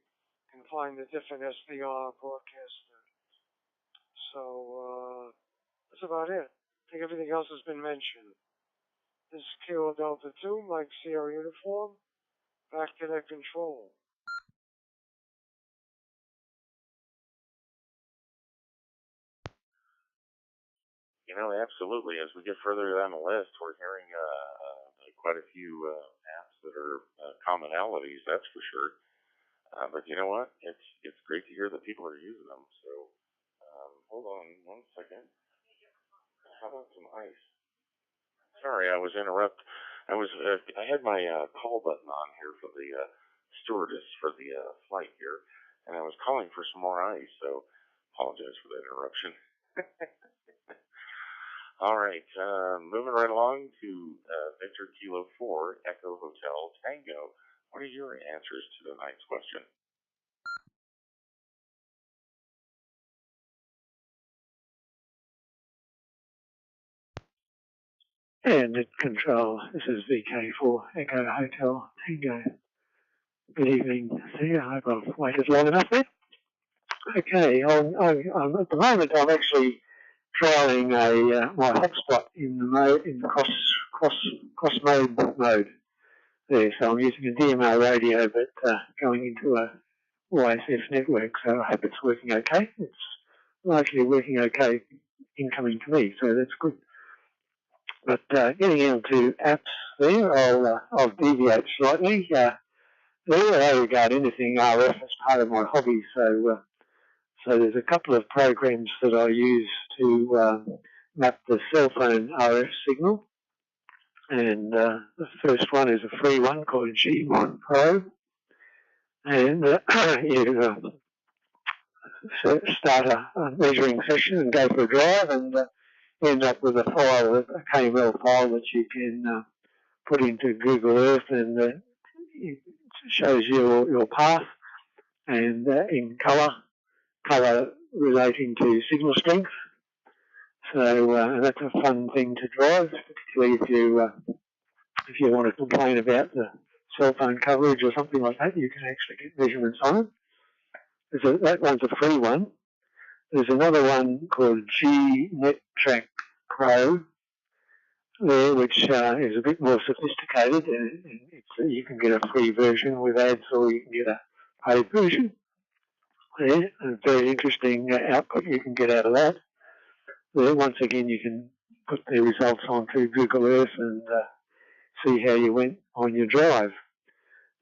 can find the different SDR broadcaster. So that's about it. I think everything else has been mentioned. This is Kilo Delta 2, Mike Sierra Uniform, back to the control. You know, absolutely. As we get further down the list, we're hearing quite a few apps that are commonalities, that's for sure. But you know what? It's great to hear that people are using them. So hold on 1 second. How about some ice? Sorry, I was interrupted. I had my call button on here for the stewardess for the flight here, and I was calling for some more ice. So apologize for that interruption. All right, moving right along to Victor Kilo 4, Echo Hotel Tango. What are your answers to tonight's question? And at control, this is VK4, Echo Hotel Tango. Good evening, see, I hope I've waited long enough there. Okay, I'm at the moment I'm actually trialing my hotspot in the mode, in the cross mode there. So I'm using a DMR radio, but going into a YSF network. So I hope it's working okay. It's largely working okay incoming to me, so that's good. But getting into apps there, I'll deviate slightly. I regard anything RF as part of my hobby, so there's a couple of programs that I use to map the cell phone RF signal, and the first one is a free one called G1 Pro, and you start a measuring session and go for a drive, and end up with a file, a KML file that you can put into Google Earth, and it shows you your path, and in colour relating to signal strength. So that's a fun thing to drive, particularly if you want to complain about the cell phone coverage or something like that. You can actually get measurements on it. That one's a free one. There's another one called GNet Track Pro there, which is a bit more sophisticated, and you can get a free version with ads, or you can get a paid version. Yeah, a very interesting output you can get out of that. Once again, you can put the results onto Google Earth and see how you went on your drive.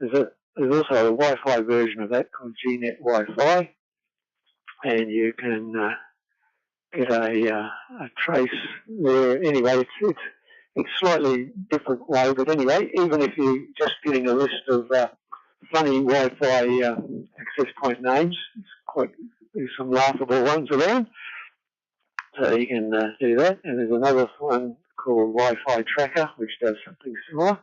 There's also a Wi-Fi version of that called GNet Wi-Fi, and you can get a trace there. Anyway, it's slightly different way, but anyway, even if you're just getting a list of funny Wi-Fi access point names. There's some laughable ones around, so you can do that. And there's another one called Wi-Fi Tracker, which does something similar.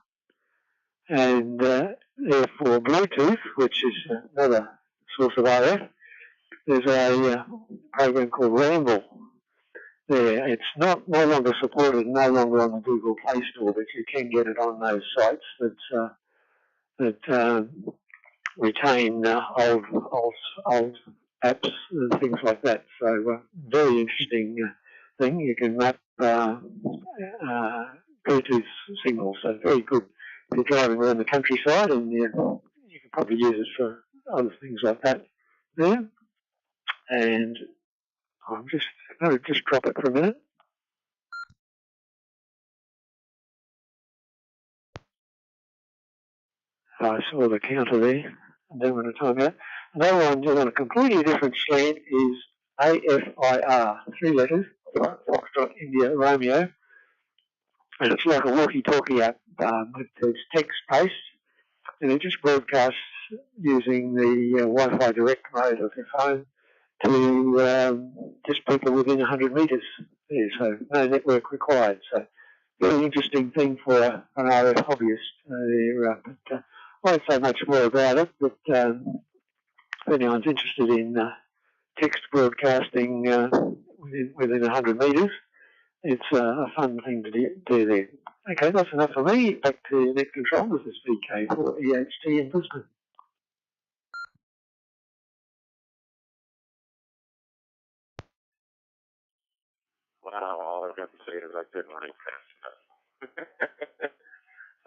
And for Bluetooth, which is another source of RF, there's a program called Ramble. There, it's no longer supported, no longer on the Google Play Store, but you can get it on those sites that retain old apps and things like that. So very interesting thing. You can map Bluetooth signals, so very good if you're driving around the countryside, and you can probably use it for other things like that there. And I'm just going to just drop it for a minute. I saw the counter there. And then we're going to time out. Another one on a completely different slant is AFIR, 3 letters, Foxtrot India Romeo. And it's like a walkie-talkie app, it's text-based, and it just broadcasts using the Wi-Fi direct mode of your phone to just people within 100 metres. Yeah, so no network required. So very interesting thing for an RF hobbyist. But I won't say much more about it, but if anyone's interested in text broadcasting within 100 metres, it's a fun thing to do there. Okay, that's enough for me. Back to Net Control. This is VK for EHT in Brisbane. Wow, all I've got to say is I couldn't write fast enough.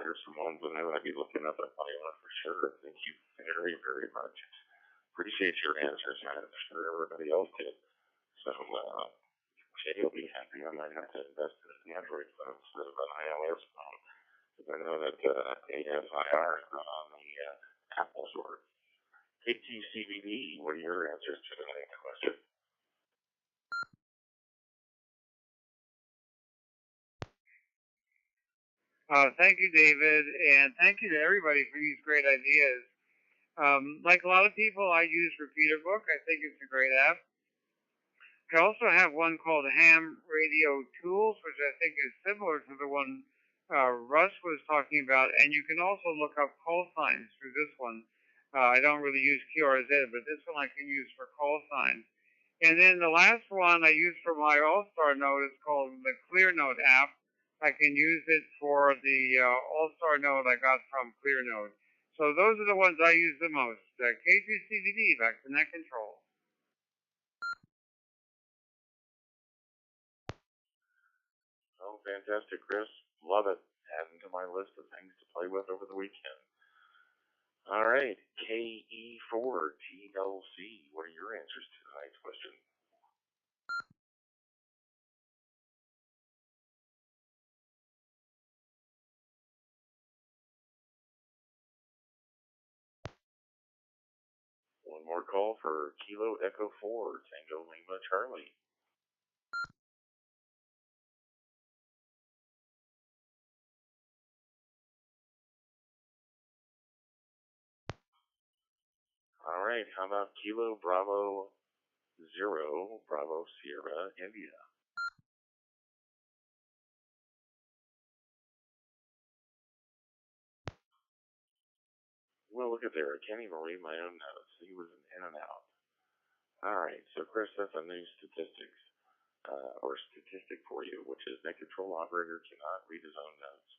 There's some ones that I might be looking up. I probably want for sure. Thank you very, very much. Appreciate your answers, man. I'm sure everybody else did. So, Jay will be happy. I might have to invest in an Android phone instead of an iOS phone. Because I know that AFIR is not on the Apple Store. KTCBD, what are your answers to the next question? Thank you, David, and thank you to everybody for these great ideas. Like a lot of people, I use Repeater Book. I think it's a great app. I also have one called Ham Radio Tools, which I think is similar to the one Russ was talking about, and you can also look up call signs through this one. I don't really use QRZ, but this one I can use for call signs. And then the last one I use for my All-Star Node is called the ClearNode app. I can use it for the All-Star Node I got from ClearNode. So those are the ones I use the most. K2CVD, back to Net Control. Oh, fantastic, Chris. Love it. Adding to my list of things to play with over the weekend. All right, KE4TLC. What are your answers to tonight's question? One more call for Kilo Echo 4, Tango Lima Charlie. All right, how about Kilo Bravo 0, Bravo Sierra, India? Well, look at there. I can't even read my own notes. He was in and out. All right, so Chris, that's a new statistic for you, which is Net Control operator cannot read his own notes.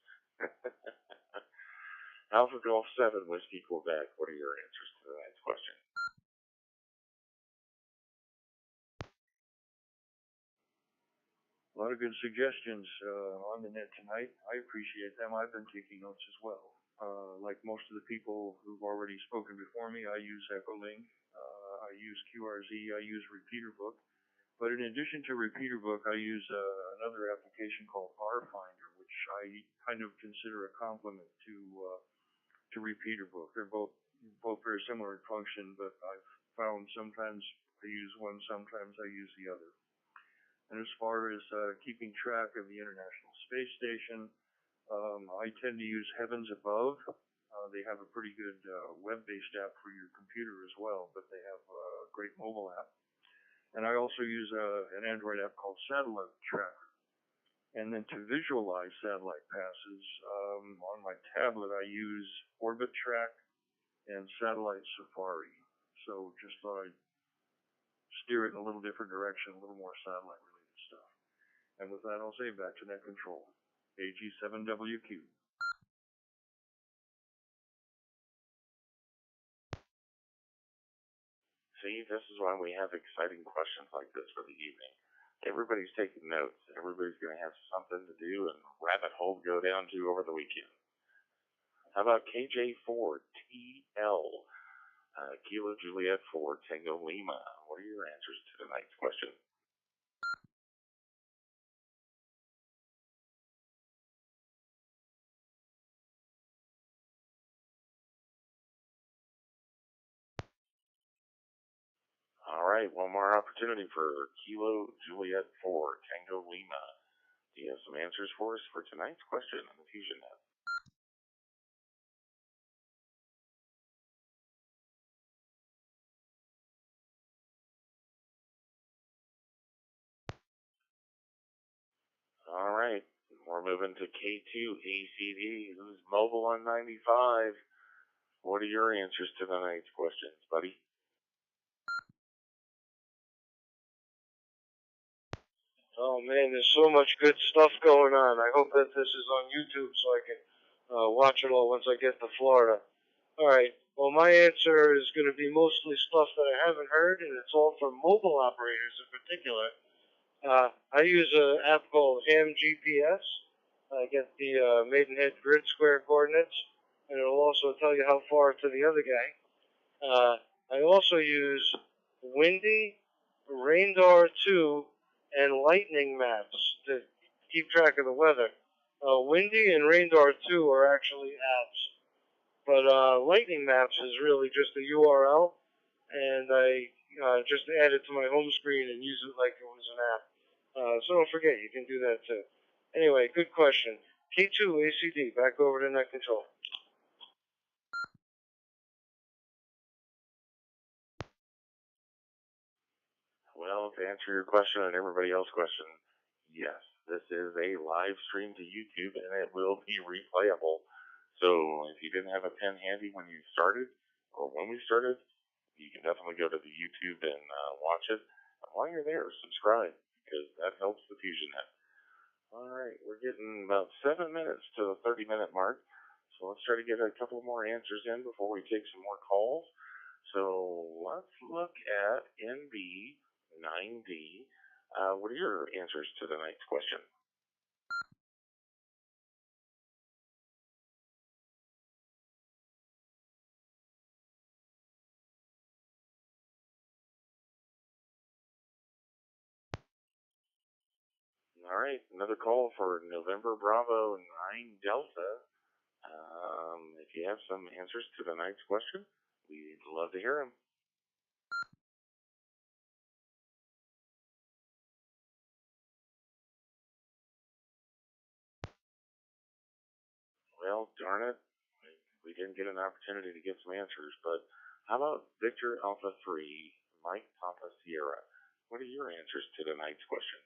Alpha Golf 7, Whiskey Quebec. What are your answers to the next question? A lot of good suggestions on the net tonight. I appreciate them. I've been taking notes as well. Like most of the people who've already spoken before me, I use Echolink, I use QRZ, I use Repeater Book. But in addition to Repeater Book, I use another application called RFinder, which I kind of consider a complement to Repeater Book. They're both very similar in function, but I've found sometimes I use one, sometimes I use the other. And as far as keeping track of the International Space Station, I tend to use Heavens Above. They have a pretty good web-based app for your computer as well, but they have a great mobile app. And I also use an Android app called Satellite Tracker. And then to visualize satellite passes, on my tablet I use Orbit Track and Satellite Safari. So just thought I'd steer it in a little different direction, a little more satellite-related stuff. And with that, I'll say back to Net Control, AG7WQ. See, this is why we have exciting questions like this for the evening. Everybody's taking notes. Everybody's going to have something to do and rabbit hole to go down to over the weekend. How about KJ4TL, Kilo Juliet 4, Tango Lima? What are your answers to tonight's question? All right, one more opportunity for Kilo Juliet 4, Tango Lima. Do you have some answers for us for tonight's question on the FusionNet? All right, we're moving to K2ACD, who's mobile on 95. What are your answers to tonight's questions, buddy? Oh man, there's so much good stuff going on. I hope that this is on YouTube so I can watch it all once I get to Florida. Alright, well my answer is going to be mostly stuff that I haven't heard, and it's all from mobile operators in particular. I use an app called Ham GPS. I get the Maidenhead grid square coordinates, and it'll also tell you how far to the other guy. I also use Windy, Raindar 2, and Lightning Maps to keep track of the weather. Windy and Raindar 2 are actually apps, but Lightning Maps is really just a URL, and I just add it to my home screen and use it like it was an app. So don't forget, you can do that too. Anyway, good question. K2ACD, back over to Net Control. Well, to answer your question and everybody else's question, yes, this is a live stream to YouTube and it will be replayable. So if you didn't have a pen handy when you started or when we started, you can definitely go to the YouTube and watch it. And while you're there, subscribe because that helps the FusionNet. All right, we're getting about 7 minutes to the 30-minute mark. So let's try to get a couple more answers in before we take some more calls. So let's look at NB9D. What are your answers to tonight's question? All right, another call for November Bravo 9 Delta. If you have some answers to tonight's question, we'd love to hear them. Well, darn it, we didn't get an opportunity to get some answers, but how about Victor Alpha 3, Mike Papa Sierra? What are your answers to tonight's question?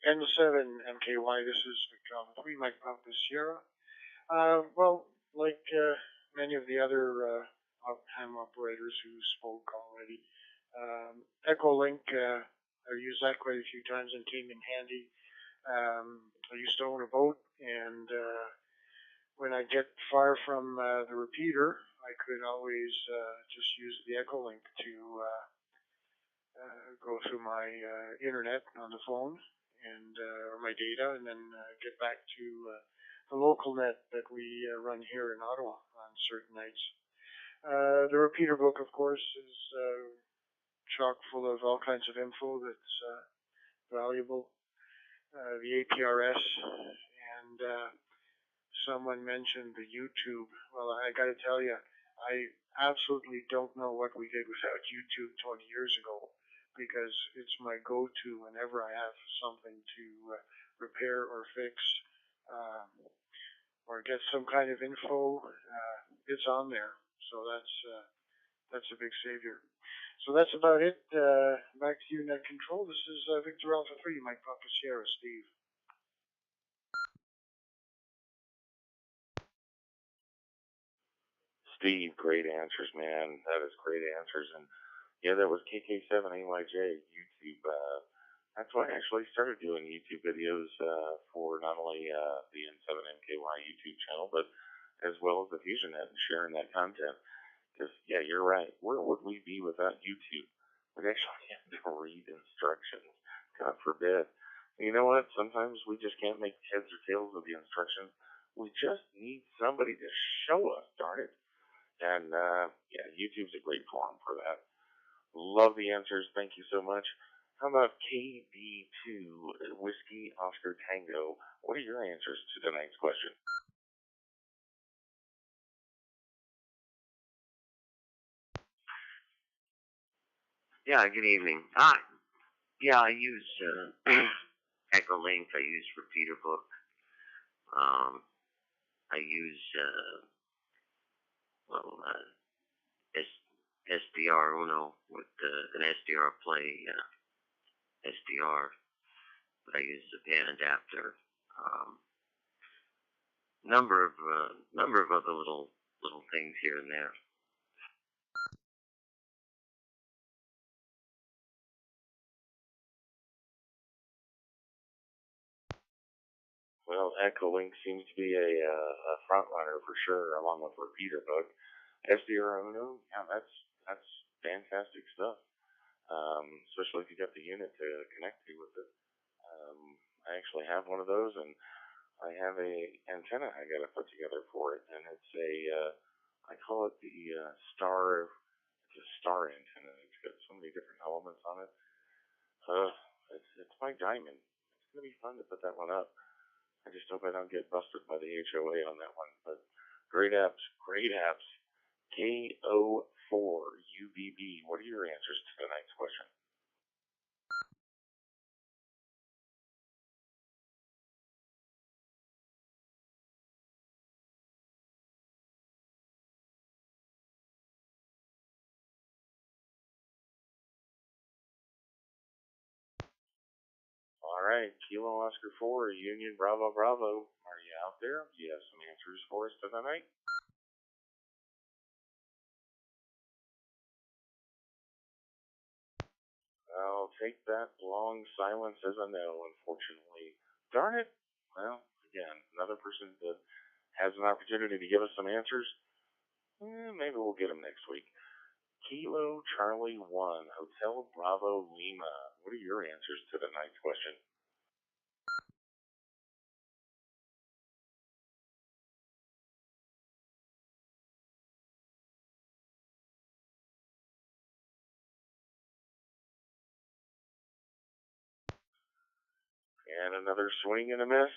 N7 MKY, this is Victor Alpha 3, Mike Papa Sierra. Well, like many of the other ham operators who spoke already, Echolink, I used that quite a few times and came in handy. I used to own a boat, and when I get far from the repeater, I could always just use the Echolink to go through my internet on the phone and or my data, and then get back to the local net that we run here in Ottawa on certain nights. The repeater book, of course, is chock full of all kinds of info that's valuable. The APRS, and someone mentioned the YouTube. Well, I got to tell you, I absolutely don't know what we did without YouTube 20 years ago, because it's my go-to whenever I have something to repair or fix, or get some kind of info, it's on there. So that's a big savior. So that's about it. Back to you, Net Control. This is Victor Alpha 3, Mike Papa Sierra, Steve. Steve, great answers, man. That is great answers. And yeah, that was KK7AYJ YouTube. That's why I actually started doing YouTube videos for not only the N7MKY YouTube channel, but as well as the FusionNet and sharing that content. Because, yeah, you're right. Where would we be without YouTube? We'd actually have to read instructions. God forbid. You know what? Sometimes we just can't make heads or tails of the instructions. We just need somebody to show us, darn it. And, yeah, YouTube's a great forum for that. Love the answers. Thank you so much. How about KB2 Whiskey Oscar Tango? What are your answers to tonight's question? Yeah, good evening. Yeah, I use Echolink. I use RepeaterBook. I use SDR Uno with an SDR Play SDR, but I use a pan adapter. Number of other little things here and there. Well, Echolink seems to be a front runner for sure, along with RepeaterBook. SDR Uno, yeah, that's fantastic stuff. Especially if you got the unit to connect to with it. I actually have one of those, and I have a antenna I got to put together for it, and it's I call it the star. It's a star antenna. It's got so many different elements on it. It's my diamond. It's gonna be fun to put that one up. I just hope I don't get busted by the HOA on that one. But great apps, great apps. KO4UBB. What are your answers to tonight's question? All right, Kilo Oscar 4, Union Bravo Bravo. Are you out there? Do you have some answers for us tonight? I'll take that long silence as a no, unfortunately. Darn it. Well, again, another person that has an opportunity to give us some answers. Maybe we'll get them next week. Kilo Charlie 1, Hotel Bravo Lima. What are your answers to tonight's question? And another swing and a miss.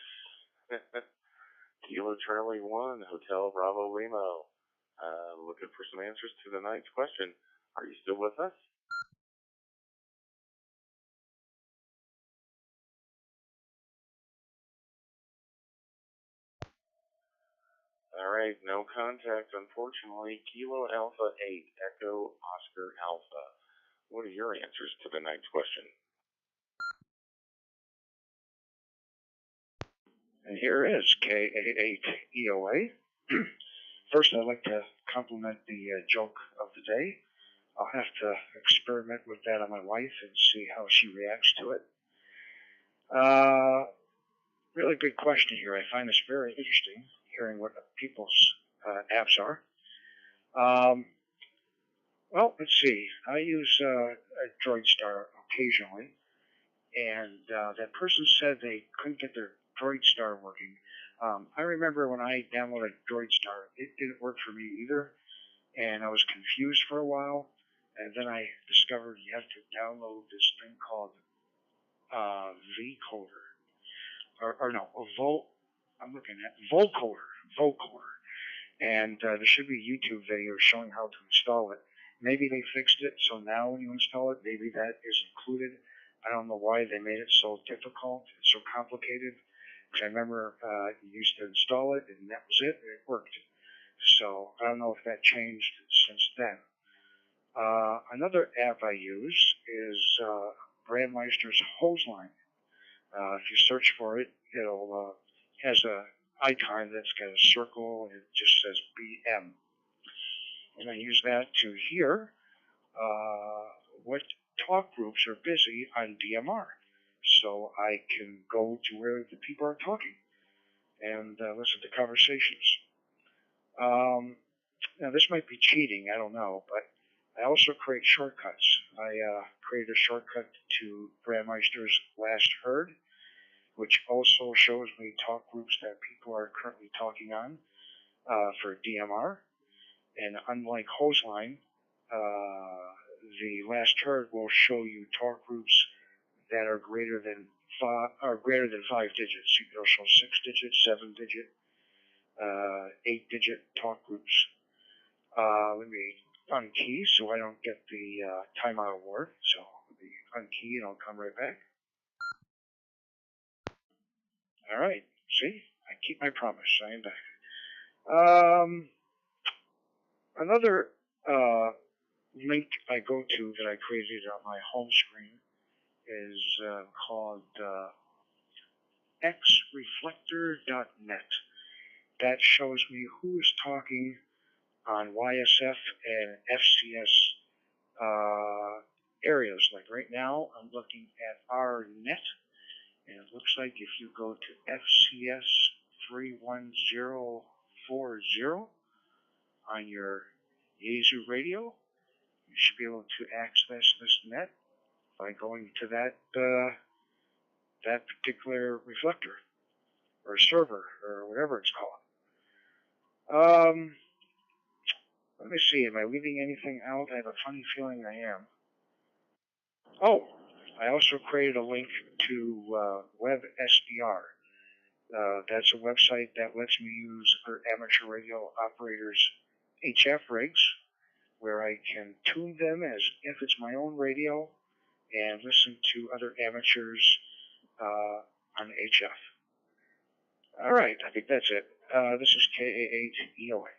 Kilo Charlie 1, Hotel Bravo Lima. Looking for some answers to tonight's question. Are you still with us? All right, no contact, unfortunately. Kilo Alpha 8, Echo Oscar Alpha. What are your answers to tonight's question? And here is KA8EOA. First, I'd like to compliment the joke of the day. I'll have to experiment with that on my wife and see how she reacts to it. Really good question here. I find this very interesting, hearing what people's apps are. Well, let's see. I use a DroidStar occasionally, and that person said they couldn't get their DroidStar working. I remember when I downloaded DroidStar, it didn't work for me either, and I was confused for a while, and then I discovered you have to download this thing called vCoder, I'm looking at Vocoder, and there should be a YouTube video showing how to install it. Maybe they fixed it, so now when you install it, maybe that is included. I don't know why they made it so difficult and so complicated. Because I remember you used to install it, and that was it, and it worked. So I don't know if that changed since then. Another app I use is Brandmeister's Hose Line. If you search for it, it'll has a icon that's got a circle and it just says BM. And I use that to hear what talk groups are busy on DMR. So I can go to where the people are talking and listen to conversations. Now this might be cheating, I don't know, but I also create shortcuts. I created a shortcut to Brandmeister's Last Heard, which also shows me talk groups that people are currently talking on for DMR. And unlike Hoseline, the Last Heard will show you talk groups that are greater than 5 digits. It'll show 6-digit, 7-digit, 8-digit talk groups. Let me unkey so I don't get the timeout award. So let me unkey and I'll come right back. All right, see, I keep my promise. I am back. Another link I go to that I created on my home screen is called xreflector.net. That shows me who is talking on YSF and FCS areas. Like right now, I'm looking at our net, and it looks like if you go to FCS 31040 on your Yaesu radio, you should be able to access this net by going to that that particular reflector or server or whatever it's called. Let me see, am I leaving anything out? I have a funny feeling I am. Oh, I also created a link to WebSDR. That's a website that lets me use other amateur radio operators' HF rigs, where I can tune them as if it's my own radio and listen to other amateurs on HF. All right, I think that's it. This is KA8EOA.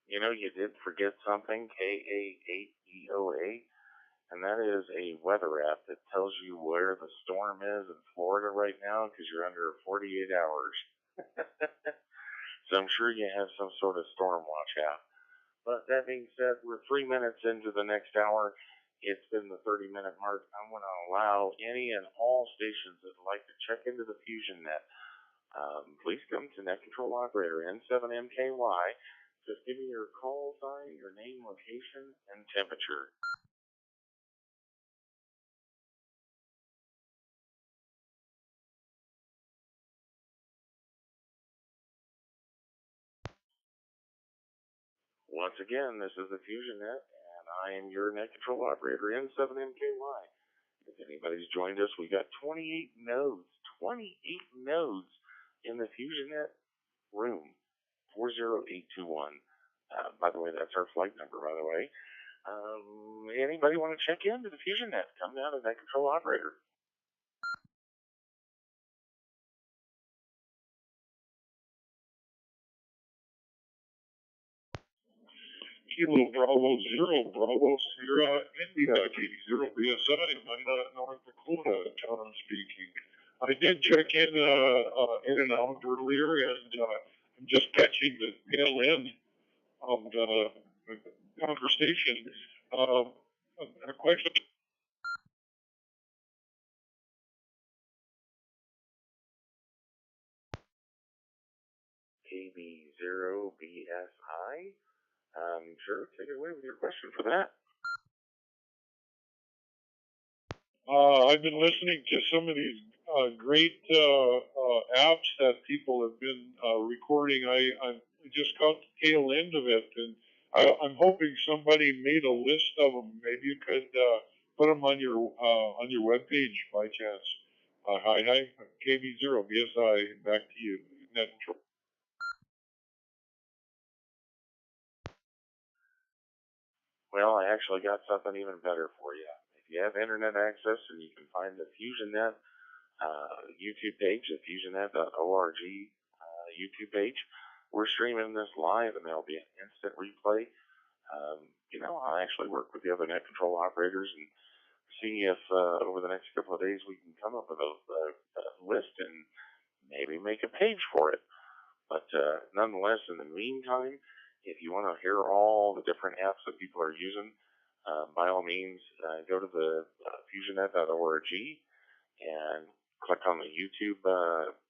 You know, you did forget something, KA8EOA, and that is a weather app that tells you where the storm is in Florida right now because you're under 48 hours. So I'm sure you have some sort of storm watch app. But that being said, we're 3 minutes into the next hour. It's been the 30-minute mark. I'm going to allow any and all stations that would like to check into the FusionNet. Please come to Net Control Operator N7MKY. Just give me your call sign, your name, location, and temperature. Once again, this is the FusionNet, and I am your Net Control Operator N7MKY. If anybody's joined us, we've got 28 nodes in the FusionNet room, 40821. By the way, that's our flight number, by the way. Anybody want to check into the FusionNet? Come down to Net Control Operator. Kilo Bravo Zero Bravo Sierra India KD0 BSI, North Dakota, Tom speaking. I did check in and out earlier, and I'm just catching the tail end of the conversation. A question. KB0BSI. Sure, take it away with your question for that. I've been listening to some of these great apps that people have been recording. I just caught the tail end of it, and I'm hoping somebody made a list of them. Maybe you could put them on your webpage by chance. Hi, KB0 BSI. Back to you. Net control. Well, I actually got something even better for you. If you have internet access and you can find the FusionNet YouTube page, the FusionNet.org YouTube page, we're streaming this live and there'll be an instant replay. I'll actually work with the other net control operators and see if over the next couple of days we can come up with a list and maybe make a page for it. But nonetheless, in the meantime, if you want to hear all the different apps that people are using, by all means, go to the FusionNet.org and click on the YouTube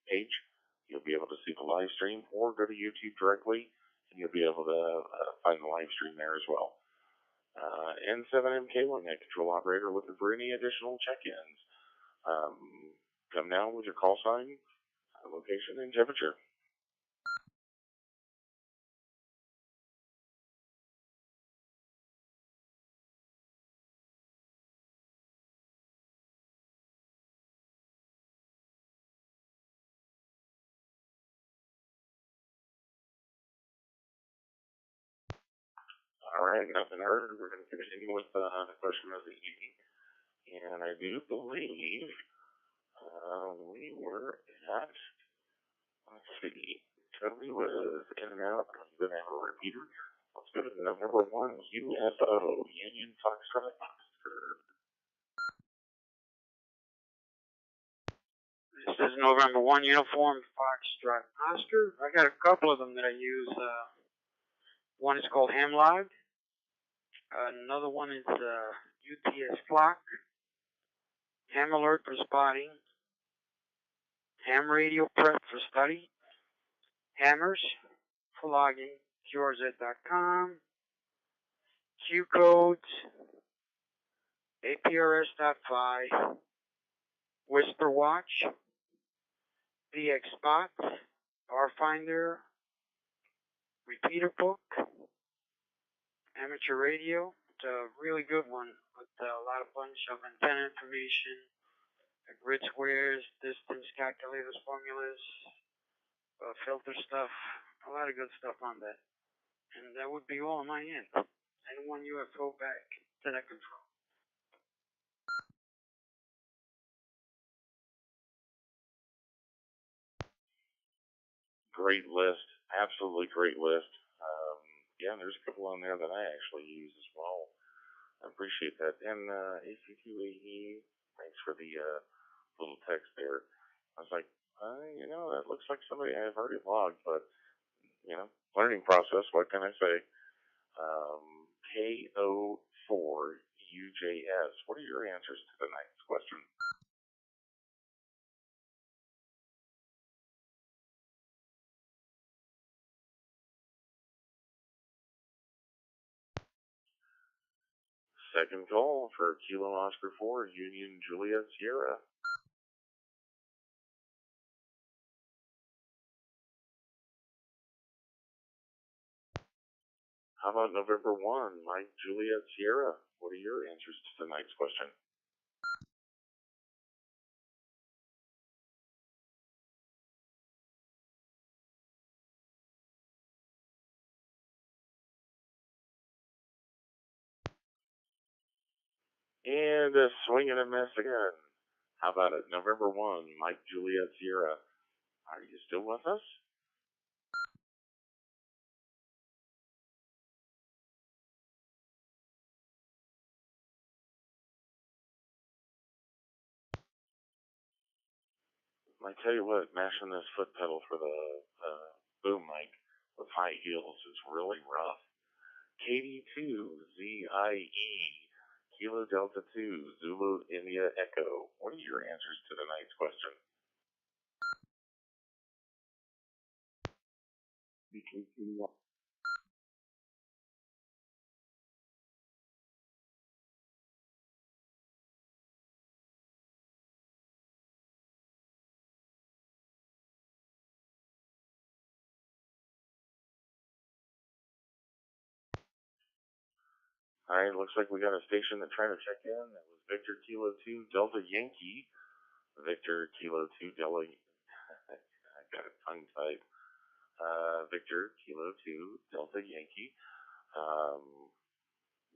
page. You'll be able to see the live stream, or go to YouTube directly, and you'll be able to find the live stream there as well. N7MK1 Net Control Operator looking for any additional check-ins. Come now with your call sign, location, and temperature. All right, nothing heard. We're going to continue with the question of the evening. And I do believe we were at, let's see, Totally was in and out. I'm going to have a repeater. Let's go to the November 1 UFO, Union Foxtrot Oscar. This is November 1 Uniform Foxtrot Oscar. I got a couple of them that I use. One is called Ham Log. Another one is UTS Flock. Ham Alert for spotting. Ham Radio Prep for study. Hammers for logging. QRZ.com. Q codes. APRS.5. Whisper Watch. VX Spot. Starfinder. Repeater Book. Amateur Radio. It's a really good one with a lot of bunch of antenna information, grid squares, distance calculators, formulas, filter stuff, a lot of good stuff on that. And that would be all on my end. N1 UFO back to net control. Great list, absolutely great list. Yeah, there's a couple on there that I actually use as well. I appreciate that. And AC2AE, thanks for the little text there. I was like, that looks like somebody I've already logged, but, learning process, what can I say? KO4UJS, what are your answers to tonight's question? Second call for Kilo Oscar 4, Union Juliet Sierra. How about November 1, Mike Juliet Sierra? What are your answers to tonight's question? And a swing and a miss again. How about it? November 1, Mike Juliet Sierra. Are you still with us? I tell you what, mashing this foot pedal for the boom mic with high heels is really rough. KD2ZIE, Kilo Delta 2, Zulu India Echo. What are your answers to tonight's question? Alright, looks like we got a station that tried to check in. That was Victor Kilo 2 Delta Yankee. Victor Kilo 2 Delta... I got a tongue tied. Victor Kilo 2 Delta Yankee.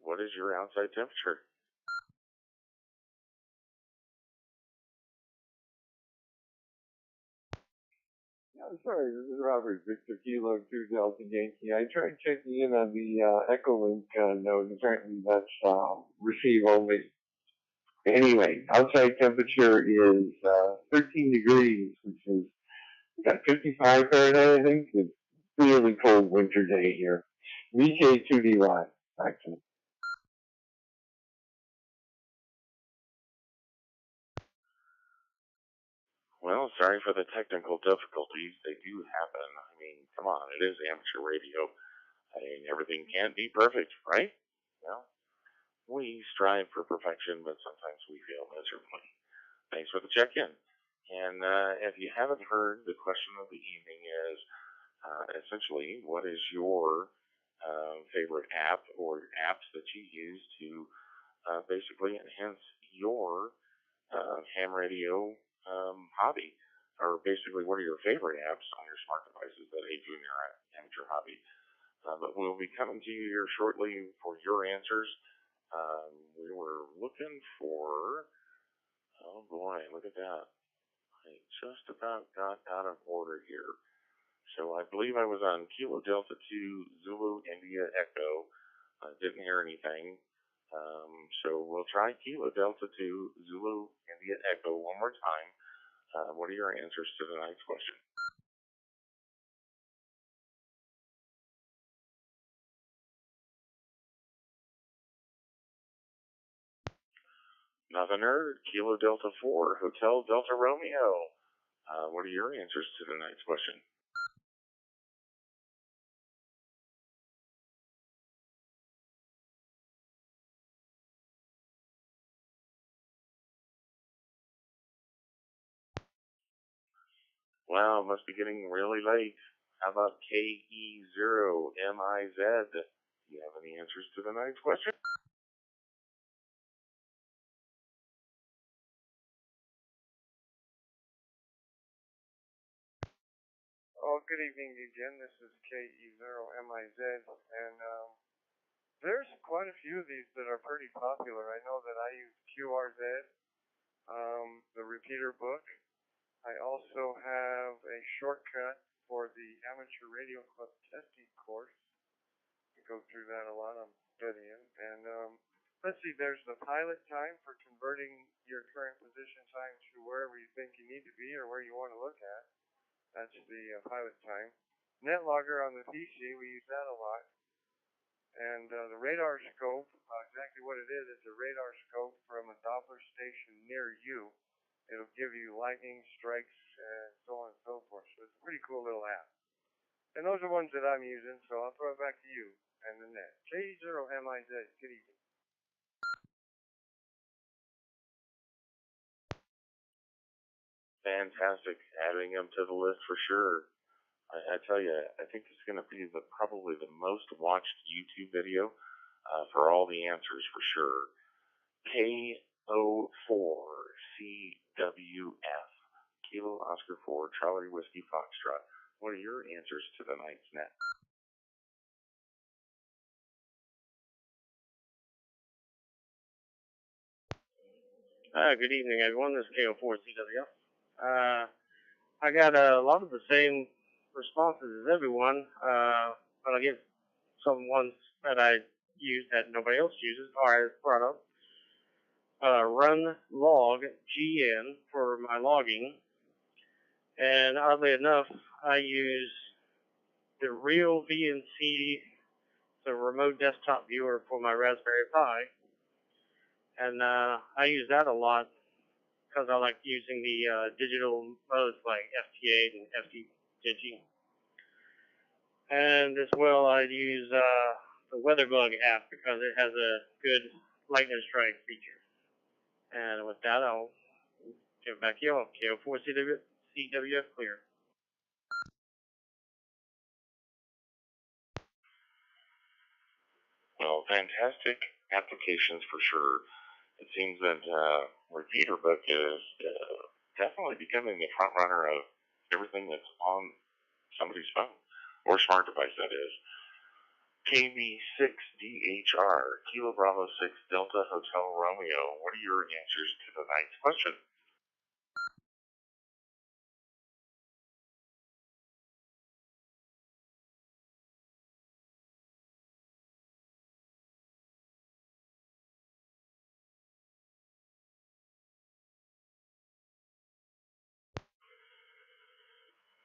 what is your outside temperature? I'm sorry, this is Robert, Victor Kilo 2 Delta Yankee. I tried checking in on the Echolink node. Apparently that's receive only. Anyway, outside temperature is 13 degrees, which is got 55 Fahrenheit, I think. It's a really cold winter day here. VK2DY. Back to you. Well, sorry for the technical difficulties. They do happen. I mean, come on, it is amateur radio. I mean, everything can't be perfect, right? Well, we strive for perfection, but sometimes we fail miserably. Thanks for the check-in. And if you haven't heard, the question of the evening is essentially, what is your favorite app or apps that you use to basically enhance your ham radio hobby? Or basically, what are your favorite apps on your smart devices that aid you in your amateur hobby? But we'll be coming to you here shortly for your answers. We were looking for, oh boy, look at that. I just about got out of order here. So I believe I was on Kilo Delta 2 Zulu India Echo. Didn't hear anything. So we'll try Kilo Delta 2 Zulu India Echo one more time. What are your answers to tonight's question? Nothing heard. Kilo Delta 4 Hotel Delta Romeo. What are your answers to tonight's question? Wow, it must be getting really late. How about KE0MIZ? Do you have any answers to tonight's question? Oh, good evening again. This is KE0MIZ, and there's quite a few of these that are pretty popular. I know that I use QRZ, the repeater book. I also have a shortcut for the Amateur Radio Club testing course. I go through that a lot. I'm studying. And let's see, there's the pilot time for converting your current position time to wherever you think you need to be or where you want to look at. That's the pilot time. NetLogger on the PC, we use that a lot. And the radar scope, exactly what it is a radar scope from a Doppler station near you. It'll give you lightning strikes and so on and so forth. So it's a pretty cool little app. And those are ones that I'm using, so I'll throw it back to you and the net. KE0MIZ, good evening. Fantastic. Adding them to the list for sure. I tell you, I think it's going to be probably the most watched YouTube video for all the answers for sure. KO4CWF, Kilo Oscar 4, Charlie Whiskey Foxtrot. What are your answers to tonight's net? Good evening, everyone. This is KO4CWF. I got a lot of the same responses as everyone, but I'll give some ones that I use that nobody else uses, or I brought up. Run log GN for my logging, and oddly enough, I use the real VNC, the remote desktop viewer for my Raspberry Pi, and I use that a lot because I like using the digital modes like FT8 and FTDigi. And as well, I use the WeatherBug app because it has a good lightning strike feature. And with that, I'll give it back to you. KO4CWF clear. Well, fantastic applications for sure. It seems that Repeater Book is definitely becoming the front runner of everything that's on somebody's phone or smart device, that is. KB6DHR, Kilo Bravo 6 Delta Hotel Romeo. What are your answers to tonight's question?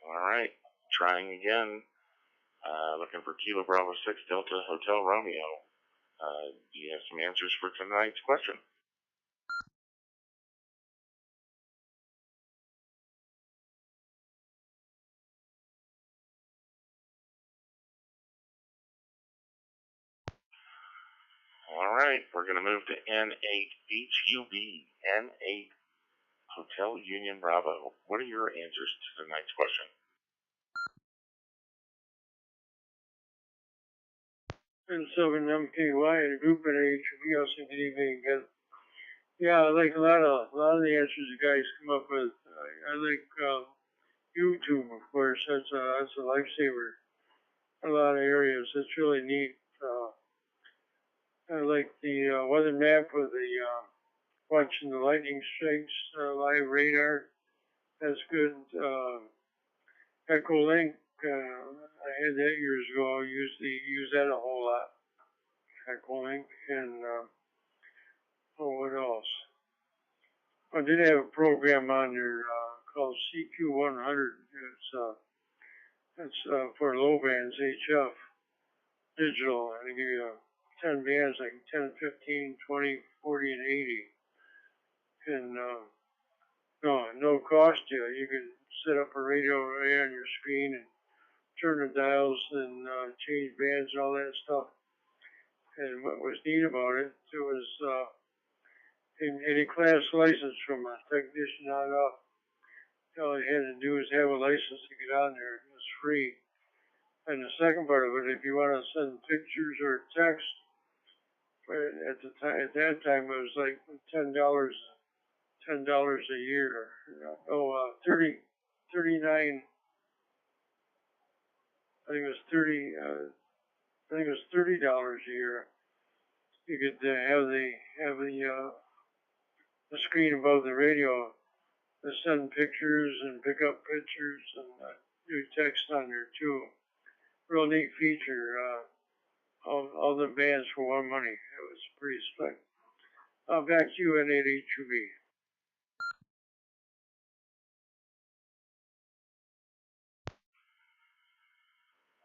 All right, trying again. Looking for Kilo Bravo 6 Delta Hotel Romeo. Do you have some answers for tonight's question? All right, we're going to move to N8HUB, N8 Hotel Union Bravo. What are your answers to tonight's question? N7 MKY and Group NH, we also can even get. Yeah, I like a lot of the answers you guys come up with. I like YouTube, of course. That's a lifesaver. A lot of areas. It's really neat. I like the weather map with the watching the lightning strikes, live radar. That's good. Echolink. I had that years ago. I use that a whole lot. Echolink and what else? I did have a program on there called CQ100. It's for low bands, HF, digital. I give you 10 bands, like 10, 15, 20, 40, and 80. And no cost to you. You can set up a radio array on your screen and turn the dials and change bands and all that stuff. And what was neat about it, it was any class license from a technician on up. All you had to do is have a license to get on there. It was free. And the second part of it, if you want to send pictures or text, at that time it was like $10 a year. Oh, 39. I think it was $30 a year. You could have the screen above the radio to send pictures and pick up pictures and do text on there too. Real neat feature. All the bands for one money. It was pretty slick. Back to you, N8HUB.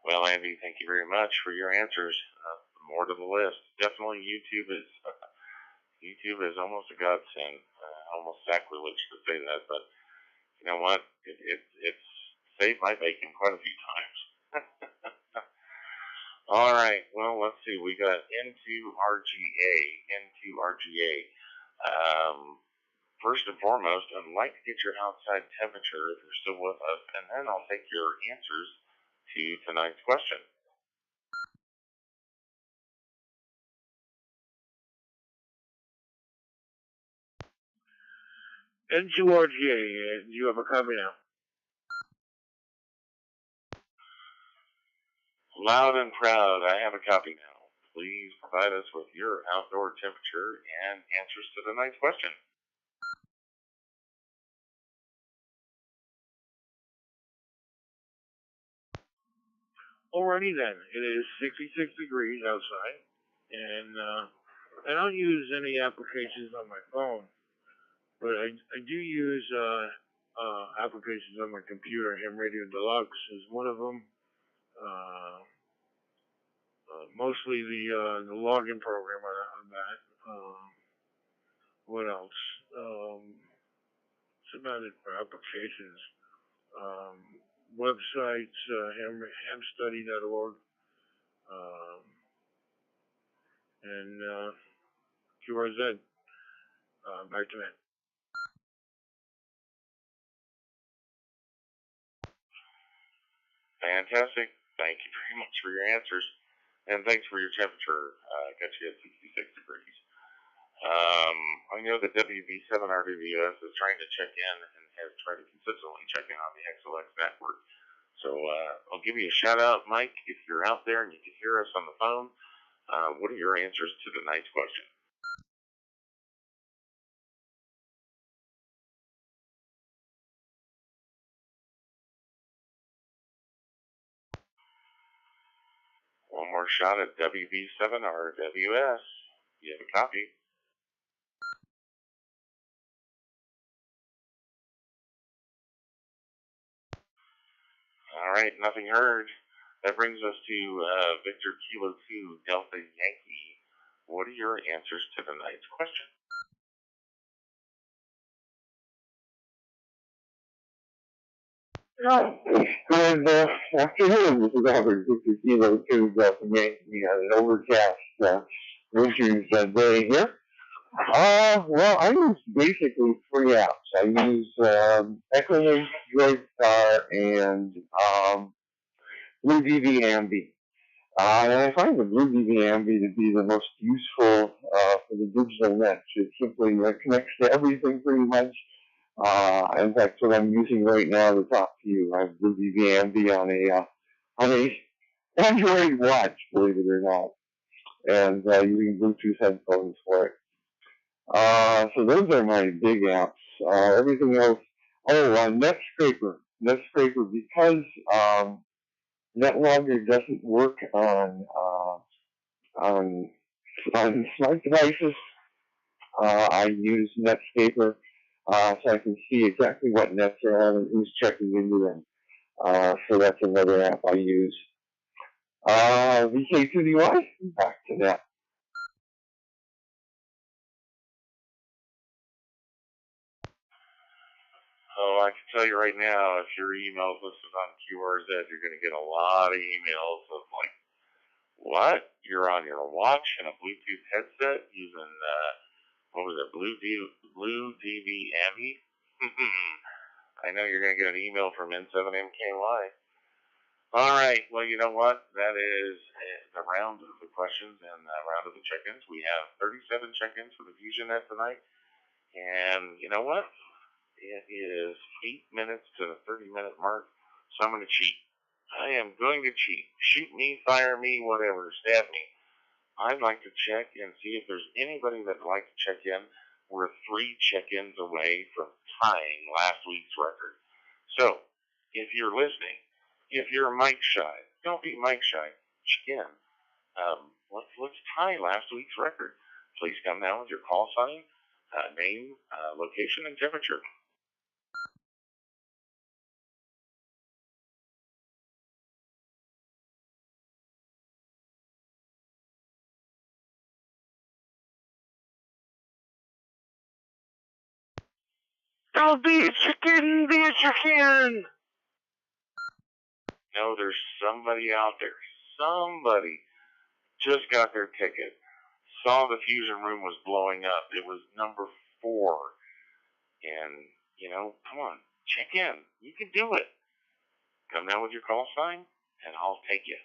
Well, Andy, thank you very much for your answers. More to the list. Definitely YouTube is almost a godsend. Almost sacrilege to say that, but you know what? It's saved my bacon quite a few times. All right. Well, let's see. We got N2RGA. First and foremost, I'd like to get your outside temperature if you're still with us, and then I'll take your answers to tonight's question. N2RGA, you have a copy now. Loud and proud, I have a copy now. Please provide us with your outdoor temperature and answers to tonight's question. Alrighty then, it is 66 degrees outside, and I don't use any applications on my phone, but I do use applications on my computer. Ham Radio Deluxe is one of them. Mostly the login program on that. What else? It's about it for applications. Websites, hamstudy.org, and QRZ. Back to Matt. Fantastic. Thank you very much for your answers. And thanks for your temperature. Got you at 66 degrees. I know that WB7RWS is trying to check in and has tried to consistently check in on the XLX network. So I'll give you a shout out, Mike, if you're out there and you can hear us on the phone. What are your answers to tonight's question? One more shot at WB7RWS. You have a copy. All right, nothing heard. That brings us to Victor Kilo 2 Delta Yankee. What are your answers to tonight's question? Good afternoon. This is Albert Victor Kilo 2 Delta Yankee on an overcast winter's day here. Well, I use basically three apps. I use Echolink, Droidstar, and BlueDB Ambi. And I find the BlueDB Ambi to be the most useful for the digital net. It simply connects to everything pretty much. In fact, what I'm using right now to talk to you, I have BlueDB Ambi on a Android watch, believe it or not, and using Bluetooth headphones for it. So those are my big apps. Everything else, Netscraper. Netscraper, because NetLogger doesn't work on smart devices. I use Netscaper so I can see exactly what nets are on and who's checking into them. So that's another app I use. VK2DY, back to that. Oh, I can tell you right now, if your email's listed on QRZ, you're going to get a lot of emails of like, what? You're on your watch and a Bluetooth headset using, what was it, BlueDB Ambi? I know you're going to get an email from N7MKY. All right, well, you know what? That is the round of the questions and the round of the check-ins. We have 37 check-ins for the FusionNet tonight. And you know what? It is 8 minutes to the 30-minute mark, so I'm going to cheat. I am going to cheat. Shoot me, fire me, whatever, stab me. I'd like to check and see if there's anybody that'd like to check in. We're 3 check-ins away from tying last week's record. So, if you're listening, if you're mic shy, don't be mic shy. Check in. Let's tie last week's record. Please come now with your call sign, name, location, and temperature. Don't be a chicken, be a chicken! No, there's somebody out there. Somebody just got their ticket. Saw the Fusion Room was blowing up. It was number 4. And, you know, come on, check in. You can do it. Come down with your call sign, and I'll take you.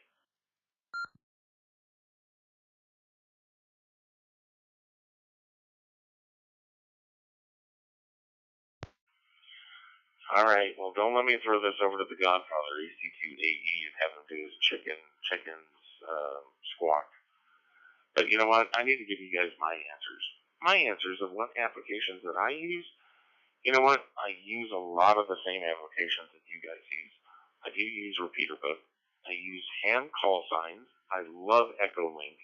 All right, well, don't let me throw this over to the Godfather, EC2AE, and have him do his chickens squawk. But you know what? I need to give you guys my answers. My answers of what applications that I use. You know what? I use a lot of the same applications that you guys use. I do use Repeater Book. I use hand call signs. I love Echolink.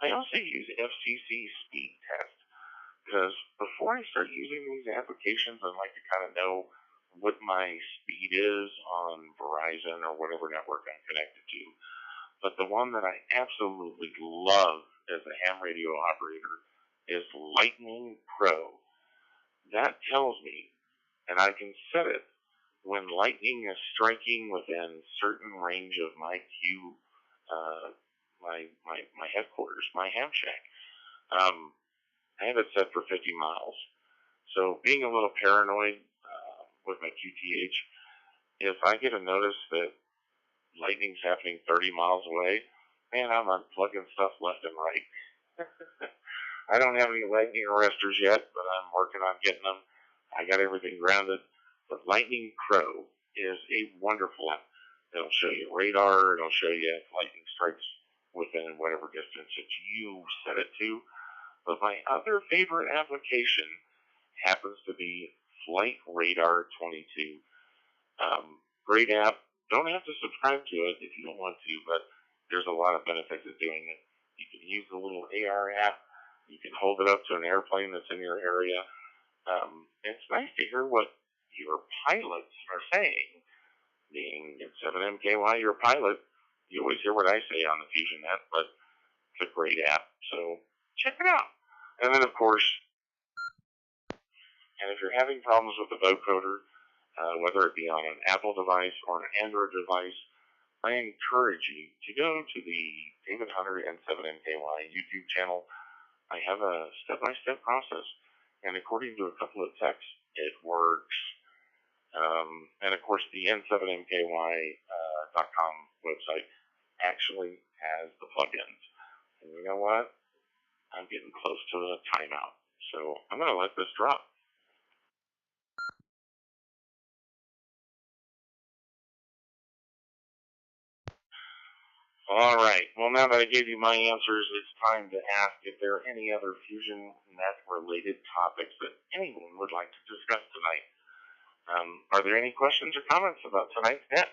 I also use FCC Speed Test. Because before I start using these applications, I like to kind of know what my speed is on Verizon or whatever network I'm connected to. But the one that I absolutely love as a ham radio operator is Lightning Pro. That tells me, and I can set it, when lightning is striking within certain range of my queue, my headquarters, my ham shack. I have it set for 50 miles. So being a little paranoid with my QTH, if I get a notice that lightning's happening 30 miles away, man, I'm unplugging stuff left and right. I don't have any lightning arresters yet, but I'm working on getting them. I got everything grounded. But Lightning Pro is a wonderful app. It'll show you radar. It'll show you if lightning strikes within whatever distance that you set it to. But my other favorite application happens to be Flight Radar 22. Great app. Don't have to subscribe to it if you don't want to, but there's a lot of benefits of doing it. You can use the little AR app. You can hold it up to an airplane that's in your area. It's nice to hear what your pilots are saying. Being at 7MKY, your pilot, you always hear what I say on the FusionNet, but it's a great app, so check it out. And then, of course, and if you're having problems with the vocoder, whether it be on an Apple device or an Android device, I encourage you to go to the David Hunter and 7MKY YouTube channel. I have a step-by-step process, and according to a couple of texts, it works. And of course, the n7mky.com website actually has the plugins. And you know what? I'm getting close to the timeout, so I'm going to let this drop. All right. Well, now that I gave you my answers, it's time to ask if there are any other FusionNet-related topics that anyone would like to discuss tonight. Are there any questions or comments about tonight's net?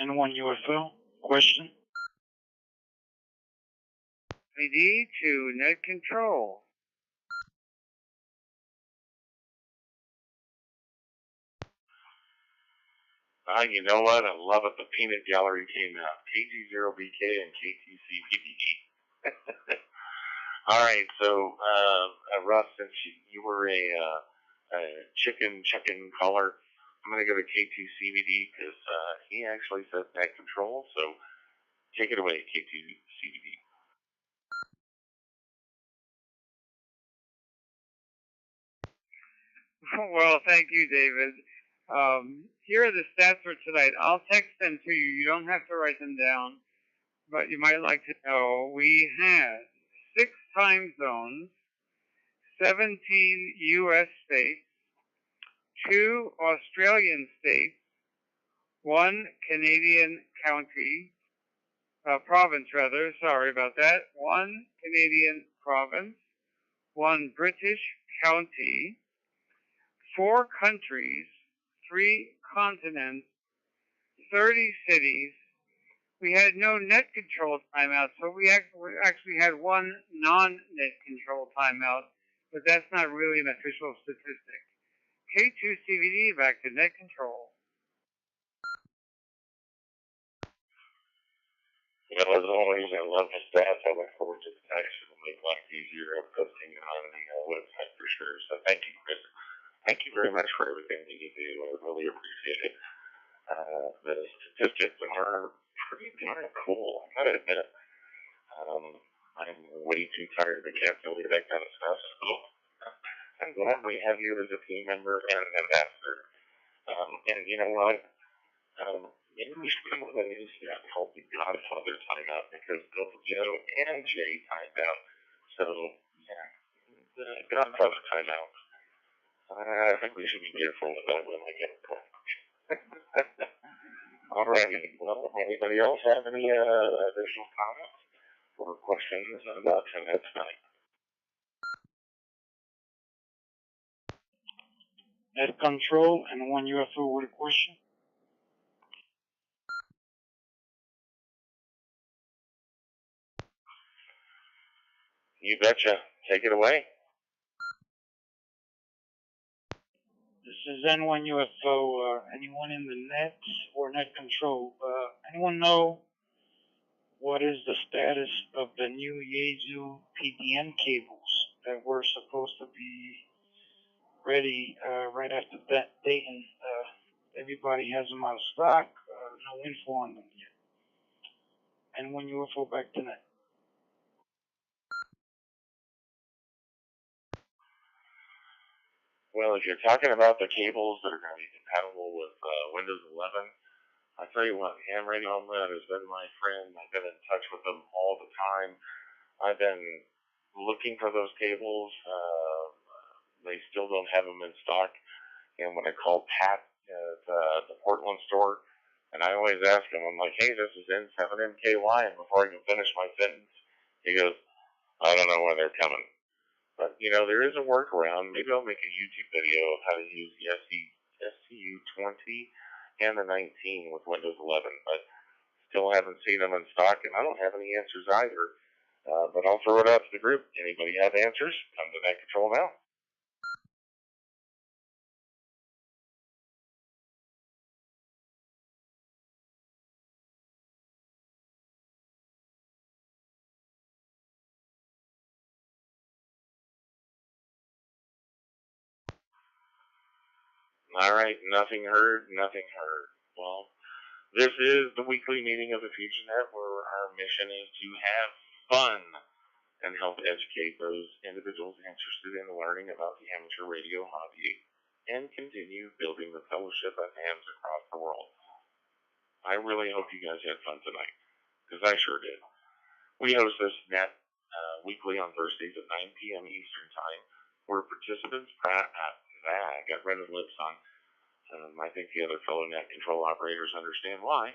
N1 UFO question? PD to net control. You know what? I love it. The peanut gallery came out. KG0BK and KTCVD. All right. So, Russ, since you were a chicken caller, I'm going to go to K2CVD because he actually said net control. So, take it away, K2CVD. Well, thank you, David. Here are the stats for tonight. I'll text them to you. You don't have to write them down, but you might like to know. We had 6 time zones, 17 U.S. states, 2 Australian states, 1 Canadian province rather, sorry about that, 1 Canadian province, 1 British county, 4 countries, 3 continents, 30 cities. We had no net control timeout, so we actually had 1 non-net control timeout, but that's not really an official statistic. K2CVD back to net control. Well, as always, I love the stats. I look forward to the text. It'll make life easier of posting it on the website for sure. So thank you, Chris. Thank you very much for everything that you do. I really appreciate it. The statistics are pretty darn cool. I gotta admit it. I'm way too tired to calculate that kind of stuff. So I'm glad we have you as a team member and an ambassador. And you know what? Maybe we should come with a new step called the Godfather timeout because both Joe and Jay timed out. So yeah, the Godfather timeout. I think we should be careful with that when I get it. All right. Well, anybody else have any additional comments or questions about tonight's night? Net control and 1 UFO with a question? You betcha. Take it away. This is N1 UFO. Anyone in the net or net control? Anyone know what is the status of the new Yaesu PDN cables that were supposed to be ready right after that Dayton? Everybody has them out of stock. No info on them yet. N1 UFO back to net. Well, if you're talking about the cables that are going to be compatible with Windows 11, I'll tell you what, Ham Radio Homeland has been my friend. I've been in touch with them all the time. I've been looking for those cables. They still don't have them in stock. And when I called Pat at the Portland store, and I always ask him, I'm like, hey, this is N7MKY, and before I can finish my sentence, he goes, I don't know when they're coming. But, you know, there is a workaround. Maybe I'll make a YouTube video of how to use the SCU20 and the 19 with Windows 11, but still haven't seen them in stock, and I don't have any answers either. But I'll throw it out to the group. Anybody have answers? Come to Net Control now. All right, nothing heard, nothing heard. Well, this is the weekly meeting of the FusionNet, where our mission is to have fun and help educate those individuals interested in learning about the amateur radio hobby and continue building the fellowship of hams across the world. I really hope you guys had fun tonight, because I sure did. We host this net weekly on Thursdays at 9 p.m. Eastern Time, where participants I got red of lips on. I think the other fellow net control operators understand why.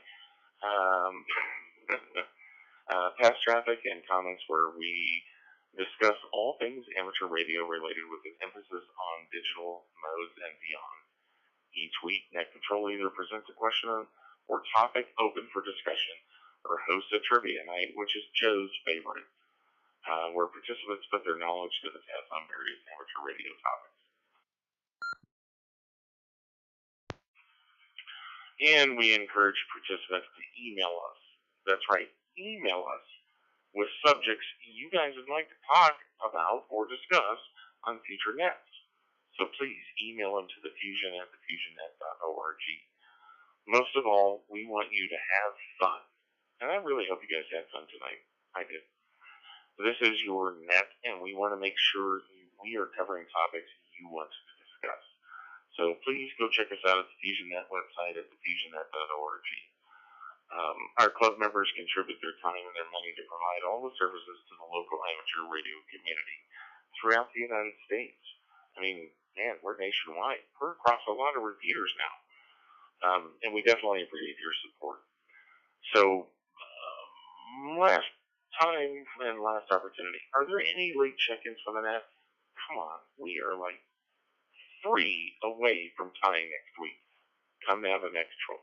Past traffic and comments where we discuss all things amateur radio related with an emphasis on digital modes and beyond. Each week, Net Control either presents a question or topic open for discussion, or hosts a trivia night, which is Joe's favorite, where participants put their knowledge to the test on various amateur radio topics. And we encourage participants to email us. That's right, email us with subjects you guys would like to talk about or discuss on future nets. So please email them to the FusionNet, thefusionnet.org. Most of all, we want you to have fun. And I really hope you guys had fun tonight. I did. This is your net, and we want to make sure we are covering topics you want to discuss. So please go check us out at the FusionNet website at thefusionnet.org. Our club members contribute their time and their money to provide all the services to the local amateur radio community throughout the United States. I mean, man, we're nationwide. We're across a lot of repeaters now. And we definitely appreciate your support. So, last time and last opportunity. Are there any late check-ins for the net? Come on, we are like 3 away from tying next week. Come down to Net Control.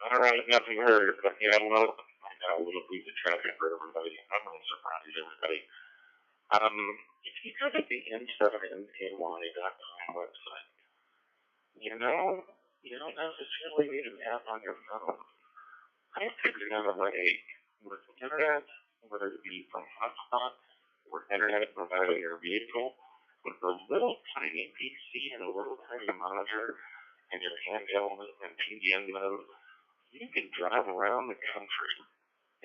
All right, nothing heard, but I got a little piece of traffic for everybody. I'm going to surprise everybody. If you go to the N7NKY.com website, you don't necessarily need an app on your phone. I figured out a way with internet, whether it be from hotspot or internet provided in your vehicle, with a little tiny PC and a little tiny monitor and your handheld and PDN mode, you can drive around the country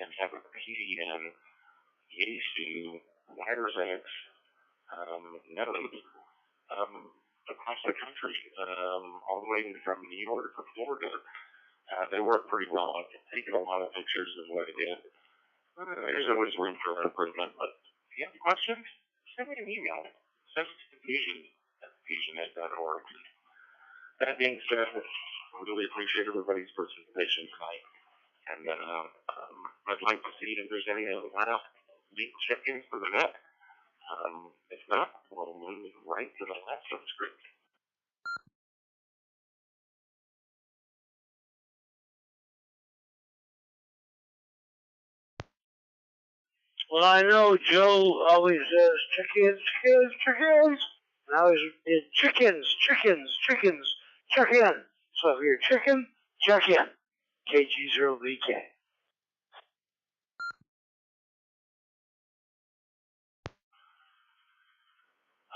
and have a PDN, Yaesu, Wires X, node, across the country, all the way from New York to Florida. They work pretty well. I've taken a lot of pictures of what I did. There's always room for improvement, but if you have questions, send me an email. Send it to Fusion at FusionNet.org. That being said, I really appreciate everybody's participation tonight. And I'd like to see if there's any last week check-ins for the net. If not, we'll move right to the last subscript. Well, I know Joe always says chickens, chickens, chickens. And I always chickens, chickens, chickens, check in. So if you're a chicken, check in. KG0VK.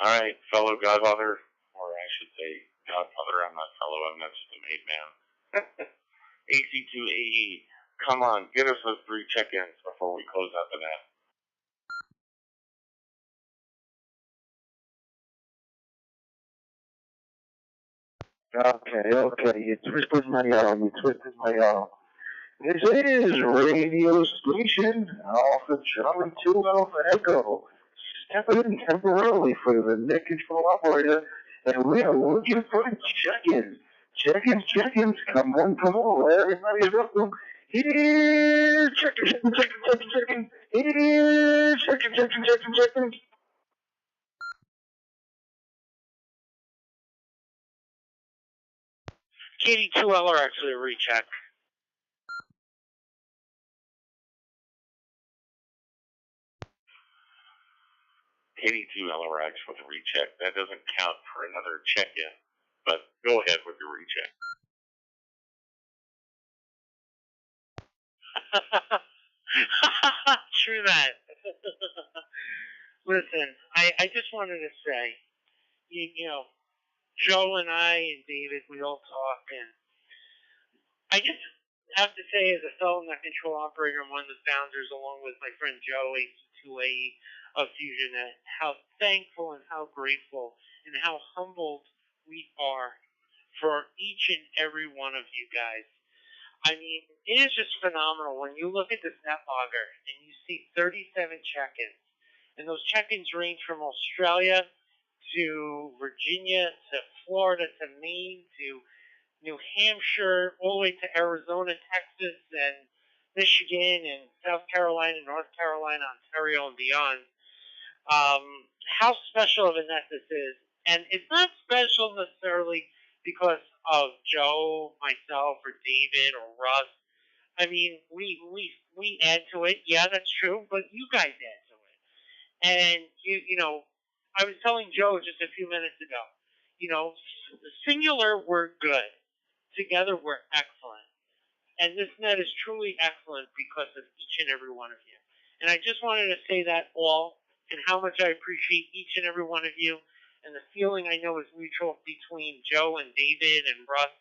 All right, fellow Godfather, or I should say Godfather, I'm not fellow, I'm not just a made man. AC2AE, come on, get us those 3 check-ins before we close out the net. Okay. You twisted my arm. This is radio station Alpha Charlie 2 Alpha Echo. Stepping in temporarily for the net control operator, and we are looking for check-ins. Check-ins, come one, come all. Everybody's welcome. Here's check-in. Here's check-in. KD2L are actually a recheck. KD2LRX with a recheck. That doesn't count for another check-in, but go ahead with your recheck. True that. Listen, I just wanted to say, you know, Joe and I and David, we all talk, and I just have to say, as a fellow net control operator and one of the founders, along with my friend Joe, AC2AE of FusionNet, how thankful and how grateful and how humbled we are for each and every one of you guys. I mean, it is just phenomenal when you look at this net logger and you see 37 check-ins. And those check-ins range from Australia to Virginia to Florida to Maine to New Hampshire, all the way to Arizona, Texas, and Michigan, and South Carolina, North Carolina, Ontario, and beyond. How special of a net this is. And it's not special necessarily because of Joe, myself, or David, or Russ. I mean, we add to it. Yeah, that's true, but you guys add to it. And, you know, I was telling Joe just a few minutes ago, you know, singular, we're good. Together, we're excellent. And this net is truly excellent because of each and every one of you. And I just wanted to say that all, and how much I appreciate each and every one of you, and the feeling I know is mutual between Joe and David and Russ,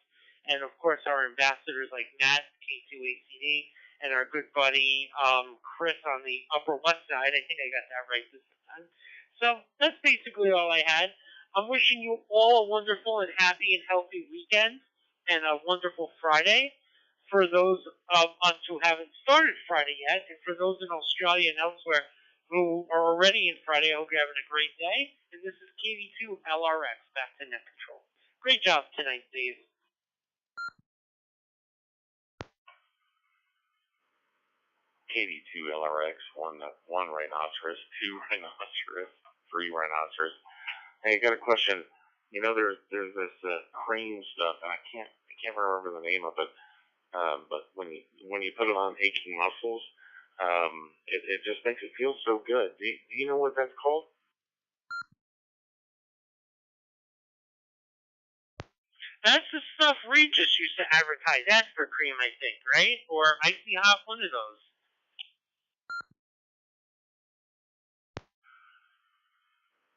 and of course our ambassadors like Nat, K2ACD, and our good buddy Chris on the Upper West Side. I think I got that right this time. So that's basically all I had. I'm wishing you all a wonderful and happy and healthy weekend, and a wonderful Friday. For those of us who haven't started Friday yet, and for those in Australia and elsewhere who are already in Friday, I hope you're having a great day. And this is KD2LRX, back to Net Control. Great job tonight, Dave. KD2LRX, one rhinoceros, two rhinoceros, three rhinoceros. Hey, I got a question. You know, there's this crane stuff, and I can't remember the name of it. But when you put it on aching muscles, it just makes it feel so good. Do you know what that's called? That's the stuff Regis used to advertise. Asper cream, I think, right? Or Icy Hot, one of those.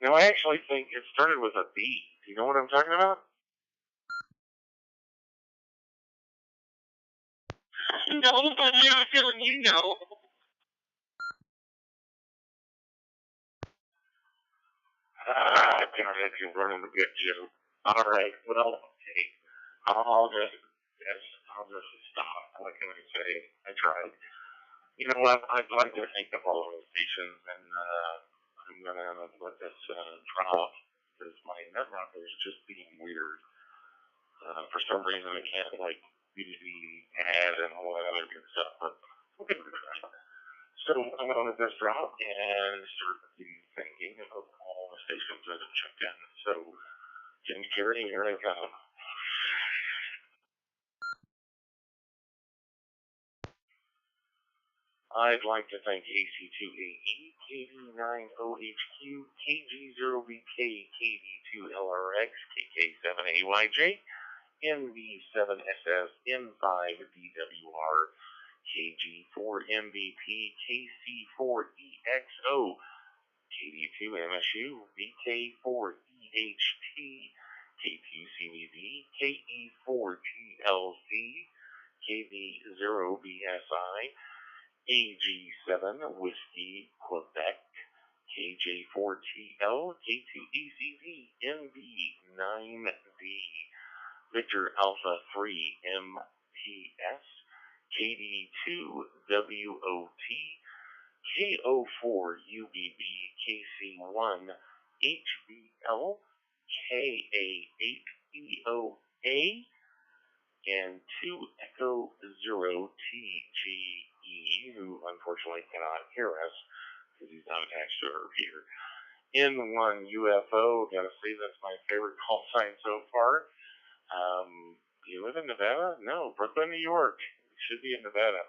No, I actually think it started with a B. Do you know what I'm talking about? No, but I have a feeling you know. God, you're running a bit, Joe. All right, well, hey, I'll just stop. What can I say? I tried. You know what? I'd like to thank the following stations, and I'm gonna let this drop because my net rocker is just being weird. For some reason, it can't be add and all that other good stuff, but we'll give it a try. So I'm going to let this drop and start the thanking of all the stations that have checked in. So, Jim Carey, here I go. I'd like to thank AC2AE, KD90HQ, KG0BK, KD2LRX, KK7AYJ, MB7SS, M5DWR, KG4MVP, KC4EXO, KD2MSU, VK4EHT, K2CVV, KE4TLC, KB0BSI, AG7 Whiskey Quebec, KJ4TL, K2ECV, MB9D, Victor Alpha 3 MPS, KD2 WOT, KO4 UBB, KC1 HBL, KA8 EOA, and 2 Echo 0 TGE, who unfortunately cannot hear us because he's not attached to a repeater. N1 UFO, gotta say that's my favorite call sign so far. You live in Nevada? No, Brooklyn, New York. It should be in Nevada.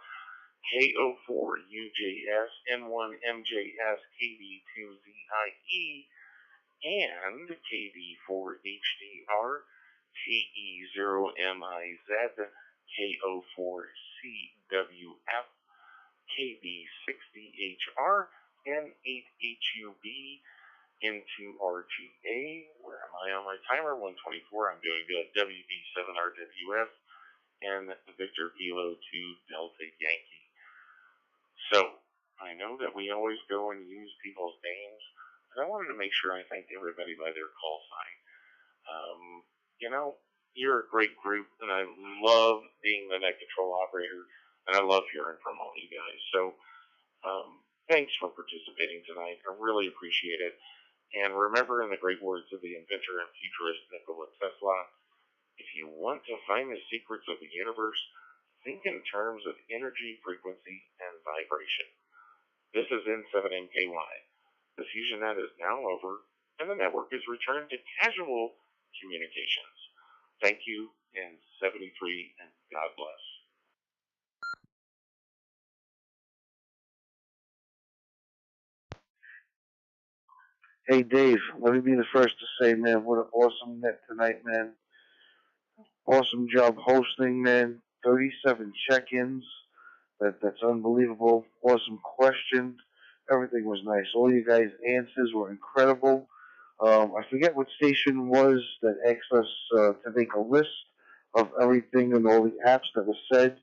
KO4 UJS, N1 MJS, KD2ZIE, and KD4 HDR, KE0MIZ, KO4 CWF, KB60HR, and 8HUB into RGA. Where am I on my timer? 124. I'm doing good. WB7RWS and Victor Kilo 2 Delta Yankee. So, I know that we always go and use people's names, but I wanted to make sure I thanked everybody by their call sign. You know, you're a great group, and I love being the net control operator, and I love hearing from all you guys. So, thanks for participating tonight. I really appreciate it. And remember, in the great words of the inventor and futurist Nikola Tesla, if you want to find the secrets of the universe, think in terms of energy, frequency, and vibration. This is N7MKY. The FusionNet is now over, and the network is returned to casual communications. Thank you, and 73, and God bless. Hey, Dave, let me be the first to say, man, what an awesome net tonight, man. Awesome job hosting, man. 37 check-ins. That's unbelievable. Awesome questions. Everything was nice. All you guys' answers were incredible. I forget what station was that asked us to make a list of everything and all the apps that were said.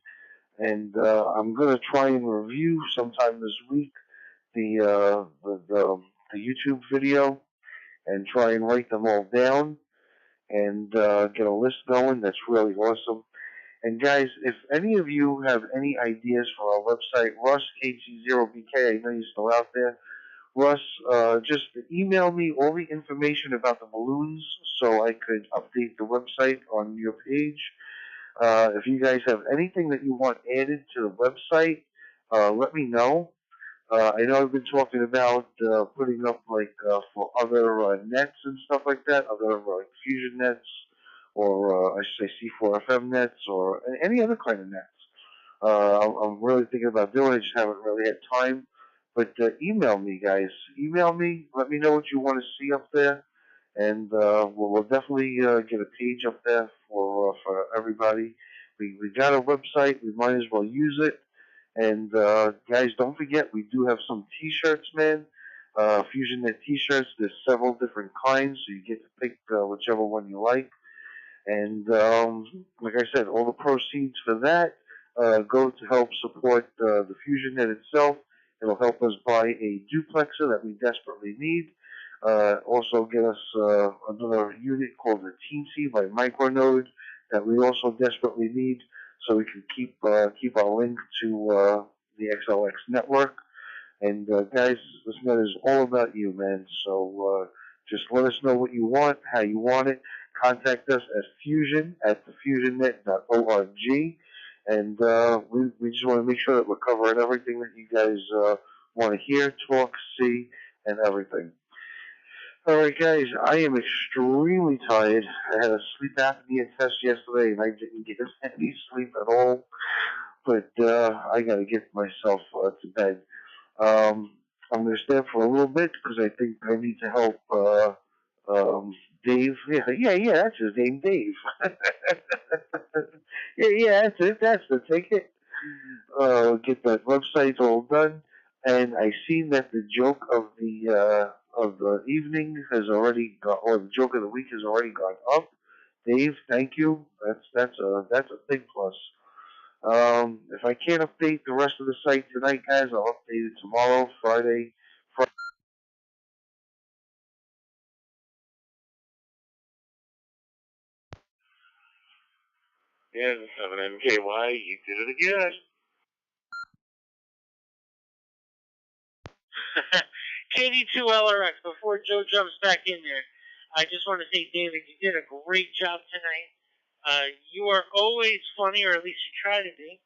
And I'm going to try and review sometime this week the YouTube video and try and write them all down and get a list going. That's really awesome. And guys, if any of you have any ideas for our website, Russ KG0BK, I know you're still out there. Russ, just email me all the information about the balloons so I could update the website on your page. If you guys have anything that you want added to the website, let me know. I know I've been talking about putting up for other nets and stuff like that, other fusion nets, or I should say C4FM nets, or any other kind of nets. I'm really thinking about doing it, just haven't really had time. But email me, guys. Email me. Let me know what you want to see up there, and we'll definitely get a page up there for everybody. We got a website. We might as well use it. And guys, don't forget, we do have some T-shirts, man. FusionNet T-shirts. There's several different kinds, so you get to pick whichever one you like. And like I said, all the proceeds for that go to help support the FusionNet itself. It'll help us buy a duplexer that we desperately need. Also get us another unit called the Teensy by Micronode that we also desperately need, so we can keep our link to the XLX network. And guys, this net is all about you, man. So just let us know what you want, how you want it. Contact us at fusion@thefusionnet.org. And we just want to make sure that we're covering everything that you guys want to hear, talk, see, and everything. All right, guys, I am extremely tired. I had a sleep apnea test yesterday, and I didn't get any sleep at all. But I got to get myself to bed. I'm going to stay up for a little bit because I think I need to help Dave. Yeah, that's his name, Dave. yeah, that's the ticket. Get that website all done. And I seen that the joke of the evening has already gone, or the joke of the week has already gone up. Dave, thank you. That's a big plus. If I can't update the rest of the site tonight, guys, I'll update it tomorrow, Friday. And 7MKY, you did it again. KD2LRX, before Joe jumps back in there, I just want to say, David, you did a great job tonight. You are always funny, or at least you try to be.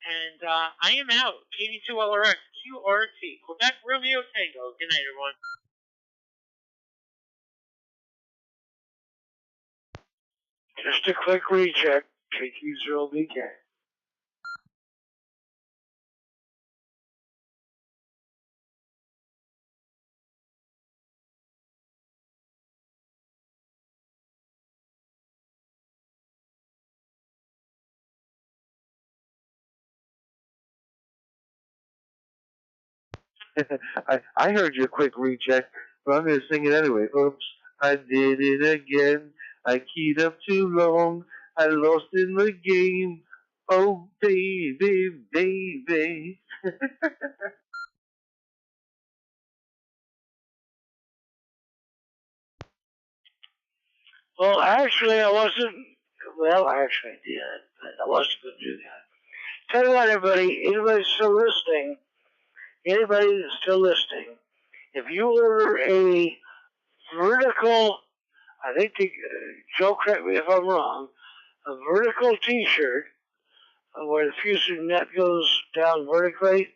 And I am out. KD2LRX, QRT, Quebec Romeo Tango. Good night, everyone. Just a quick recheck. KQ0BK. I heard your quick recheck, but I'm going to sing it anyway. Oops, I did it again. I keyed up too long. I lost in the game. Oh, baby, baby. Well, actually, I wasn't. Well, actually, I did, but I wasn't going to do that. Tell you what, everybody, anybody still listening, anybody that's still listening, if you order a vertical, I think Joe, correct me if I'm wrong, a vertical T-shirt where the FusionNet goes down vertically,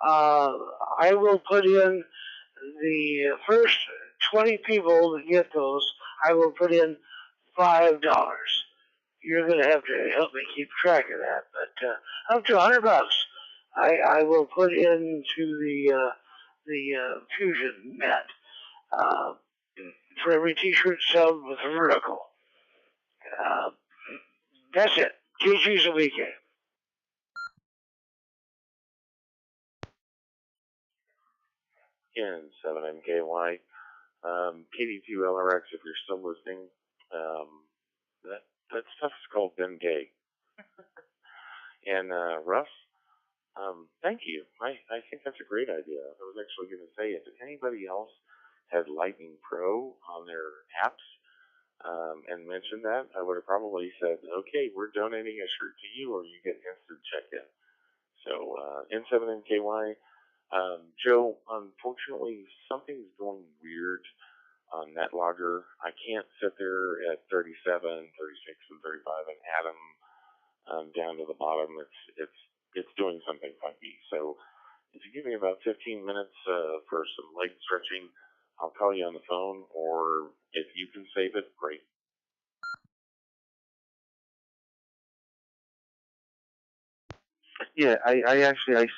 I will put in the first 20 people that get those. I will put in $5. You're going to have to help me keep track of that, but up to $100, I will put into the FusionNet for every T-shirt sold with a vertical. That's it. GG's a weekend. And 7MKY. KD2LRX, if you're still listening, that stuff is called Ben Gay. And Russ, thank you. I think that's a great idea. I was actually going to say, if anybody else had Lightning Pro on their apps and mentioned that, I would have probably said, okay, we're donating a shirt to you, or you get instant check-in. So N7MKY, Joe, unfortunately, something's going weird on NetLogger. I can't sit there at 37, 36, and 35 and add them down to the bottom. It's doing something funky. So if you give me about 15 minutes for some leg stretching, I'll call you on the phone, or if you can save it, great. Yeah, I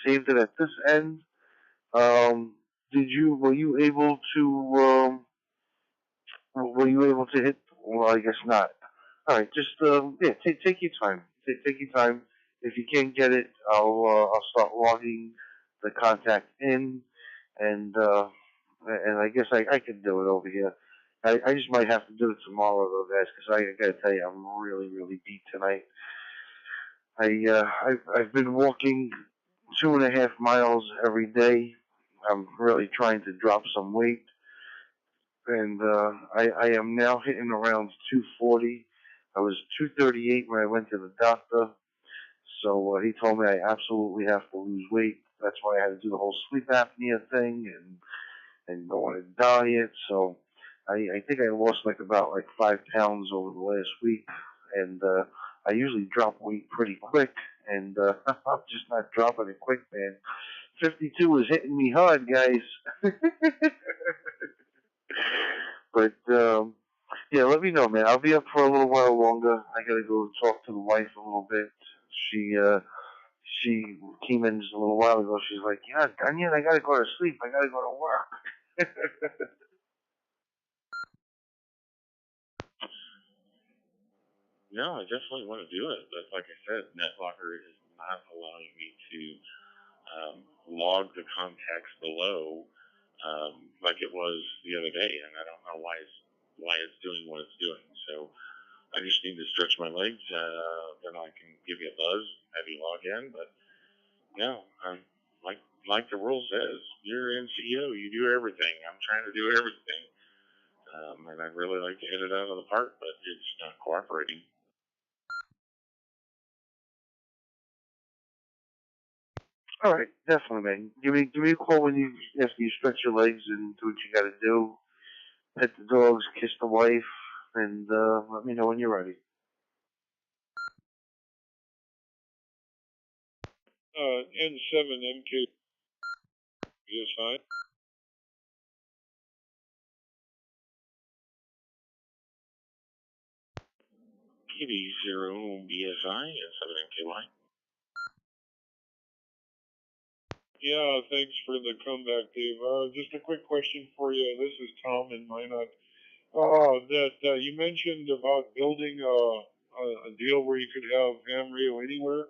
saved it at this end. Were you able to, hit, well, I guess not. Alright, just, take your time. Take your time. If you can't get it, I'll start logging the contact in, and I guess I can do it over here. I just might have to do it tomorrow though, guys, because I gotta tell you, I'm really, really beat tonight. I've been walking 2.5 miles every day. I'm really trying to drop some weight, and I am now hitting around 240. I was 238 when I went to the doctor, so he told me I absolutely have to lose weight. That's why I had to do the whole sleep apnea thing and go on a diet. So I think I lost about 5 pounds over the last week, and I usually drop weight pretty quick, and I'm just not dropping it quick, man. 52 is hitting me hard, guys. But yeah, let me know, man. I'll be up for a little while longer. I gotta go talk to the wife a little bit. She came in just a little while ago. She's like, yeah, Daniel, I gotta go to sleep. I gotta go to work. No, I definitely want to do it, but like I said, NetLogger is not allowing me to log the contacts below like it was the other day, and I don't know why it's doing what it's doing. So I just need to stretch my legs, then I can give you a buzz, have you log in. But no, like the rule says, you're NCO, you do everything. I'm trying to do everything, and I'd really like to hit it out of the park, but it's not cooperating. All right, definitely, man. Give me a call when you after you stretch your legs and do what you got to do. Pet the dogs, kiss the wife, and let me know when you're ready. N7MK BSI. KD0BSI and 7MKY. Yeah, thanks for the comeback, Dave. Just a quick question for you. This is Tom in Minot. That you mentioned about building a deal where you could have ham radio anywhere.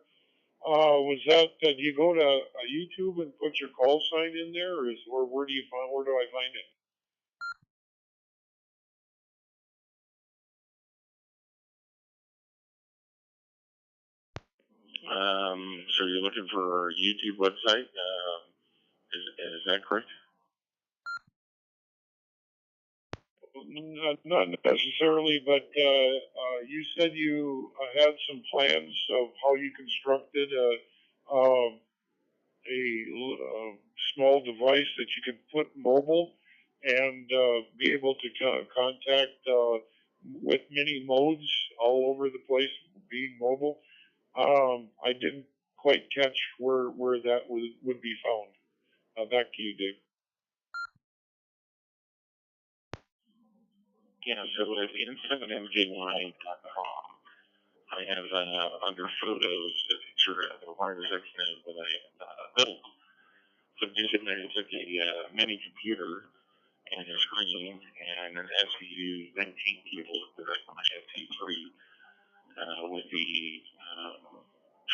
Was that do you go to YouTube and put your call sign in there, or where do I find it? So you're looking for our YouTube website? Is that correct? Not necessarily, but you said you had some plans of how you constructed a small device that you could put mobile and be able to contact with many modes all over the place, being mobile. I didn't quite catch where that would be found. Back to you, Dave. Yeah, so at n7mgy.com, I have under photos a picture of a wireless X-Net that I built. So basically, I took a mini computer and a screen and an SVU 19 cable direct on my FT3 with the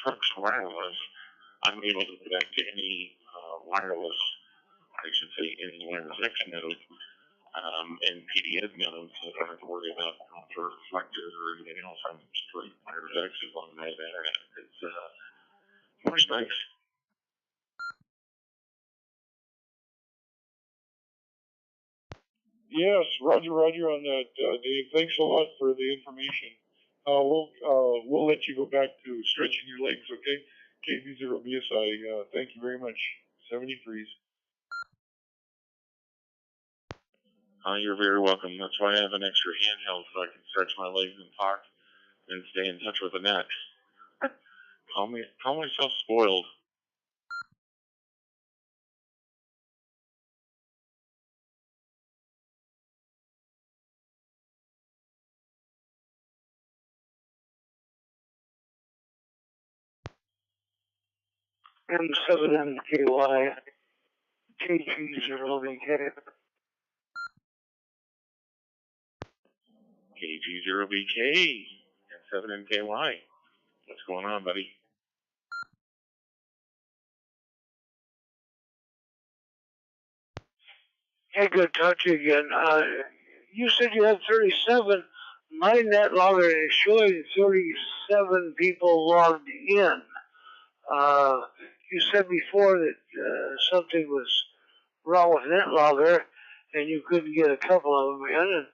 truck's wireless. I'm able to connect to any wireless, I should say, any wireless X-Node and PDF nodes, so I don't have to worry about for reflector or anything else. I'm straight wireless X as long as I have internet. It's pretty nice. Yes, Roger on that, Dave. Thanks a lot for the information. We'll let you go back to stretching your legs, okay? KV0BSI, thank you very much. 73s. You're very welcome. That's why I have an extra handheld so I can stretch my legs and talk and stay in touch with the net. Call myself spoiled. M7MKY, KG0BK. KG0BK and 7MKY. What's going on, buddy? Hey, good to talk to you again. You said you had 37. My net logger is showing 37 people logged in. You said before that something was wrong with NetLogger and you couldn't get a couple of them in, and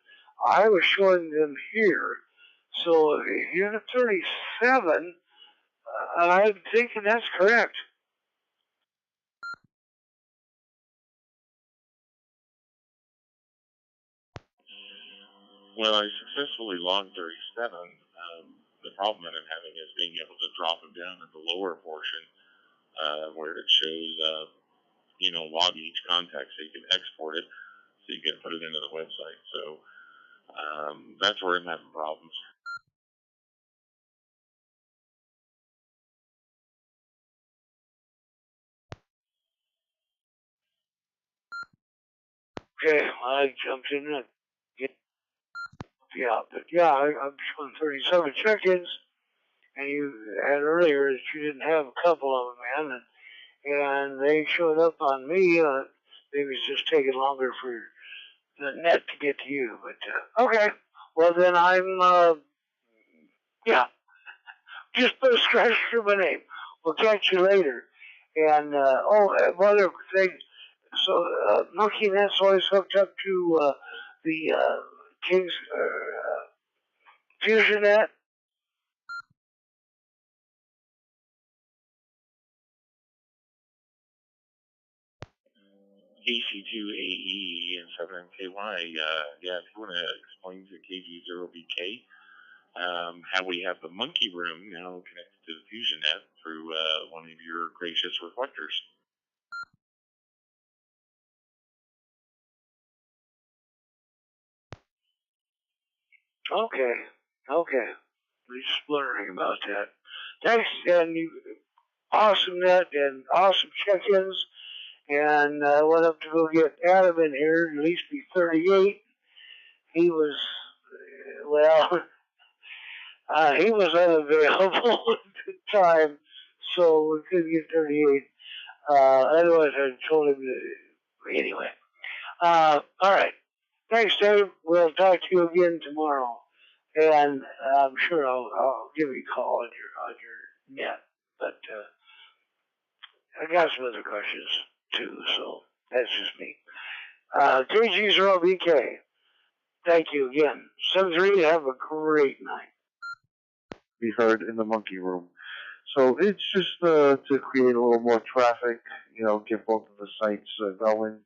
I was showing them here. So if you're at 37, I'm thinking that's correct. Well, I successfully logged 37. The problem that I'm having is being able to drop them down at the lower portion where it shows, log each contact so you can export it so you can put it into the website. So that's where I'm having problems. Okay, I jumped in and I'm showing 37 check-ins, and you had earlier that you didn't have a couple of them in, and they showed up on me. Maybe it's just taking longer for the net to get to you, but okay. Well, then just put a scratch through my name. We'll catch you later. And one other thing. So Monkey Net's always hooked up to the King's FusionNet. AC2AE and 7MKY. Yeah, if you want to explain to KG0BK how we have the monkey room now connected to the FusionNet through one of your gracious reflectors. Okay. Just wondering about that. Thanks, and you awesome net and awesome check-ins. And I went up to go get Adam in here, at least be 38. He was, he was unavailable at the time, so we couldn't get 38. Otherwise, I told him to, anyway. All right. Thanks, Dave. We'll talk to you again tomorrow. And I'm sure I'll give you a call on your net. But I got some other questions too, so that's just me. KG0BK. Thank you again. 7-3, have a great night. Be heard in the monkey room. So it's just to create a little more traffic, get both of the sites going.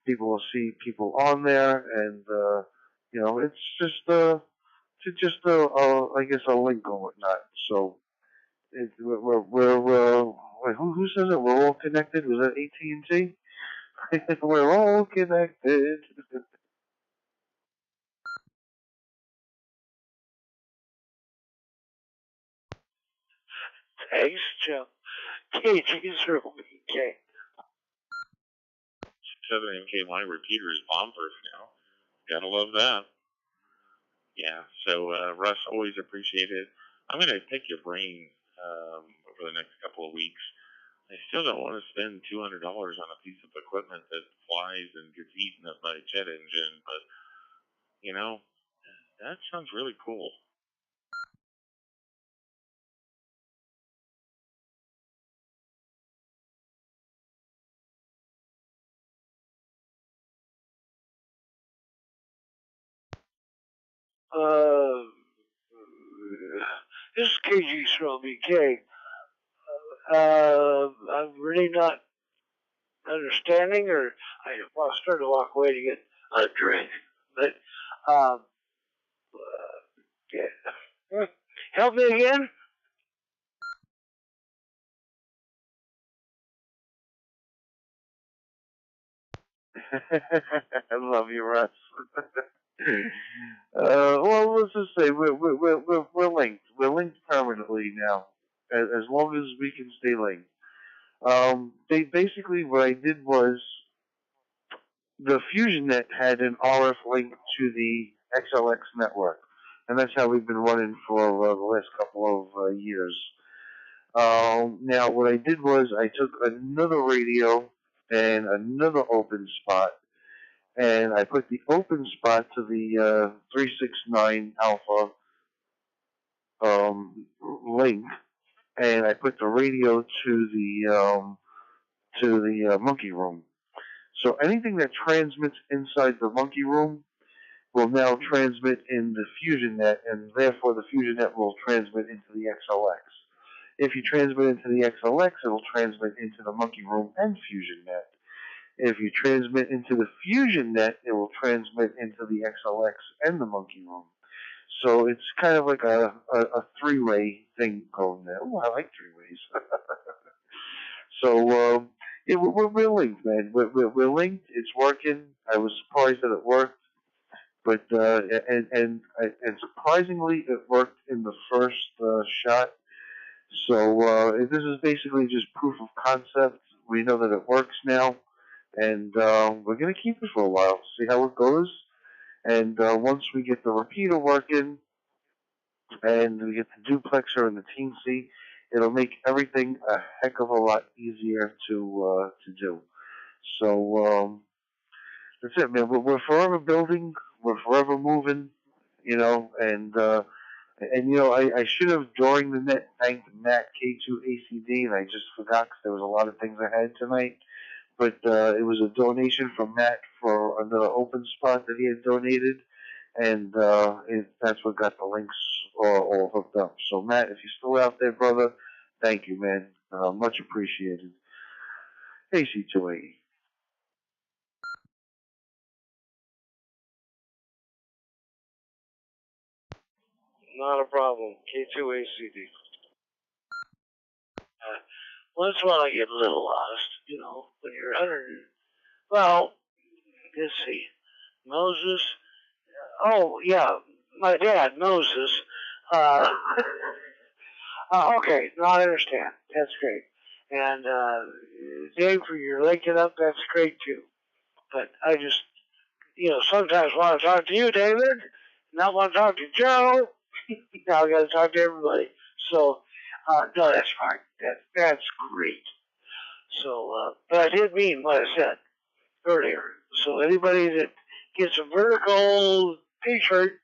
People will see people on there, and it's just I guess a link or whatnot. So wait, who says it? We're all connected. Was that AT&T? We're all connected. Thanks, Joe. KG0BK. 7MKY repeater is bomb-proof now. Gotta love that. Yeah, so Russ, always appreciate it. I'm going to pick your brain over the next couple of weeks. I still don't want to spend $200 on a piece of equipment that flies and gets eaten up by a jet engine, but, that sounds really cool. This is KG0BK. I'm really not understanding, or I started to walk away to get a drink. But, yeah. Help me again? I love you, Russ. Well, let's just say we're linked. We're linked permanently now, as long as we can stay linked. Basically what I did was the FusionNet had an RF link to the XLX network, and that's how we've been running for the last couple of years. Now, what I did was I took another radio and another open spot, and I put the open spot to the 369 alpha link, and I put the radio to the monkey room. So anything that transmits inside the monkey room will now transmit in the FusionNet, and therefore the FusionNet will transmit into the XLX. If you transmit into the XLX, it'll transmit into the monkey room and FusionNet. If you transmit into the FusionNet, it will transmit into the XLX and the monkey room. So it's kind of like a three-way thing going there. Oh, I like three ways. So yeah, we're linked, man. We're linked. It's working. I was surprised that it worked, but and surprisingly, it worked in the first shot. So this is basically just proof of concept. We know that it works now, and we're gonna keep it for a while, see how it goes. And once we get the repeater working, and we get the duplexer and the teensy, it'll make everything a heck of a lot easier to do. So that's it, man. We're forever building. We're forever moving. And I should have during the net thanked Matt K2ACD, and I just forgot because there was a lot of things I had tonight. But it was a donation from Matt for another open spot that he had donated, and that's what got the links all hooked up. So Matt, if you're still out there, brother, thank you, man. Much appreciated. AC280. Not a problem. K2ACD. Once in a while I get a little lost, you know, when you're under. Well, let's see. Moses. Oh, yeah. My dad, Moses. Okay, no, I understand. That's great. And, Dave, for your linking up, that's great too. But I just, you know, sometimes want to talk to you, David, not want to talk to Joe. Now I got to talk to everybody. So, no, that's fine. That's great. So, but I did mean what I said earlier. So anybody that gets a vertical t-shirt,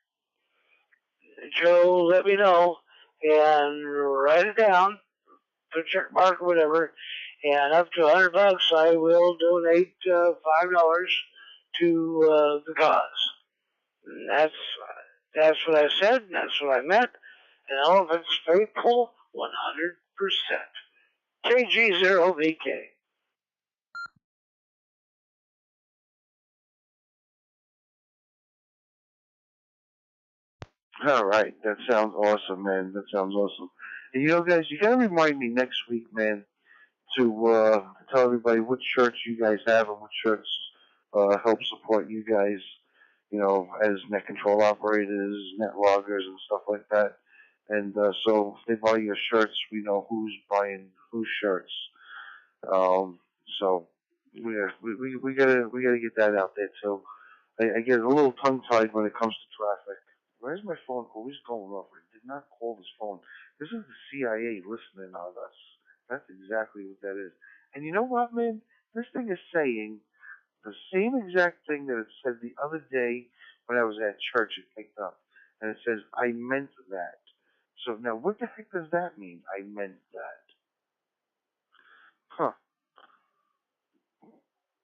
Joe, let me know and write it down, put a check mark or whatever, and up to $100 I will donate $5 to the cause. And that's what I said, and that's what I meant. And Elephant's faithful 100%. KG0VK. All right, that sounds awesome, man. That sounds awesome. And you know, guys, you gotta remind me next week, man, to tell everybody which shirts you guys have and which shirts help support you guys, you know, as net control operators, net loggers, and stuff like that. And so if they buy your shirts, we know who's buying whose shirts. So we gotta get that out there too. I get a little tongue tied when it comes to traffic. Why is my phone always going off? I did not call this phone. This is the CIA listening on us. That's exactly what that is. And you know what, man? This thing is saying the same exact thing that it said the other day when I was at church. It picked up. And it says, I meant that. So now what the heck does that mean? I meant that. Huh.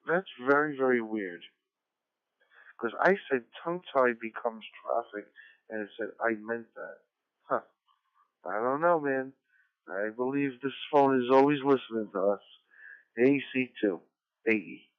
That's very, very weird. Because I said tongue tie becomes traffic, and it said I meant that. Huh. I don't know, man. I believe this phone is always listening to us. AC2. AE.